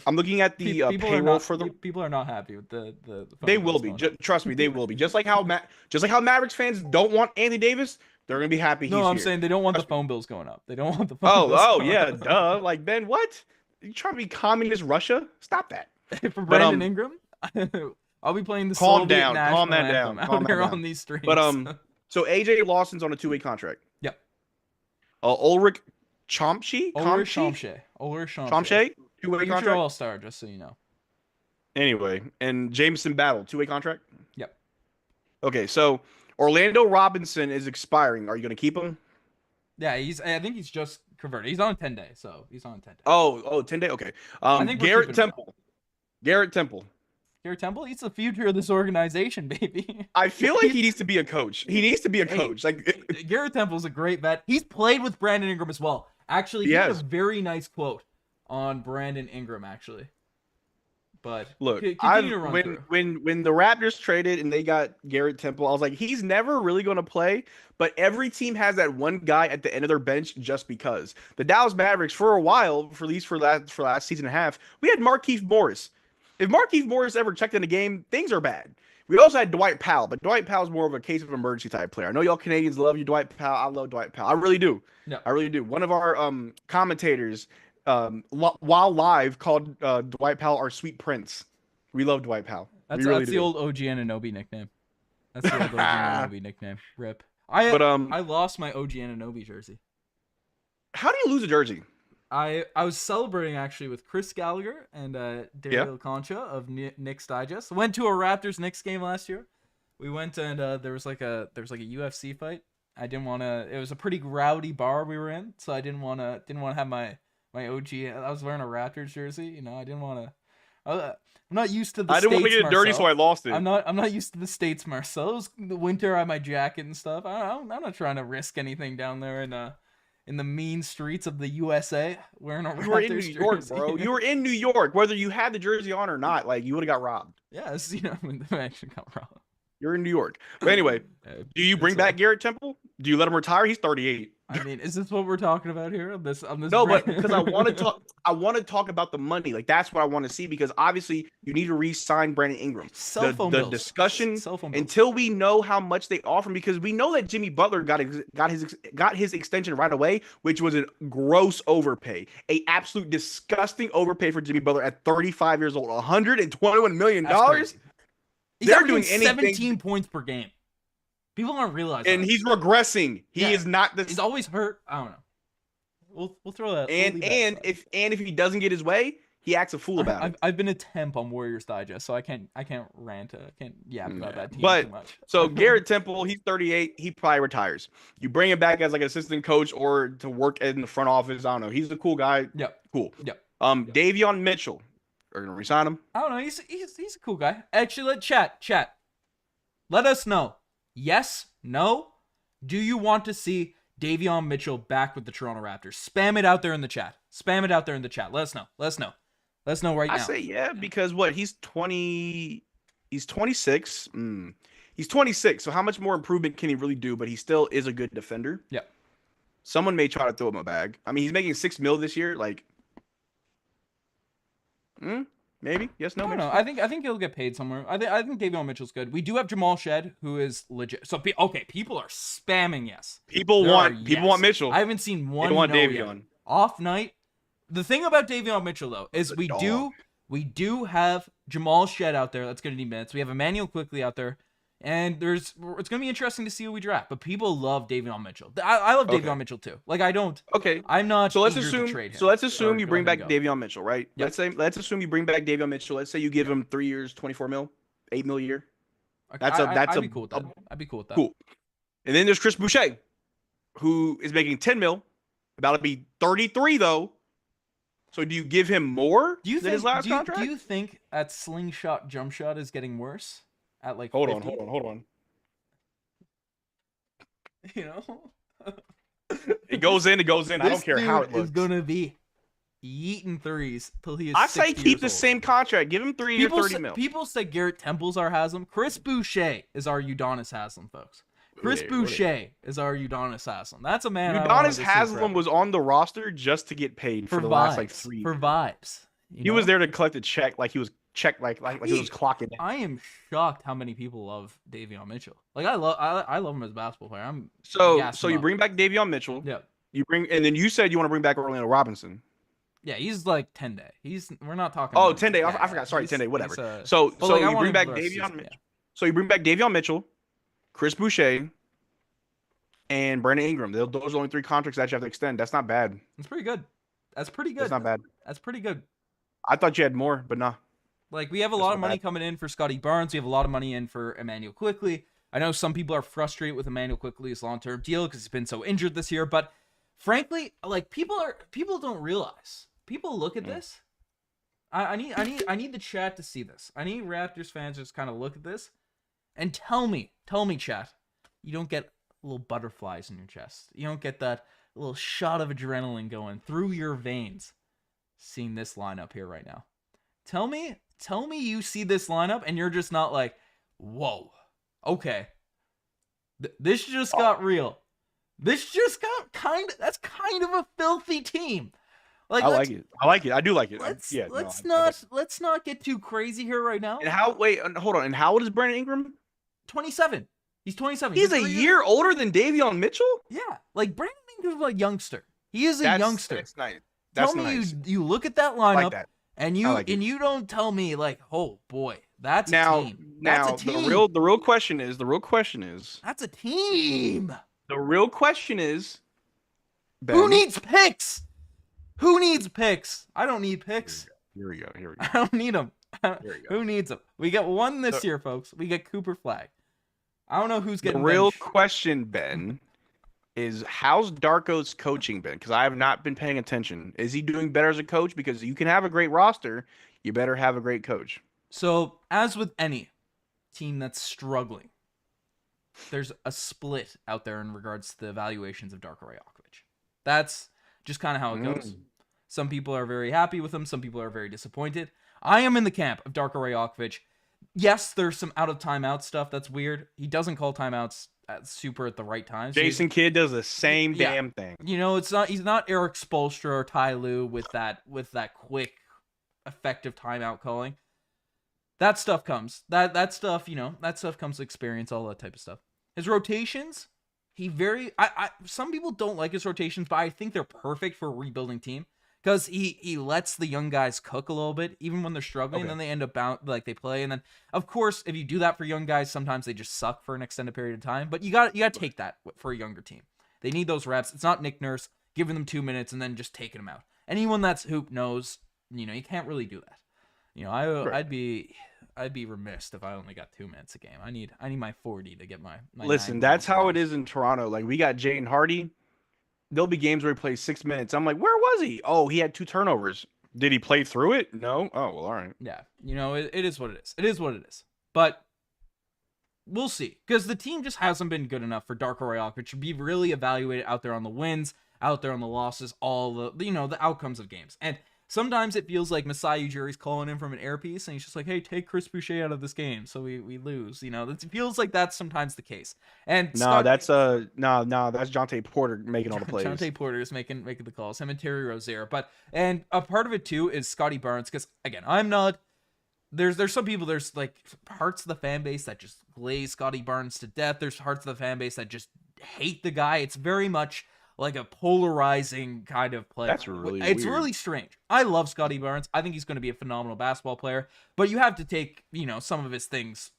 I'm looking at the payroll for the people are not happy with the they will be. Trust me, they will be. Just like how Mavericks fans don't want Anthony Davis, they're going to be happy he's I'm here. saying they don't want the phone bills going up. They don't want the phone bills going yeah, up. Duh. Like, Ben, what? You trying to be communist Russia? Stop that. For Brandon Ingram, I'll be playing the calm Soviet down out here on these streams. But so AJ Lawson's on a 2-way contract. Yep. Ulrich Chomsky? Ulrich Chomsky. 2-way contract. All-star, just so you know. Anyway, and Jameson Battle, 2-way contract? Yep. Okay, so Orlando Robinson is expiring. Are you going to keep him? Yeah, I think he's just converted. He's on 10-day, so he's on 10-day. Oh, 10-day? Okay. Garrett Temple. Garrett Temple, he's the future of this organization, baby. I feel like he needs to be a coach. Like Garrett Temple's a great vet. He's played with Brandon Ingram as well. Actually, he had a very nice quote on Brandon Ingram, actually. But look, when the Raptors traded and they got Garrett Temple, I was like, he's never really going to play. But every team has that one guy at the end of their bench just because. The Dallas Mavericks, for a while, for last season and a half, we had Markieff Morris. If Markieff Morris ever checked in the game, things are bad. We also had Dwight Powell, but Dwight Powell's more of a case of emergency type player. I know y'all Canadians love you, Dwight Powell. I love Dwight Powell. I really do. No. I really do. One of our commentators while live called Dwight Powell our sweet prince. We love Dwight Powell. That's the old OG Anunoby nickname. That's the old OG Anunoby nickname. Rip. I lost my OG Anunoby jersey. How do you lose a jersey? I was celebrating actually with Chris Gallagher and Daryl Concha of Knicks Digest. Went to a Raptors Knicks game last year. We went and there was like a UFC fight. I didn't want to. It was a pretty rowdy bar we were in, so I didn't want to have my OG. I was wearing a Raptors jersey. You know, I didn't want to. I'm not used to the. I didn't want to get it dirty, so I lost it. I'm not used to the States, Marcel. It was the winter. I had my jacket and stuff. I'm not trying to risk anything down there in the mean streets of the USA wearing a Raptors jersey. You were in New York, bro. You were in New York, whether you had the jersey on or not. Like, you would have got robbed. Yes, you know, I actually got robbed. You're in New York. But anyway, do you bring back Garrett Temple? Do you let him retire? He's 38. I mean, is this what we're talking about here on this No, but because I want to talk about the money. Like, that's what I want to see, because obviously you need to re-sign Brandon Ingram. The discussion until we know how much they offer him, because we know that Jimmy Butler got his extension right away, which was a gross overpay, a absolute disgusting overpay for Jimmy Butler at 35 years old, $121 million. They're doing 17 points per game. People aren't realizing. And he's regressing. He is not the. He's always hurt. I don't know. We'll throw that. And if he doesn't get his way, he acts a fool about it. I've been a temp on Warriors Digest, so I can't rant. I can't yap about that team too much. So Garrett Temple, he's 38. He probably retires. You bring him back as like an assistant coach or to work in the front office. I don't know. He's a cool guy. Yep. Cool. Yep. Davion Mitchell. Are you gonna resign him? I don't know. He's a cool guy. Actually, let chat. Let us know. Yes, no. Do you want to see Davion Mitchell back with the Toronto Raptors? Spam it out there in the chat. Let us know. Let us know right now. I say yeah, because what? He's 20. He's 26. He's 26. So how much more improvement can he really do? But he still is a good defender. Yeah. Someone may try to throw him a bag. I mean, he's making $6 million this year. Like. Maybe. Yes, no. I don't know. I think he'll get paid somewhere. I think Davion Mitchell's good. We do have Jamal Shead, who is legit. So people are spamming yes. People want Mitchell. I haven't seen one. They want Davion. Yet. Off night. The thing about Davion Mitchell though is we do have Jamal Shead out there. That's going to need minutes. We have Immanuel Quickley out there. And it's going to be interesting to see who we draft. But people love Davion Mitchell. I love Davion Mitchell too. Like, I don't. Okay. I'm not. So let's assume you bring back Davion Mitchell, right? Yep. Let's assume you bring back Davion Mitchell. Let's say you give him 3 years, $24 million, $8 million a year. I'd be cool with that. I'd be cool with that. Cool. And then there's Chris Boucher, who is making $10 million, about to be 33 though. So do you give him more than his last contract? Do you think that slingshot jump shot is getting worse? At like hold 50? on. You know, it goes in. I don't care how it looks. Is gonna be eating threes till he is. I say keep the same contract. Give him 3 years, $30 million. People say Garrett Temple's our Haslam. Chris Boucher is our Udonis Haslam, folks. Chris Boucher is our Udonis Haslam. That's a man. Udonis Haslam was on the roster just to get paid for the last like 3 years. For vibes. He was there to collect a check, like he was like he was clocking. I am shocked how many people love Davion Mitchell. Like I love him as a basketball player. So you bring back Davion Mitchell. Yeah. And then you said you want to bring back Orlando Robinson. Yeah, he's like 10 day. We're not talking. Oh, 10 day. I forgot. Sorry, 10 day. Whatever. So you bring back Davion Mitchell. So you bring back Davion Mitchell, Chris Boucher, and Brandon Ingram. Those are the only 3 contracts that you have to extend. That's not bad. That's pretty good. That's not bad. That's pretty good. I thought you had more, but nah. Like, we have a lot of money coming in for Scottie Barnes. We have a lot of money in for Immanuel Quickley. I know some people are frustrated with Immanuel Quickley's long-term deal because he's been so injured this year. But frankly, like, people don't realize. People look at this. I need the chat to see this. I need Raptors fans to just kind of look at this and tell me, chat, you don't get little butterflies in your chest. You don't get that little shot of adrenaline going through your veins seeing this lineup here right now. Tell me you see this lineup and you're just not like, whoa, okay. This just got real. This just got that's kind of a filthy team. Like, I like it. I do like it. Let's not get too crazy here right now. And hold on. And how old is Brandon Ingram? 27. He's 27. He's a year older than Davion Mitchell? Yeah. Like, Brandon Ingram's a youngster. He is a youngster. That's nice. That's me nice. you look at that I lineup like that. and you don't tell me like, oh boy, that's a team. That's a team. The real question is That's a team. the real question is Who Ben. needs picks? Who needs picks? I don't need picks. Here we go. I don't need them. Here we go. Who needs them? We got one this year, folks. We get Cooper Flag. I don't know who's getting The real benched. question, Ben, is how's Darko's coaching been? Because I have not been paying attention. Is he doing better as a coach? Because you can have a great roster, you better have a great coach. So, as with any team that's struggling, there's a split out there in regards to the evaluations of Darko Rajaković. That's just kind of how it goes. Some people are very happy with him. Some people are very disappointed. I am in the camp of Darko Rajaković. Yes, there's some out of timeout stuff that's weird. He doesn't call timeouts at the right time. Jason Kidd does the same damn thing. You know, he's not Eric Spoelstra or Ty Lue with that quick, effective timeout calling. That stuff comes. That stuff comes with experience, all that type of stuff. His rotations, some people don't like his rotations, but I think they're perfect for a rebuilding team. Because he lets the young guys cook a little bit, even when they're struggling, and then they end up they play. And then, of course, if you do that for young guys, sometimes they just suck for an extended period of time. But you got to take that for a younger team. They need those reps. It's not Nick Nurse giving them 2 minutes and then just taking them out. Anyone that's hoop knows, you can't really do that. I'd be remiss if I only got 2 minutes a game. I need my 40 to get my Listen, that's how it is in Toronto. Like, we got Jaden Hardy. There'll be games where he plays 6 minutes. I'm like, where was he? Oh, he had 2 turnovers. Did he play through it? No. Oh, well, all right. Yeah. It is what it is. It is what it is. But we'll see. Because the team just hasn't been good enough for Darko Rajaković to be really evaluated out there on the wins, out there on the losses, all the outcomes of games. And sometimes it feels like Masai Ujiri's calling in from an airpiece, and he's just like, hey, take Chris Boucher out of this game, so we lose. It feels like that's sometimes the case. And that's Jonte Porter making all the plays. Jonte Porter is making the calls. Him and Terry Rozier. And a part of it too is Scottie Barnes, because again, I'm not. There's some people. There's like parts of the fan base that just glaze Scottie Barnes to death. There's parts of the fan base that just hate the guy. It's very much like a polarizing kind of play. That's really It's weird. really strange. I love Scottie Barnes. I think he's going to be a phenomenal basketball player, but you have to take, some of his things.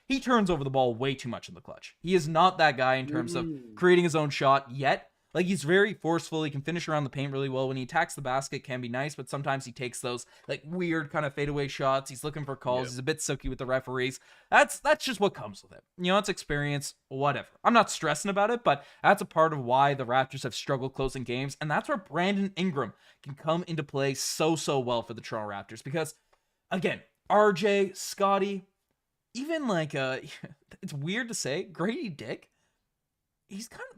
He turns over the ball way too much in the clutch. He is not that guy in terms of creating his own shot yet. Like, he's very forceful. He can finish around the paint really well. When he attacks the basket, can be nice, but sometimes he takes those like weird kind of fadeaway shots. He's looking for calls. He's a bit silky with the referees. That's just what comes with it. It's experience, whatever. I'm not stressing about it, but that's a part of why the Raptors have struggled closing games, and that's where Brandon Ingram can come into play so well for the Toronto Raptors. Because, again, RJ, Scottie, even like it's weird to say, Gradey Dick,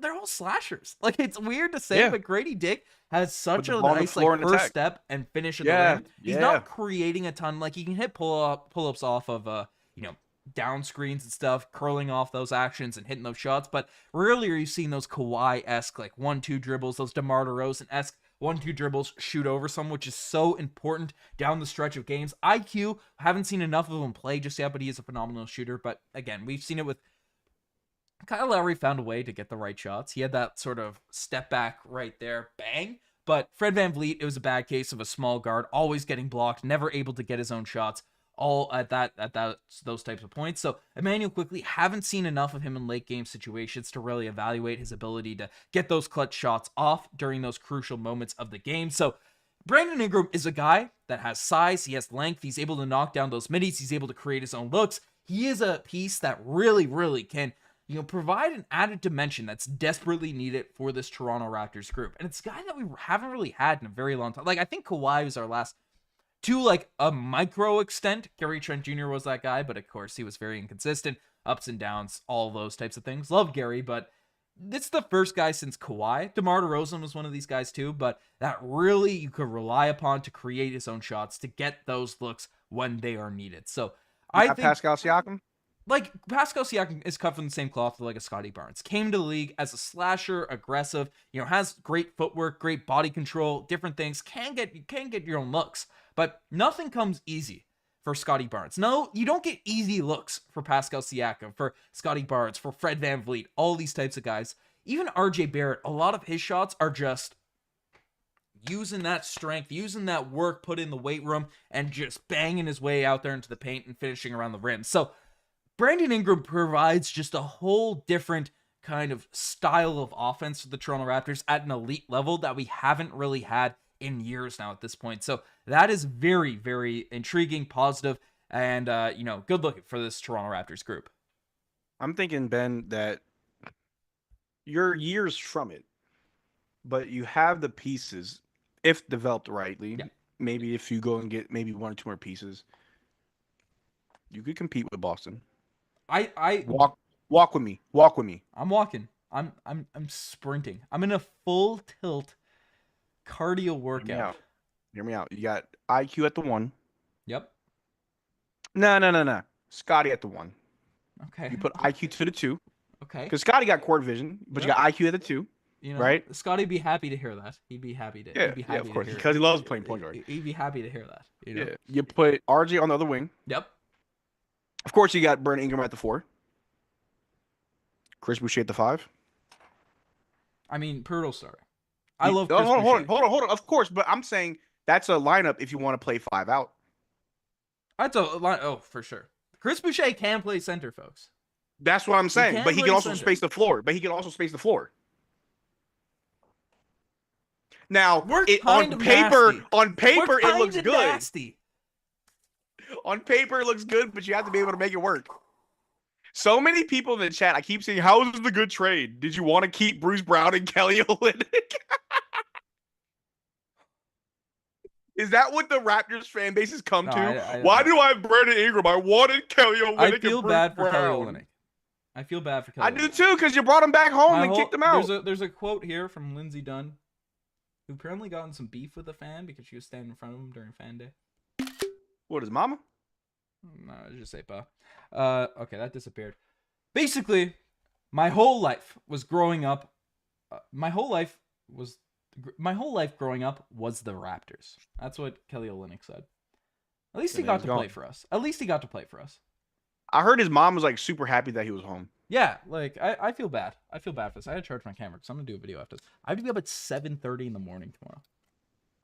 they're all slashers. Like, it's weird to say, but Gradey Dick has such a nice first step and finish at the rim. He's not creating a ton. Like, he can hit pull-ups off of down screens and stuff, curling off those actions and hitting those shots. But rarely are you seeing those Kawhi-esque like 1-2 dribbles, those DeMar DeRozan-esque 1-2 dribbles shoot over some, which is so important down the stretch of games. IQ, haven't seen enough of him play just yet, but he is a phenomenal shooter. But again, we've seen it with Kyle Lowry. Found a way to get the right shots. He had that sort of step back right there, bang. But Fred VanVleet, it was a bad case of a small guard, always getting blocked, never able to get his own shots, all at those types of points. So Immanuel Quickley, haven't seen enough of him in late game situations to really evaluate his ability to get those clutch shots off during those crucial moments of the game. So Brandon Ingram is a guy that has size, he has length, he's able to knock down those middies, he's able to create his own looks. He is a piece that really can provide an added dimension that's desperately needed for this Toronto Raptors group. And it's a guy that we haven't really had in a very long time. Like, I think Kawhi was our last, to like a micro extent, Gary Trent Jr. was that guy, but of course he was very inconsistent, ups and downs, all those types of things. Love Gary, but it's the first guy since Kawhi. DeMar DeRozan was one of these guys too, but that really you could rely upon to create his own shots, to get those looks when they are needed. So I think Pascal Siakam? Like, Pascal Siakam is cut from the same cloth like a Scottie Barnes. Came to the league as a slasher, aggressive, has great footwork, great body control, different things, can get your own looks. But nothing comes easy for Scottie Barnes. No, you don't get easy looks for Pascal Siakam, for Scottie Barnes, for Fred VanVleet, all these types of guys. Even RJ Barrett, a lot of his shots are just, using that strength, using that work put in the weight room, and just banging his way out there into the paint and finishing around the rim. So Brandon Ingram provides just a whole different kind of style of offense for the Toronto Raptors at an elite level that we haven't really had in years now at this point. So that is very, very intriguing, positive, and, good looking for this Toronto Raptors group. I'm thinking, Ben, that you're years from it, but you have the pieces, if developed rightly. Yeah. Maybe if you go and get maybe 1 or 2 more pieces, you could compete with Boston. I walk with me. Walk with me. I'm walking. I'm sprinting. I'm in a full tilt cardio workout. Hear me out. You got IQ at the 1. Yep. No. Scottie at the 1. Okay. You put IQ to the 2. Okay. Because Scottie got court vision, but you got IQ at the 2. Right? Scottie be happy to hear that. He'd be happy to. Yeah, he'd be happy of course, to hear because he loves playing point guard. He'd be happy to hear that. Yeah. You put RJ on the other wing. Yep. Of course, you got Brandon Ingram at the 4. Chris Boucher at the 5. I mean, Poeltl starter. I love Chris Chris Boucher. Hold on. Of course, but I'm saying that's a lineup if you want to play 5 out. That's a line. Oh, for sure. Chris Boucher can play center, folks. That's what I'm saying. But he can also space the floor. Now, on paper, it looks good. Nasty. On paper, it looks good, but you have to be able to make it work. So many people in the chat, I keep saying, how is this a good trade? Did you want to keep Bruce Brown and Kelly Olynyk? Is that what the Raptors fan base has come to? Why do I have Brandon Ingram? I wanted Kelly Olynyk. I feel bad for Kelly Olynyk. I feel bad for Kelly. I do too, because you brought him back home and kicked him out. There's a quote here from Lindsey Dunn, who apparently got in some beef with a fan because she was standing in front of him during fan day. What, his mama? No, just say pa. Okay, that disappeared. Basically, my whole life growing up was the Raptors. That's what Kelly Olynyk said. At least he got to play for us. I heard his mom was like super happy that he was home. Yeah, like I feel bad. I feel bad for this. I had to charge my camera because I'm gonna do a video after this. I have to be up at 7:30 in the morning tomorrow.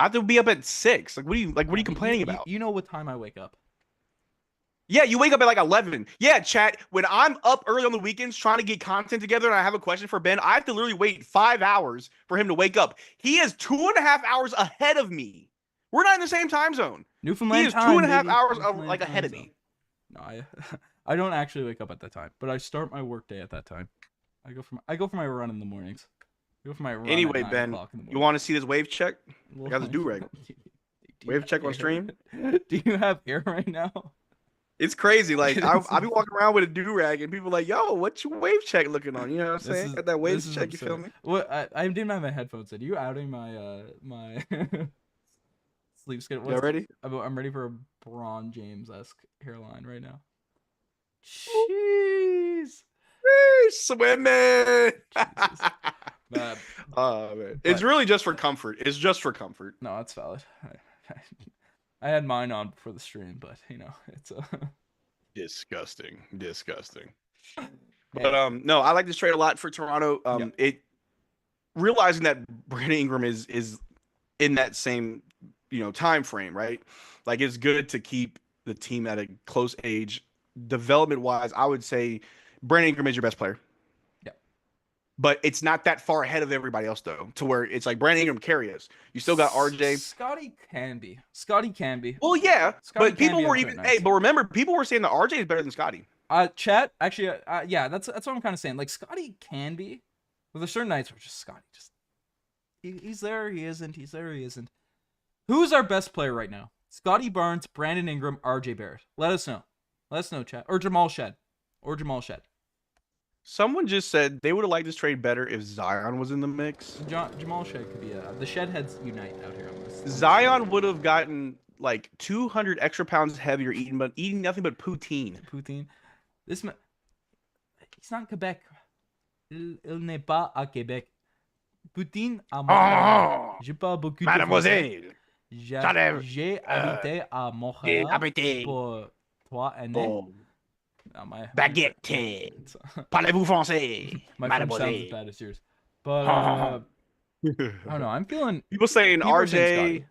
I have to be up at 6. What are you complaining about? You know what time I wake up? Yeah, you wake up at like 11. Yeah, chat. When I'm up early on the weekends trying to get content together and I have a question for Ben, I have to literally wait 5 hours for him to wake up. He is 2.5 hours ahead of me. We're not in the same time zone. Newfoundland. He is 2.5 hours ahead of me. No, I don't actually wake up at that time, but I start my work day at that time. I go for my run in the mornings. I go for my run. Anyway, Ben, you want to see this wave check? I got the do-rag. Wave check on stream. Do you have hair right now? It's crazy. Like I'll be walking around with a do-rag and people are like, yo, what's your wave check looking on? You know what I'm saying? Got that wave check, absurd. You feel me? Well, I didn't have my headphones in. Are you outing my my sleep schedule? You ready? I'm ready for a Bron James-esque hairline right now. Jeez. Swimming. Oh man. It's really just for comfort. It's just for comfort. No, that's valid. I had mine on before the stream, but it's disgusting. But no, I like this trade a lot for Toronto. It realizing that Brandon Ingram is in that same time frame, right? Like it's good to keep the team at a close age. Development wise, I would say Brandon Ingram is your best player. Yeah. But it's not that far ahead of everybody else though, to where it's like Brandon Ingram carry us. You still got RJ. Scottie can be. Well, yeah. But people were even but remember, people were saying that RJ is better than Scottie. Chat, actually, yeah, that's what I'm kind of saying. Like Scottie can be, but there's certain nights where just Scottie he's there, he isn't. He's there, he isn't. Who's our best player right now? Scottie Barnes, Brandon Ingram, RJ Barrett. Let us know, chat. Or Jamal Shead. Someone just said they would have liked this trade better if Zion was in the mix. Jamal Shead could be the Shed heads unite out here on this. Zion would have gotten like 200 extra pounds heavier eating nothing but poutine. He's not Quebec. Il n'est pas à Québec. Poutine à Montréal. J'ai pas beaucoup de Mademoiselle. J'ai habité à Montréal pour 3 années. Baguette. Parlez-vous français? My French sounds as bad as yours. But I don't know. I'm feeling People saying people are saying RJ, Scottie.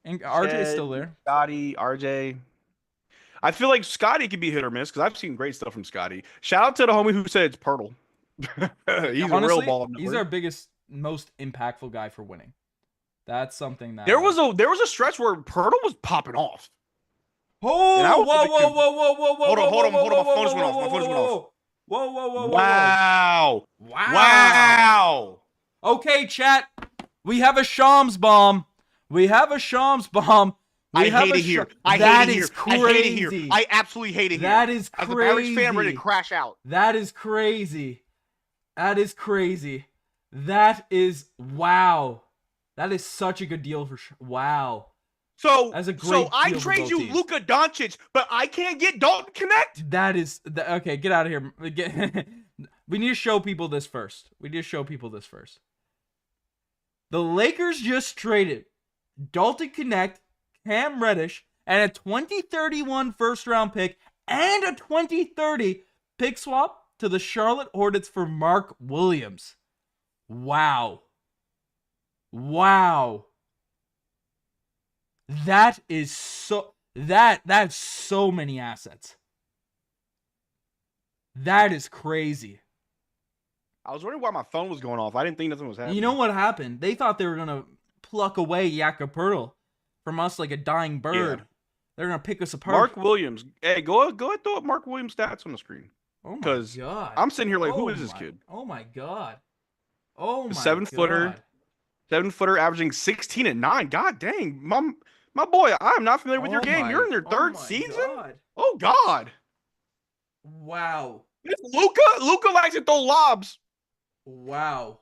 And RJ's still Shed, there. Scottie, RJ. I feel like Scottie could be hit or miss because I've seen great stuff from Scottie. Shout out to the homie who said it's Poeltl. He's a real Honestly, ball he's knower. our biggest, most impactful guy for winning. That's something that There was a stretch where Poeltl was popping off, and I Oh, was whoa, like, whoa, whoa, whoa, whoa, whoa, hold on, whoa, hold whoa, on, whoa, hold on. My whoa, phone just went whoa, off. My whoa, phone just went off. whoa, whoa, whoa, whoa, whoa, whoa. Wow. Wow. Wow. Okay, chat. We have a Shams bomb. We have a Shams bomb. I hate it here. I hate it here. I hate it here. I absolutely hate it here. That is As a Barrett fan, I'm ready crazy. to crash out. That is crazy. That is crazy. That is wow. That is such a good deal for wow. So, That's a great I deal for trade both you teams. Luka Doncic, but I can't get Dalton Connect. That is okay. Get out of here. We need to show people this first. The Lakers just traded Dalton Connect, Cam Reddish, and a 2031 first round pick and a 2030 pick swap to the Charlotte Hornets for Mark Williams. Wow. That is so that's so many assets. That is crazy. I was wondering why my phone was going off. I didn't think nothing was happening. You know what happened? They thought they were gonna pluck away Jakob Poeltl from us like a dying bird. Yeah. They're gonna pick us apart. Mark Williams. Hey, go ahead, throw up Mark Williams stats on the screen. Oh my god! I'm sitting here like, who is this kid? Oh my god! Oh my 7-footer, 7-footer, averaging 16 and 9. God dang, my boy, I'm not familiar with your game. You're in your third season. God. Oh god! Wow. Luka likes to throw lobs. Wow.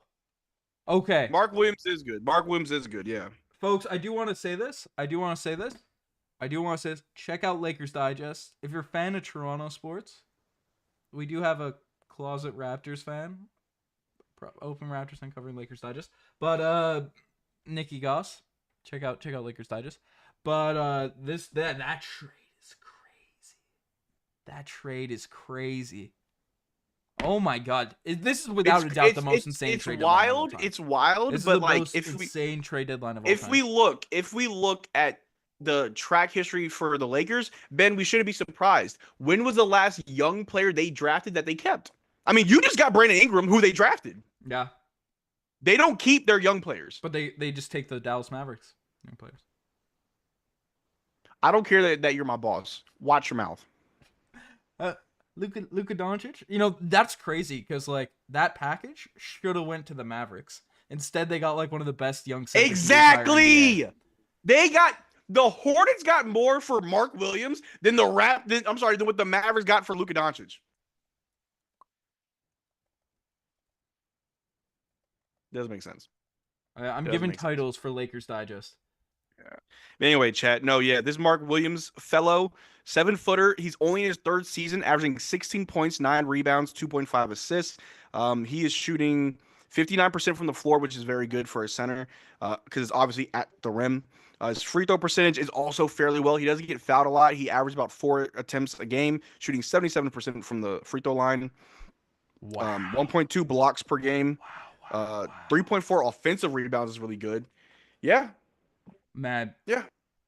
Okay. Mark Williams is good. Yeah. Folks, I do want to say this. Check out Lakers Digest. If you're a fan of Toronto sports, we do have a closet Raptors fan. Open Raptors fan covering Lakers Digest. But Nikki Goss, check out Lakers Digest. But that trade is crazy. That trade is crazy. Oh my god. This is without a doubt the most insane trade deadline of all time. It's wild, this but is the like most insane trade deadline of all time. If we look at the track history for the Lakers, Ben, we shouldn't be surprised. When was the last young player they drafted that they kept? I mean, you just got Brandon Ingram, who they drafted. Yeah. They don't keep their young players. But they just take the Dallas Mavericks young players. I don't care that you're my boss. Watch your mouth. Luka Doncic, that's crazy because like that package should have went to the Mavericks. Instead, they got like one of the best young centers. Exactly. The Hornets got more for Mark Williams than than what the Mavericks got for Luka Doncic. Doesn't make sense. I'm giving titles for Lakers Digest. Yeah. Anyway, chat. No, yeah, this Mark Williams fellow, 7-footer. He's only in his third season, averaging 16 points, 9 rebounds, 2.5 assists. He is shooting 59% from the floor, which is very good for a center because it's obviously at the rim. His free throw percentage is also fairly well. He doesn't get fouled a lot. He averages about 4 attempts a game, shooting 77% from the free throw line. Wow. 1.2 blocks per game. Wow. 3.4 offensive rebounds is really good. Yeah. Man. Yeah.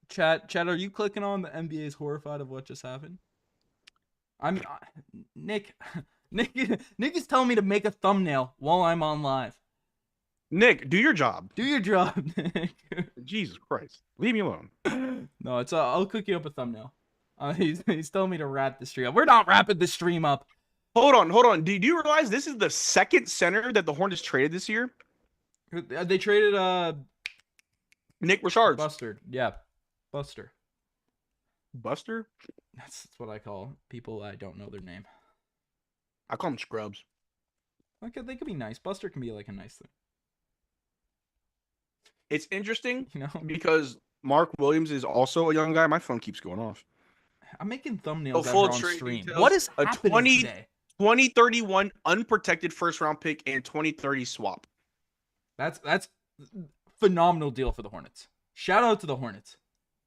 Chat, are you clicking on the NBA's horrified of what just happened? Nick is telling me to make a thumbnail while I'm on live. Nick, do your job. Do your job, Nick. Jesus Christ. Leave me alone. No, I'll cook you up a thumbnail. He's telling me to wrap the stream up. We're not wrapping the stream up. Hold on. Do you realize this is the second center that the Hornets traded this year? They traded Nick Richards. Buster. Yeah. Buster? That's what I call people I don't know their name. I call them scrubs. Okay, they could be nice. Buster can be like a nice thing. It's interesting, because Mark Williams is also a young guy. My phone keeps going off. I'm making thumbnails on stream. What is happening today? 2031 unprotected first round pick and 2030 swap. That's phenomenal deal for the Hornets. Shout out to the Hornets.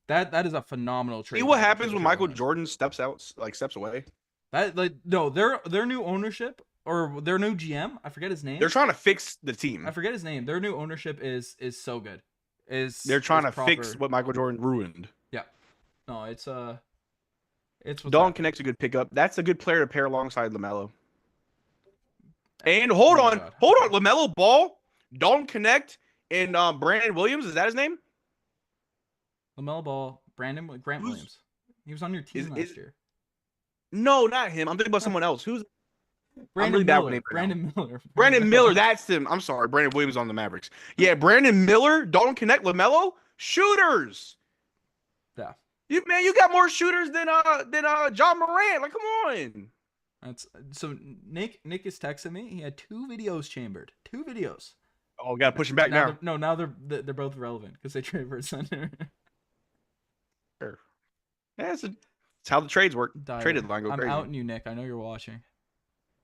That is a phenomenal trade. See what happens when Michael Jordan steps away. Their new ownership or their new GM. I forget his name. They're trying to fix the team. I forget his name. Their new ownership is so good. They're trying to proper. fix what Michael Jordan ruined. Yeah. No, it's what's Dalton Connect's a good pickup. That's a good player to pair alongside LaMelo. And hold on, LaMelo Ball, Dalton Connect, and Brandon Williams. Is that his name? LaMelo Ball, Grant Williams. He was on your team last year. No, not him. I'm thinking about someone else. Who's Brandon Miller? Brandon Miller. That's him. I'm sorry. Brandon Williams on the Mavericks. Yeah, Brandon Miller, Dalton Connect, LaMelo, shooters. Yeah. You got more shooters than John Morant. Like, come on. So Nick is texting me. He had 2 videos chambered. 2 videos. Oh, gotta push him back now. Now they're both relevant because they trade for a center. Sure. Yeah, it's how the trades work. Traded line go crazy. I'm outing you, Nick. I know you're watching. You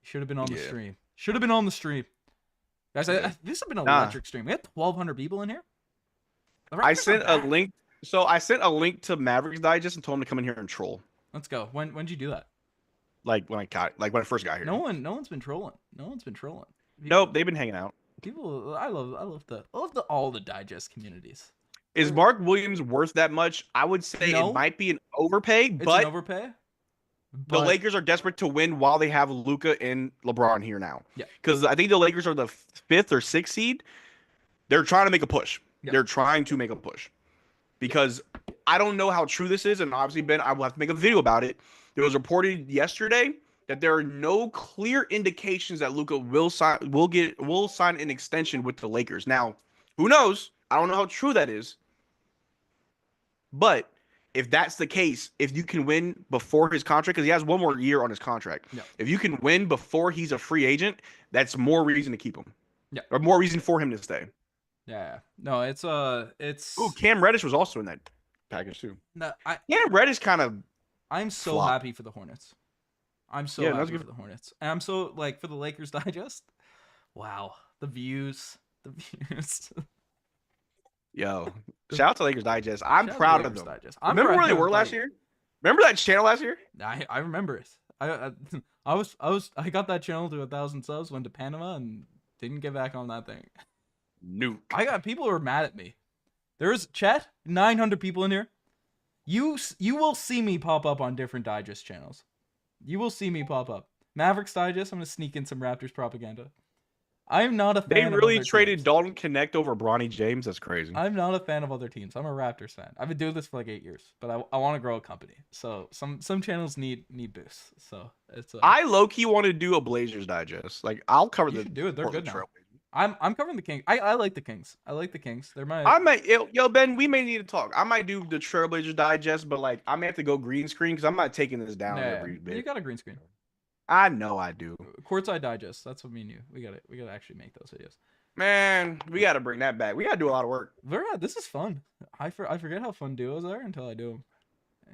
should have been on the stream. Should have been on the stream. Guys, this has been an electric stream. We had 1,200 people in here. I sent a link. So I sent a link to Mavericks Digest and told him to come in here and troll. Let's go. When'd you do that? Like when I first got here. No one's been trolling. No one's been trolling. Nope, they've been hanging out. People, I love all the Digest communities. Is Mark Williams worth that much? I would say it might be an overpay, but it's an overpay. The Lakers are desperate to win while they have Luka and LeBron here now. Yeah. Because I think the Lakers are the 5th or 6th seed. They're trying to make a push. Yeah. They're trying to make a push. Because I don't know how true this is, and obviously, Ben, I will have to make a video about it. It was reported yesterday that there are no clear indications that Luka will sign an extension with the Lakers. Now, who knows? I don't know how true that is. But if that's the case, if you can win before his contract, because he has 1 more year on his contract. Yeah. If you can win before he's a free agent, that's more reason to keep him. Yeah. Or more reason for him to stay. Yeah. No, it's Ooh, Cam Reddish was also in that package too. No, Cam Reddish kind of I'm so happy for the Hornets. I'm so happy for the Hornets. And I'm so for the Lakers Digest. Wow. The views. Yo, shout out to Lakers Digest. I'm proud of them. Remember where they were last year? Remember that channel last year? I remember it. I got that channel to 1,000 subs, went to Panama, and didn't get back on that thing. Nuke. People who are mad at me. There's chat, 900 people in here. You will see me pop up on different Digest channels. You will see me pop up. Mavericks Digest, I'm gonna sneak in some Raptors propaganda. I'm not a fan. They really traded Dalton Connect over Bronny James. That's crazy. I'm not a fan of other teams. I'm a Raptors fan. I've been doing this for 8 years, but I want to grow a company. So some channels need boosts. So it's. I low key want to do a Blazers Digest. I'll cover the. Do it. They're good now. I'm covering the Kings. I like the Kings. They're my. I might. Yo, Ben, we may need to talk. I might do the Trailblazers Digest, but I may have to go green screen because I'm not taking this down every bit. You got a green screen. I know I do. Courtside Digest. That's what me and you. We got to actually make those videos. Man, we got to bring that back. We got to do a lot of work. This is fun. I forget how fun duos are until I do them.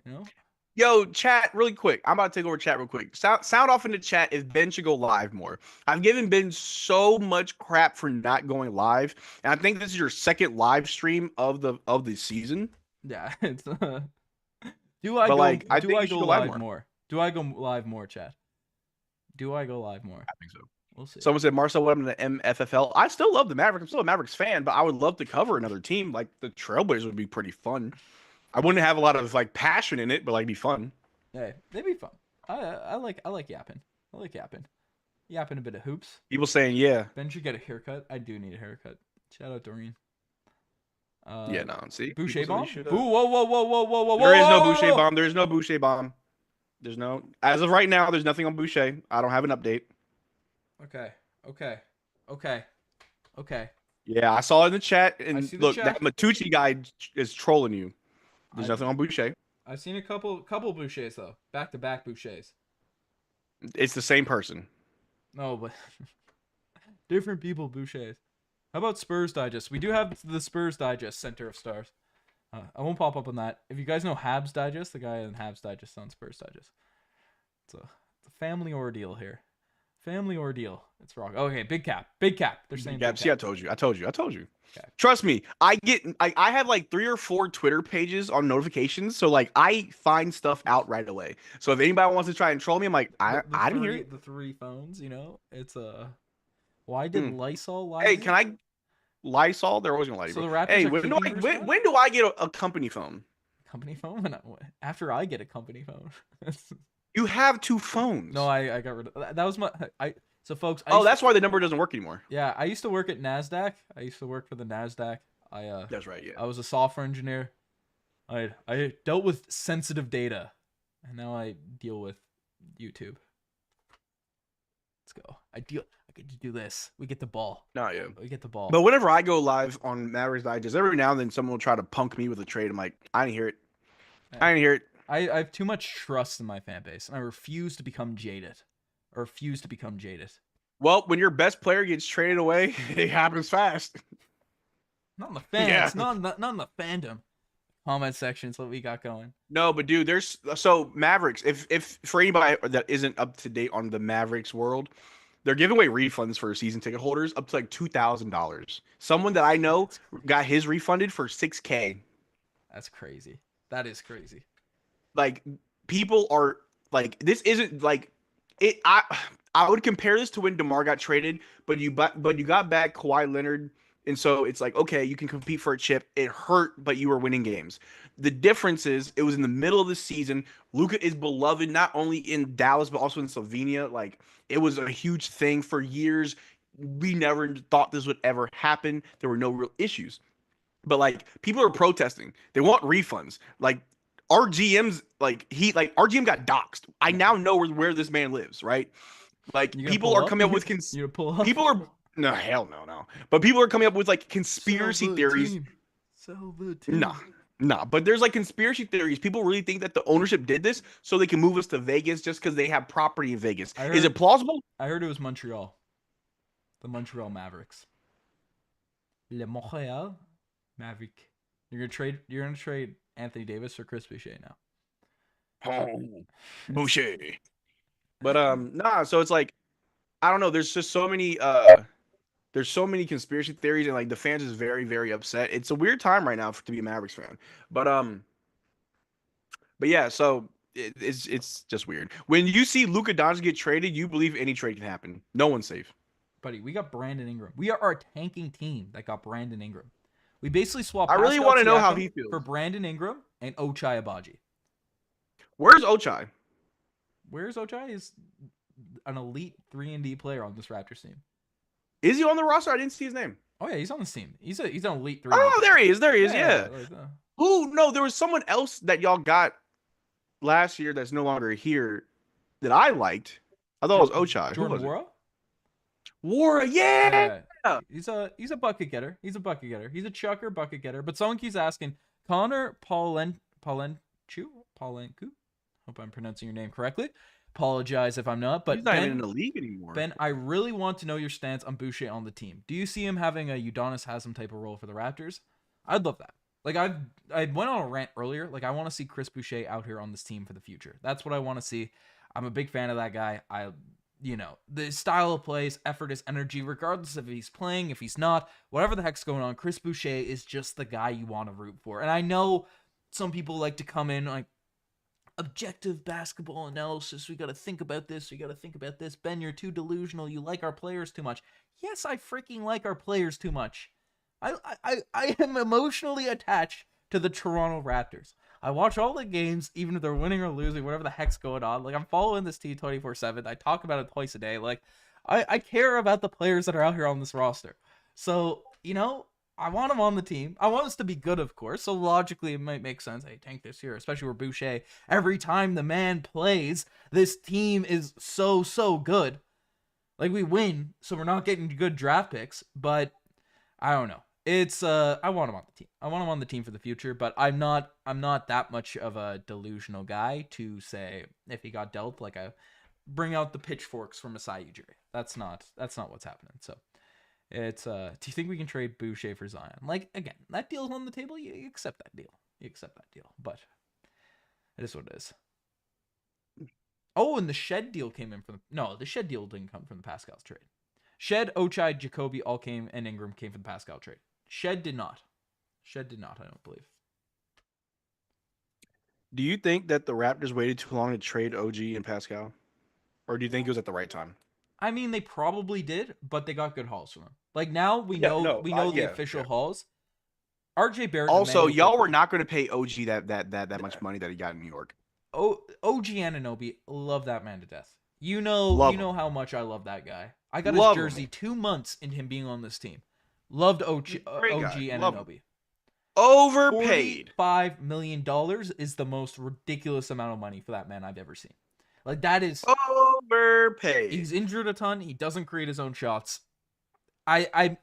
You know. Yo, chat, really quick. I'm about to take over chat real quick. Sound off in the chat if Ben should go live more. I've given Ben so much crap for not going live, and I think this is your 2nd live stream of the season. Yeah, it's. Do I go live more? Do I go live more, chat? Do I go live more? I think so. We'll see. Someone said, Marcel, what happened to MFFL? I still love the Mavericks. I'm still a Mavericks fan, but I would love to cover another team. The Trailblazers would be pretty fun. I wouldn't have a lot of passion in it, but it'd be fun. Yeah, they'd be fun. I like yapping. I like yapping. Yapping a bit of hoops. People saying, yeah. Ben should get a haircut. I do need a haircut. Shout out Doreen. Yeah, no, see. Boucher bomb? Whoa. There is no Boucher bomb. There is no Boucher bomb. There's no. As of right now, there's nothing on Boucher. I don't have an update. Okay. Yeah, I saw it in the chat. And look, chat. That Matucci guy is trolling you. There's nothing on Boucher. I've seen a couple Bouchers, though. Back-to-back Bouchers. It's the same person. No, but different people Bouchers. How about Spurs Digest? We do have the Spurs Digest Center of Stars. I won't pop up on that. If you guys know Habs Digest, the guy in Habs Digest on Spurs Digest. It's a family ordeal here. Family ordeal. It's wrong. Okay, big cap. Big cap. They're saying big cap. See, I told you. Okay. Trust me, I have like 3 or 4 Twitter pages on notifications, so like I find stuff out right away. So if anybody wants to try and troll me, I'm like, I didn't hear it. The 3 phones, it's why did Lysol lie? Hey, can I Lysol? They're always gonna lie to you. So the Bro. Raptors Hey, are when do keeping I Bruce when, Brown? when do I get a company phone? Company phone? After I get a company phone. You have 2 phones. No, I got rid of that. Was my So folks, that's why the number doesn't work anymore. Yeah, I used to work at NASDAQ. I used to work for the NASDAQ. That's right, yeah. I was a software engineer. I dealt with sensitive data, and now I deal with YouTube. Let's go. I get to do this. We get the ball. No, yeah. We get the ball. But whenever I go live on Raptors Digest, every now and then someone will try to punk me with a trade. I'm like, I didn't hear it. Yeah. I didn't hear it. I have too much trust in my fan base, and I refuse to become jaded. Well, when your best player gets traded away, it happens fast. Not in the fans. Yeah. Not in the fandom. Comment sections, what we got going. No, but dude, there's Mavericks. If for anybody that isn't up to date on the Mavericks world, they're giving away refunds for season ticket holders up to like $2,000. Someone that I know got his refunded for $6,000. That's crazy. That is crazy. Like people are like, this isn't like it. I would compare this to when DeMar got traded, but you got back Kawhi Leonard. And so it's like, okay, you can compete for a chip. It hurt, but you were winning games. The difference is it was in the middle of the season. Luka is beloved not only in Dallas, but also in Slovenia. Like, it was a huge thing for years. We never thought this would ever happen. There were no real issues. But, like, people are protesting. They want refunds. Like, our GM's, our GM got doxxed. I now know where this man lives, right? Like, people are coming up with... People are... No, hell no. But people are coming up with like conspiracy theories. Sell the team. Nah. But there's like conspiracy theories. People really think that the ownership did this so they can move us to Vegas just because they have property in Vegas. Is it plausible? I heard it was Montreal. The Montreal Mavericks. Le Montreal Maverick. You're gonna trade Anthony Davis or Chris Boucher now. Oh, Boucher. But nah. So it's like, I don't know. There's just so many. There's so many conspiracy theories, and like the fans is very, very upset. It's a weird time right now to be a Mavericks fan. But yeah, so it's just weird. When you see Luka Doncic get traded, you believe any trade can happen. No one's safe. Buddy, we got Brandon Ingram. We are our tanking team that got Brandon Ingram. We basically swapped. I really want to know how he feels for Brandon Ingram and Ochai Agbaji. Where's Ochai? Is an elite 3-and-D player on this Raptors team. Is he on the roster? I didn't see his name. Oh yeah, he's on this team. He's an elite 3. Oh, there he is. Yeah. Who? No, there was someone else that y'all got last year that's no longer here that I liked. I thought it was Ochai. Jordan Nwora? Nwora, yeah. He's a bucket getter. He's a chucker bucket getter. But someone keeps asking, Connor Paulencu? Hope I'm pronouncing your name correctly. Apologize if I'm not, but he's not even in the league anymore. Ben, I really want to know your stance on Boucher on the team. Do you see him having a Udonis Haslem type of role for the Raptors? I'd love that. Like I went on a rant earlier. Like I want to see Chris Boucher out here on this team for the future. That's what I want to see. I'm a big fan of that guy. The style of play, his effort, his energy, regardless if he's playing, if he's not, whatever the heck's going on, Chris Boucher is just the guy you want to root for. And I know some people like to come in like, objective basketball analysis. We got to think about this. Ben, you're too delusional. You like our players too much. Yes, I freaking like our players too much. I am emotionally attached to the Toronto Raptors. I watch all the games, even if they're winning or losing, whatever the heck's going on. Like, I'm following this team 24/7. I talk about it twice a day. Like, I care about the players that are out here on this roster. So, I want him on the team. I want us to be good, of course. So logically, it might make sense. Hey, tank this here, especially where Boucher. Every time the man plays, this team is so good. Like, we win, so we're not getting good draft picks. But I don't know. It's I want him on the team. I want him on the team for the future. But I'm not that much of a delusional guy to say if he got dealt, like bring out the pitchforks for Masai Ujiri. That's not what's happening. So. It's do you think we can trade Boucher for Zion? Like, again, that deal's on the table. You accept that deal. But it is what it is. Oh, and the Shead deal came in from the Shead deal didn't come from the Pascal trade. Shead, Ochai, Jacoby all came, and Ingram came from the Pascal trade. Shead did not. I don't believe. Do you think that the Raptors waited too long to trade OG and Pascal? Or do you think it was at the right time? I mean, they probably did, but they got good hauls from them. Like now we know the official hauls. RJ Barrett. Also, y'all were not going to pay OG that much money that he got in New York. OG Anunoby, love that man to death. You know how much I love that guy. I got his jersey 2 months into him being on this team. Loved OG Anunoby. Overpaid. $45 million is the most ridiculous amount of money for that man I've ever seen. Like that is overpaid. He's injured a ton. He doesn't create his own shots. I've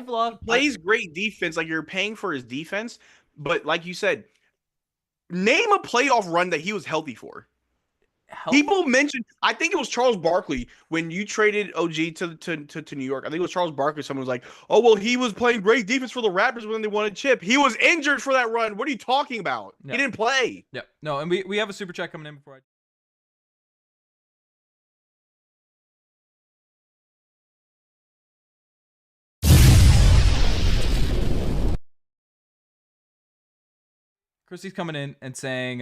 loved. He plays great defense. Like you're paying for his defense, but like you said, name a playoff run that he was healthy for. People mentioned, I think it was Charles Barkley when you traded OG to New York. I think it was Charles Barkley. Someone was like, "Oh well, he was playing great defense for the Raptors when they won a chip. He was injured for that run. What are you talking about? Yeah. He didn't play." Yeah, no, and we have a super chat coming in before I. Chrissy's coming in and saying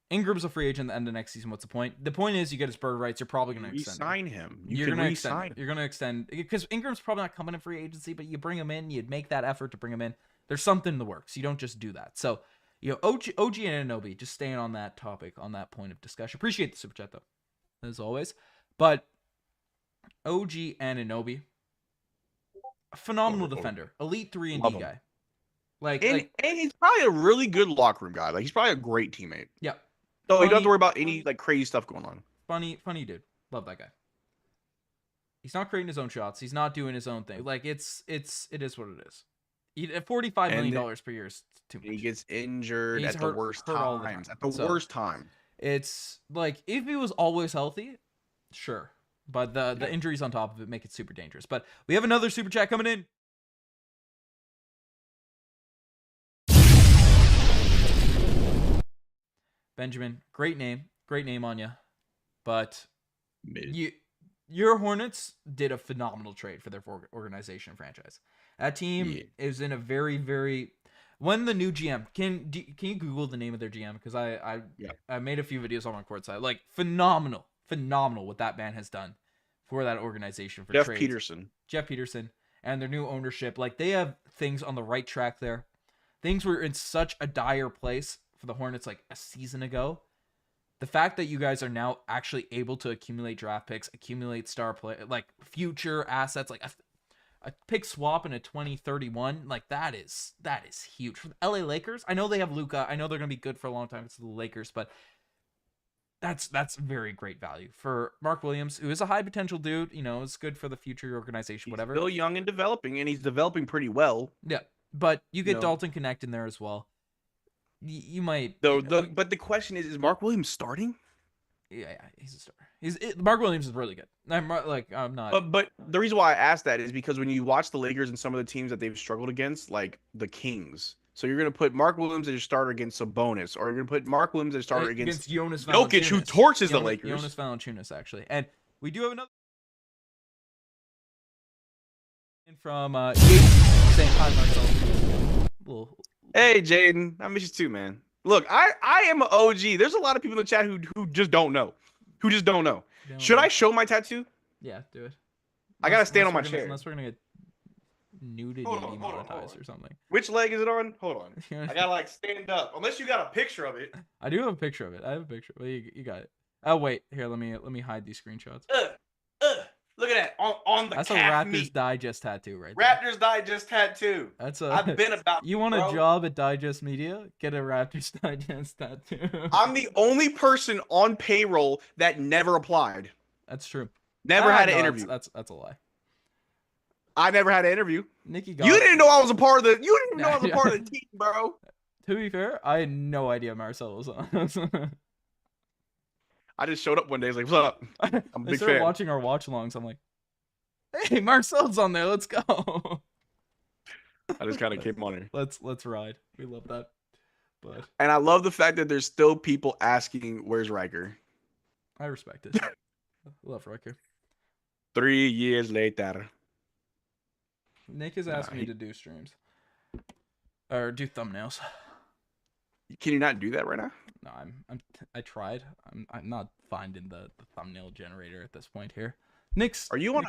Ingram's a free agent at the end of next season. What's the point? The point is you get his bird rights. You're probably going to sign him. You're going to extend because Ingram's probably not coming in free agency, but you bring him in. You'd make that effort to bring him in. There's something in the works. You don't just do that. So, OG and Anunoby, just staying on that topic, on that point of discussion. Appreciate the super chat though, as always. But OG and Anunoby, a phenomenal defender, elite 3-and-D guy. And he's probably a really good locker room guy. Like he's probably a great teammate. Yeah. So he doesn't have to worry about any like crazy stuff going on. Funny dude. Love that guy. He's not creating his own shots. He's not doing his own thing. Like it is what it is. $45 million per year is too much. He gets injured at the worst times. At the worst time. It's like if he was always healthy, sure. But the injuries on top of it make it super dangerous. But we have another super chat coming in. Benjamin, great name on you, but your Hornets did a phenomenal trade for their organization and franchise. That team is in a very, very. When the new GM can you Google the name of their GM because I made a few videos on court side, like phenomenal what that man has done for that organization for Jeff trades. Jeff Peterson and their new ownership, like they have things on the right track there. Things were in such a dire place for the Hornets like a season ago. The fact that you guys are now actually able to accumulate draft picks, accumulate star play, like future assets, like a pick swap in a 2031, like that is huge for the LA Lakers. I know they have Luka. I know they're going to be good for a long time. It's the Lakers, but that's very great value for Mark Williams, who is a high potential dude. It's good for the future organization, whatever. He's still young and developing, and he's developing pretty well. Yeah, but you get Dalton Connect in there as well. You might. But the question is Mark Williams starting? Yeah, he's a starter. Mark Williams is really good. I'm not. But the reason why I asked that is because when you watch the Lakers and some of the teams that they've struggled against, like the Kings, so you're gonna put Mark Williams as your starter against Sabonis, or you're gonna put Mark Williams as starter against Jonas Jokic, who torches the Lakers. Jonas Valanciunas, actually, and we do have another from saying hi, Marcel. Hey, Jaden. I miss you too, man. Look, I am an OG. There's a lot of people in the chat who just don't know. Should I show my tattoo? Yeah, do it. I got to stand on my chair. Unless we're going to get nudity demonetized or something. Which leg is it on? Hold on. I got to like stand up. Unless you got a picture of it. I do have a picture of it. I have a picture. Well, you got it. Oh, wait. Here, let me hide these screenshots. Look at that on the That's calf a Raptors meat. Digest tattoo right there. Raptors Digest tattoo. I've been about. You want a job at Digest Media? Get a Raptors Digest tattoo. I'm the only person on payroll that never applied. That's true. Never had an interview. That's a lie. I never had an interview. Nikki, you didn't know I was a part of the. You didn't know I was a part of the team, bro. To be fair, I had no idea Marcel was on. I just showed up one day. I was like, "What's up?" I'm a big fan. Watching our watch-alongs. I'm like, "Hey, Marcel's on there. Let's go." I just kind of came on here. Let's ride. We love that. And I love the fact that there's still people asking, "Where's Riker?" I respect it. Love Riker. 3 years later. Nick has asked me to do streams or do thumbnails. Can you not do that right now? No, I tried. I'm not finding the thumbnail generator at this point here. Nick's. Are you on?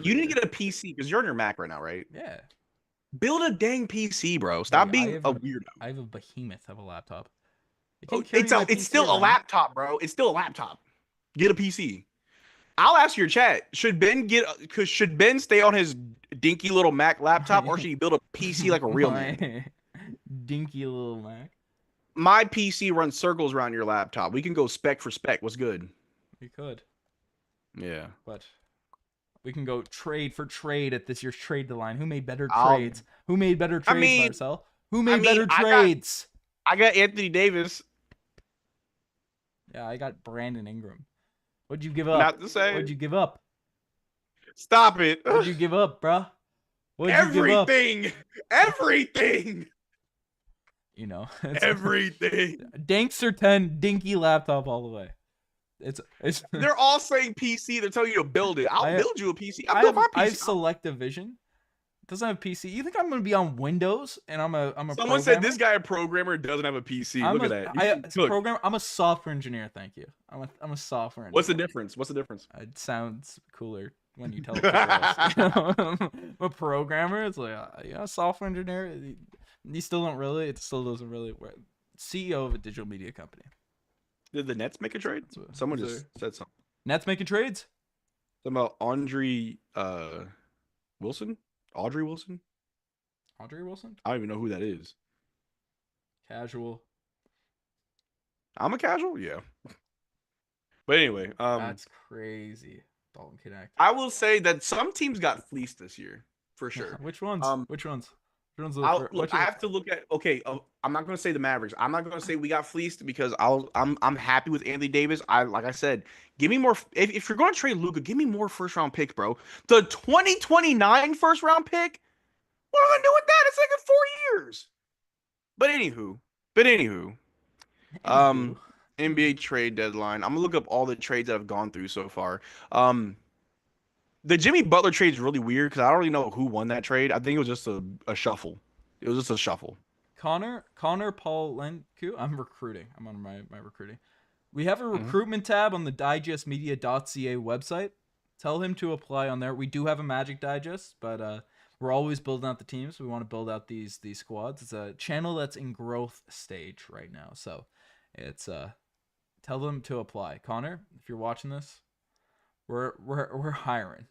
You need to get a PC because you're on your Mac right now, right? Yeah. Build a dang PC, bro. Stop being a weirdo. I have a behemoth of a laptop. It's still a laptop, bro. It's still a laptop. Get a PC. I'll ask your chat. Should Ben stay on his dinky little Mac laptop, or should he build a PC like a real man? Dinky little Mac. My PC runs circles around your laptop. We can go spec for spec. What's good? We could. Yeah. But we can go trade for trade at this year's trade deadline. Who made better trades? Who made better trades, Marcel? Who made better trades? I got Anthony Davis. Yeah, I got Brandon Ingram. What'd you give up? Not the same. What'd you give up? Stop it. What'd you give up, bro? Everything. Everything. You know. Everything. Dankster 10, dinky laptop all the way. It's They're all saying PC. They're telling you to build it. I'll build you a PC. I have selective vision. It doesn't have PC. You think I'm gonna be on Windows and I'm a Someone programmer? said this guy a programmer doesn't have a PC. Look at that. I'm a software engineer. Thank you. I'm a software engineer. What's the difference? What's the difference? It sounds cooler when you tell it. I'm a programmer. It's like software engineer. You still don't really. It still doesn't really work. CEO of a digital media company. Did the Nets make a trade? Someone just said something. Nets making trades? Something about Audrey Wilson? Audrey Wilson? Audrey Wilson? I don't even know who that is. Casual. I'm a casual? Yeah. But anyway. That's crazy. Dalton Connect. I will say that some teams got fleeced this year. For sure. Which ones? Which ones? I have to look at. Okay, I'm not going to say the Mavericks. I'm not going to say we got fleeced because I'm happy with Anthony Davis. Like I said, give me more. If you're going to trade Luka, give me more first round picks, bro. The 2029 first round pick. What am I going to do with that? It's like in 4 years. But anywho, NBA trade deadline. I'm gonna look up all the trades that I've gone through so far. The Jimmy Butler trade is really weird because I don't really know who won that trade. I think it was just a shuffle. It was just a shuffle. Connor Poeltl. I'm recruiting. I'm on my recruiting. We have a recruitment tab on the digestmedia.ca website. Tell him to apply on there. We do have a Magic Digest, but we're always building out the teams. We want to build out these squads. It's a channel that's in growth stage right now. So it's tell them to apply. Connor, if you're watching this, we're hiring.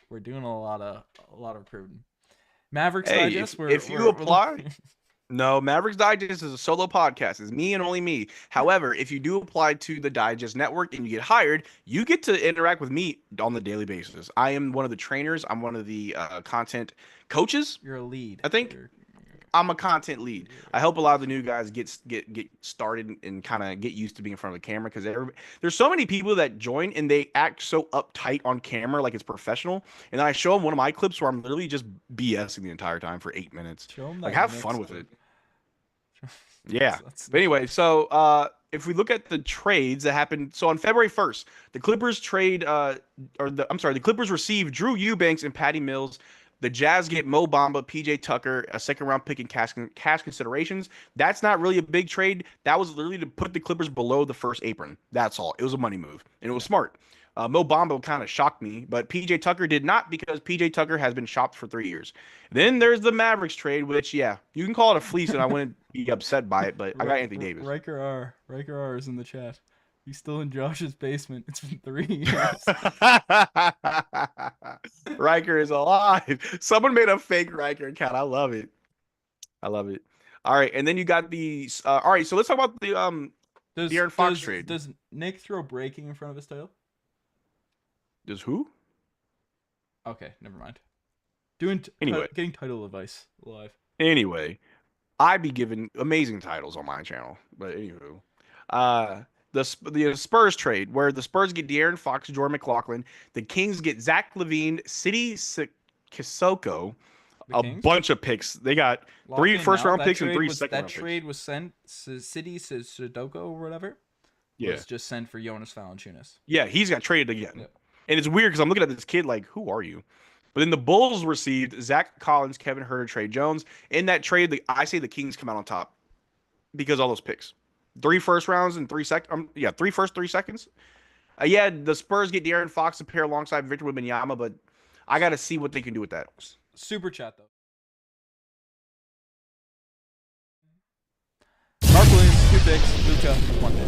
We're doing a lot of recruiting. Mavericks Digest. If you apply, no, Mavericks Digest is a solo podcast. It's me and only me. However, if you do apply to the Digest Network and you get hired, you get to interact with me on the daily basis. I am one of the trainers. I'm one of the content coaches. You're a lead. I think. I'm a content lead. I help a lot of the new guys get started and kind of get used to being in front of the camera because there's so many people that join and they act so uptight on camera like it's professional. And then I show them one of my clips where I'm literally just BSing the entire time for 8 minutes. Like have fun with it. Yeah. But anyway, so if we look at the trades that happened, so on February 1st, the Clippers the Clippers received Drew Eubanks and Patty Mills. The Jazz get Mo Bamba, PJ Tucker, a second-round pick, and cash considerations. That's not really a big trade. That was literally to put the Clippers below the first apron. That's all. It was a money move, and it was smart. Mo Bamba kind of shocked me, but PJ Tucker did not because PJ Tucker has been shopped for 3 years. Then there's the Mavericks trade, which, yeah, you can call it a fleece, and I wouldn't be upset by it, but I got Anthony Davis. Riker R is in the chat. He's still in Josh's basement. It's been 3 years. Riker is alive. Someone made a fake Riker account. I love it. All right, and then you got the. All right, so let's talk about the De'Aaron Fox trade. Does Nick throw breaking in front of his title? Does who? Okay, never mind. Getting title advice live. Anyway, I be giving amazing titles on my channel, but anywho, the Spurs trade, where the Spurs get De'Aaron Fox, Jordan McLaughlin. The Kings get Zach LaVine, Sidi Sissoko, a bunch of picks. They got 3 first-round picks and 3 second-round picks. That trade was sent. City says Sudoku or whatever. Yeah. Was just sent for Jonas Valanciunas. Yeah, he's got traded again. Yep. And it's weird because I'm looking at this kid like, who are you? But then the Bulls received Zach Collins, Kevin Huerter, Trey Jones. In that trade, I say the Kings come out on top because of all those picks. 3 first rounds and 3 second. 3 first, 3 seconds. Yeah, the Spurs get De'Aaron Fox to pair alongside Victor Wembanyama, but I got to see what they can do with that. Super chat though. Mark Williams, 2 picks. Luka, 1 pick.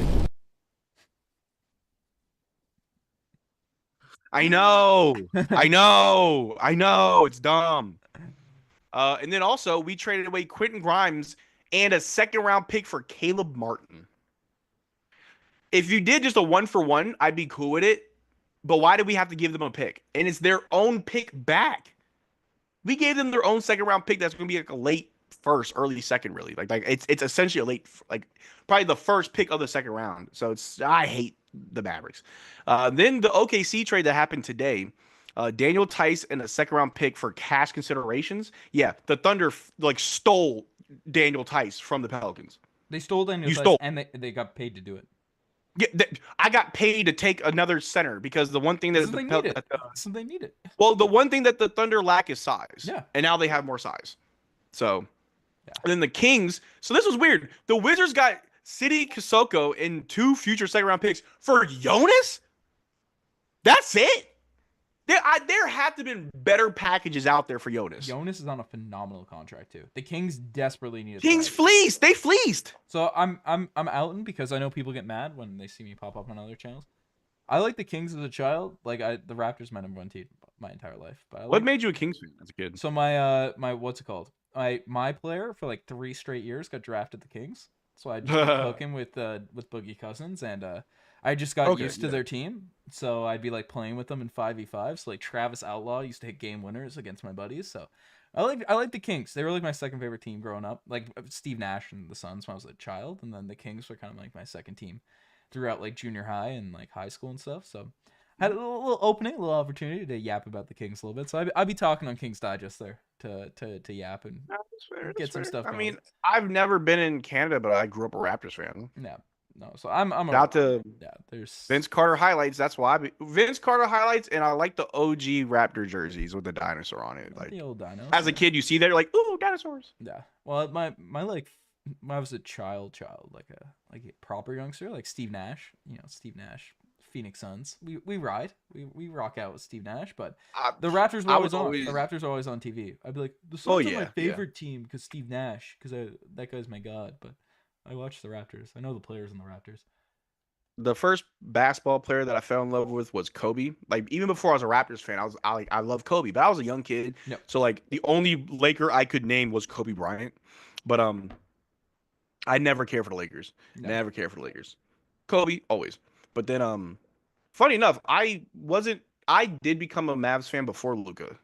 I know. It's dumb. And then also, we traded away Quentin Grimes and a 2nd-round pick for Caleb Martin. If you did just a 1-for-1, I'd be cool with it. But why did we have to give them a pick? And it's their own pick back. We gave them their own 2nd-round pick that's going to be like a late first, early second, really. Like it's essentially a late, like probably the first pick of the 2nd round. So I hate the Mavericks. Then the OKC trade that happened today, Daniel Tice and a 2nd-round pick for cash considerations. Yeah, the Thunder stole Daniel Tice from the Pelicans. They stole Daniel Tice and they got paid to do it. Yeah, I got paid to take another center because the one thing that they need it. Well, the one thing that the Thunder lack is size. Yeah, and now they have more size. So, yeah. And then the Kings. So this was weird. The Wizards got Sidi Kosoko and 2 future 2nd-round picks for Jonas. That's it. There have to have been better packages out there for Jonas. Jonas is on a phenomenal contract too. The Kings desperately need. Kings fleeced. They fleeced. So I'm outing because I know people get mad when they see me pop up on other channels. I like the Kings as a child. Like the Raptors, my #1 team my entire life. But what made you a Kings fan as a kid? So my what's it called? My player for like 3 straight years got drafted the Kings. So I just cooking with Boogie Cousins, and I just got used to their team. So I'd be like playing with them in 5v5. So like Travis Outlaw used to hit game winners against my buddies. So I like the Kings. They were like my 2nd favorite team growing up. Like Steve Nash and the Suns when I was a child, and then the Kings were kind of like my 2nd team throughout like junior high and like high school and stuff. So I had a little opening, a little opportunity to yap about the Kings a little bit. So I'd be talking on Kings Digest there to yap and get some stuff going. I mean, I've never been in Canada, but I grew up a Raptors fan. Yeah. No, so I'm out to there's Vince Carter highlights. That's why Vince Carter highlights, and I like the OG Raptor jerseys with the dinosaur on it. Like the old dinos. As a kid, you see that you're like, ooh, dinosaurs. Yeah. Well, my like when I was a child, like a proper youngster, like Steve Nash. Steve Nash, Phoenix Suns. We rock out with Steve Nash, but the Raptors were always on. The Raptors are always on TV. I'd be like, the Suns are my favorite team because Steve Nash, because that guy's my god, but. I watch the Raptors. I know the players in the Raptors. The first basketball player that I fell in love with was Kobe. Like even before I was a Raptors fan, I love Kobe, but I was a young kid. Yep. So like the only Laker I could name was Kobe Bryant. But I never cared for the Lakers. No. Never cared for the Lakers. Kobe always. But then funny enough, I did become a Mavs fan before Luka.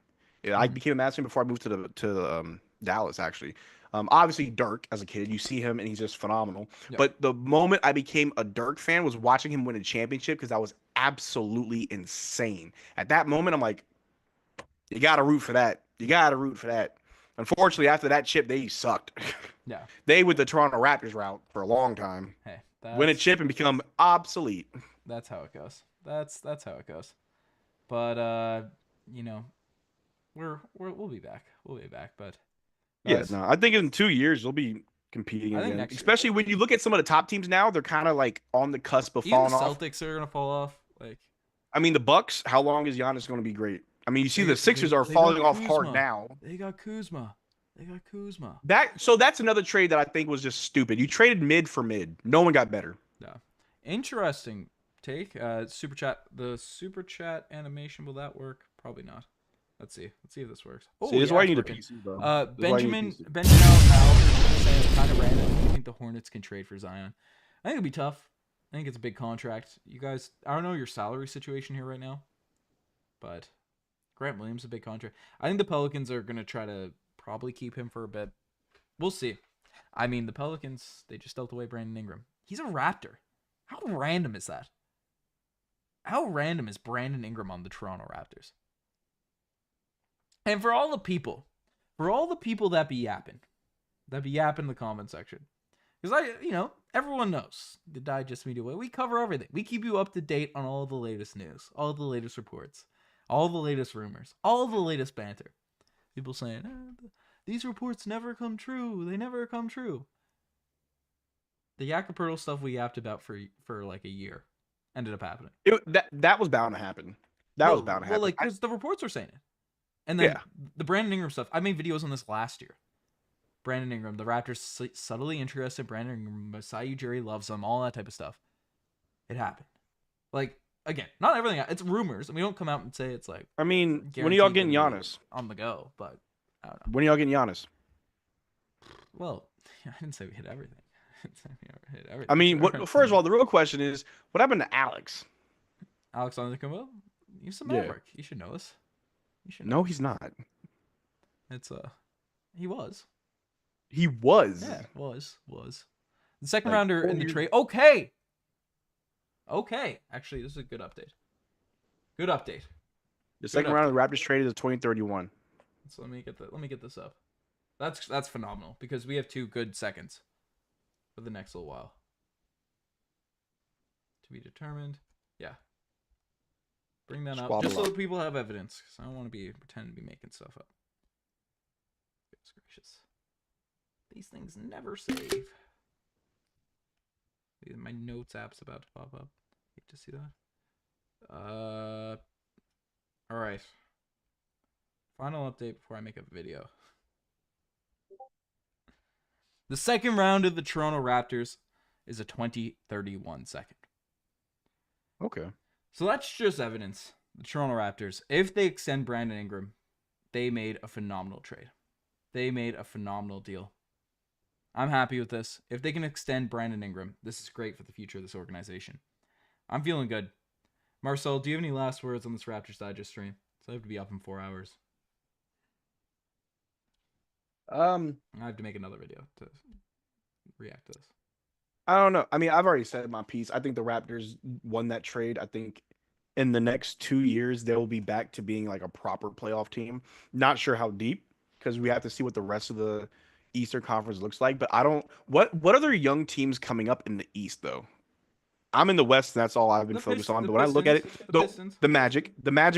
Yeah, I became a Mavs fan before I moved to Dallas actually. Obviously, Dirk, as a kid, you see him and he's just phenomenal. Yep. But the moment I became a Dirk fan was watching him win a championship because that was absolutely insane. At that moment, I'm like, you got to root for that. You got to root for that. Unfortunately, after that chip, they sucked. Yeah. They went the Toronto Raptors route for a long time. Hey, win a chip and become obsolete. That's how it goes. That's how it goes. But we'll be back. We'll be back, but. Yeah, no, I think in 2 years they'll be competing again. Especially when you look at some of the top teams now, they're kind of like on the cusp of falling off. Celtics are gonna fall off. Like, I mean, the Bucks. How long is Giannis going to be great? I mean, you see the Sixers are falling off hard now. They got Kuzma. That's another trade that I think was just stupid. You traded mid for mid. No one got better. Yeah, interesting take. Super chat. The super chat animation, will that work? Probably not. Let's see if this works. Oh, this is why you need a PC, bro. Benjamin Al saying it's kind of random. Do you think the Hornets can trade for Zion? I think it'd be tough. I think it's a big contract. You guys, I don't know your salary situation here right now, but Grant Williams a big contract. I think the Pelicans are gonna try to probably keep him for a bit. We'll see. I mean, the Pelicans, they just dealt away Brandon Ingram. He's a Raptor. How random is that? How random is Brandon Ingram on the Toronto Raptors? And for all the people for all the people that be yapping in the comment section, because everyone knows the Digest Media way. We cover everything. We keep you up to date on all the latest news, all the latest reports, all the latest rumors, all the latest banter. People saying, these reports never come true. They never come true. The Jakob Poeltl stuff we yapped about for like a year ended up happening. That was bound to happen. That was bound to happen. Well, like, because the reports were saying it. And then the Brandon Ingram stuff. I made videos on this last year. Brandon Ingram, the Raptors subtly interested. Brandon Ingram, Masai Ujiri loves him, all that type of stuff. It happened. Like, again, not everything. It's rumors, and we don't come out and say it's like. I mean, when are y'all getting Giannis on the go? But I don't know. When are y'all getting Giannis? Well, I didn't say we hit everything. I mean, first of all, the real question is, what happened to Alex? Alex Antetokounmpo? He's a Maverick. You should know this. No, he's not. It's he was. He was. Yeah, was. The second rounder in the trade. Okay. Actually, this is a good update. The second round of the Raptors traded is 2031. So let me get this up. That's phenomenal because we have 2 good seconds for the next little while. To be determined. Yeah. Bring that up just so people have evidence, because I don't want to pretend to be making stuff up. Goodness gracious. These things never save. My notes app's about to pop up. Hate to see that. All right. Final update before I make a video. The second round of the Toronto Raptors is a 2031 second. Okay. So that's just evidence. The Toronto Raptors, if they extend Brandon Ingram, they made a phenomenal trade. They made a phenomenal deal. I'm happy with this. If they can extend Brandon Ingram, this is great for the future of this organization. I'm feeling good. Marcel, do you have any last words on this Raptors Digest stream? So I have to be up in 4 hours. I have to make another video to react to this. I don't know. I mean, I've already said my piece. I think the Raptors won that trade. I think in the next 2 years, they will be back to being like a proper playoff team. Not sure how deep, because we have to see what the rest of the Eastern Conference looks like. But I don't. What other young teams coming up in the East though? I'm in the West, and that's all I've been focused on. But when I look at it, the Magic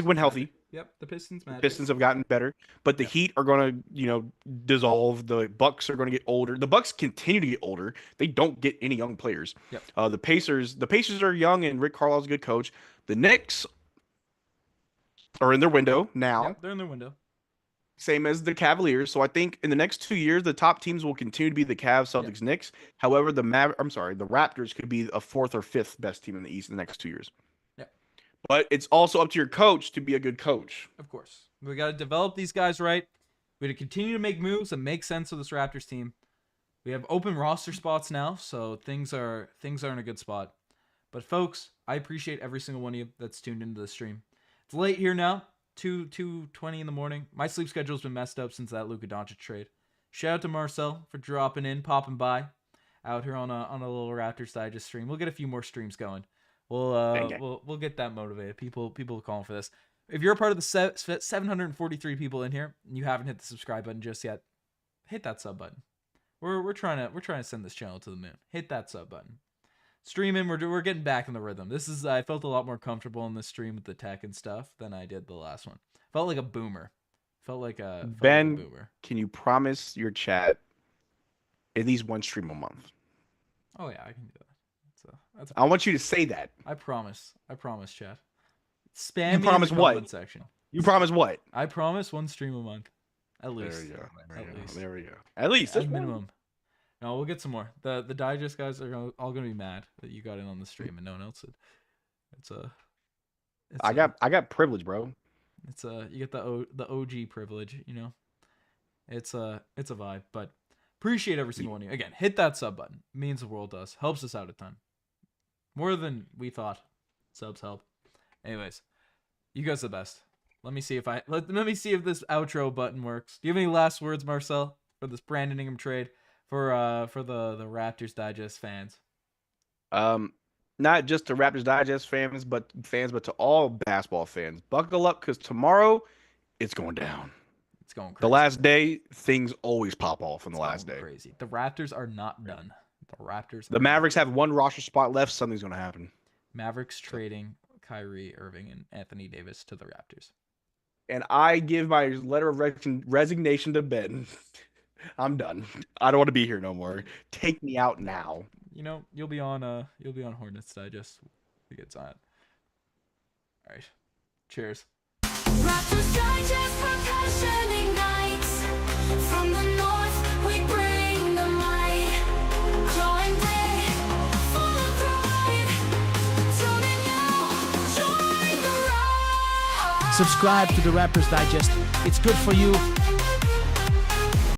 when healthy. Yep, the Pistons. The Pistons have gotten better, but the Heat are going to, dissolve. The Bucks are going to get older. The Bucks continue to get older. They don't get any young players. Yep. The Pacers are young, and Rick Carlisle's a good coach. The Knicks are in their window now. Yep, they're in their window. Same as the Cavaliers. So I think in the next 2 years, the top teams will continue to be the Cavs, Celtics, Knicks. However, the Raptors could be a 4th or 5th best team in the East in the next 2 years. But it's also up to your coach to be a good coach. Of course. We got to develop these guys right. We got to continue to make moves that make sense of this Raptors team. We have open roster spots now, so things are in a good spot. But folks, I appreciate every single one of you that's tuned into the stream. It's late here now, 2:20 in the morning. My sleep schedule's been messed up since that Luka Doncic trade. Shout out to Marcel for dropping in, popping by out here on a little Raptors Digest stream. We'll get a few more streams going. We'll get that motivated. People are calling for this. If you're a part of the 743 people in here and you haven't hit the subscribe button just yet, hit that sub button. We're trying to send this channel to the moon. Hit that sub button. Streaming, we're getting back in the rhythm. I felt a lot more comfortable in this stream with the tech and stuff than I did the last one. Felt like a boomer. Ben, boomer. Can you promise your chat at least one stream a month? Oh yeah, I can do that. I want you to say that. I promise, chat. Spam you me promise in the comment section. You promise what? I promise one stream a month. At least. There we go. At least. At minimum. No, we'll get some more. The Digest guys are all going to be mad that you got in on the stream and no one else did. I got privilege, bro. You get the OG privilege, It's a vibe, but appreciate every single one of you. Again, hit that sub button. It means the world to us. Helps us out a ton. More than we thought. Subs help. Anyways, you guys are the best. Let me see if this outro button works. Do you have any last words, Marcel, for this Brandon Ingram trade for the Raptors Digest fans? Not just to Raptors Digest fans, but to all basketball fans. Buckle up, because tomorrow it's going down. going crazy. The last day, things always pop off on the last day. Crazy. The Raptors are not done. The Mavericks have one roster spot left. Something's going to happen. Mavericks trading Kyrie Irving and Anthony Davis to the Raptors. And I give my letter of resignation to Ben. I'm done. I don't want to be here no more. Take me out now. You know, you'll be on Hornets Digest. We get on it. All right. Cheers. Raptors Digest, percussion ignites. From the north, we bring the might. Drawing day, full of pride. Tune in now, join the ride. Subscribe to the Raptors Digest. It's good for you.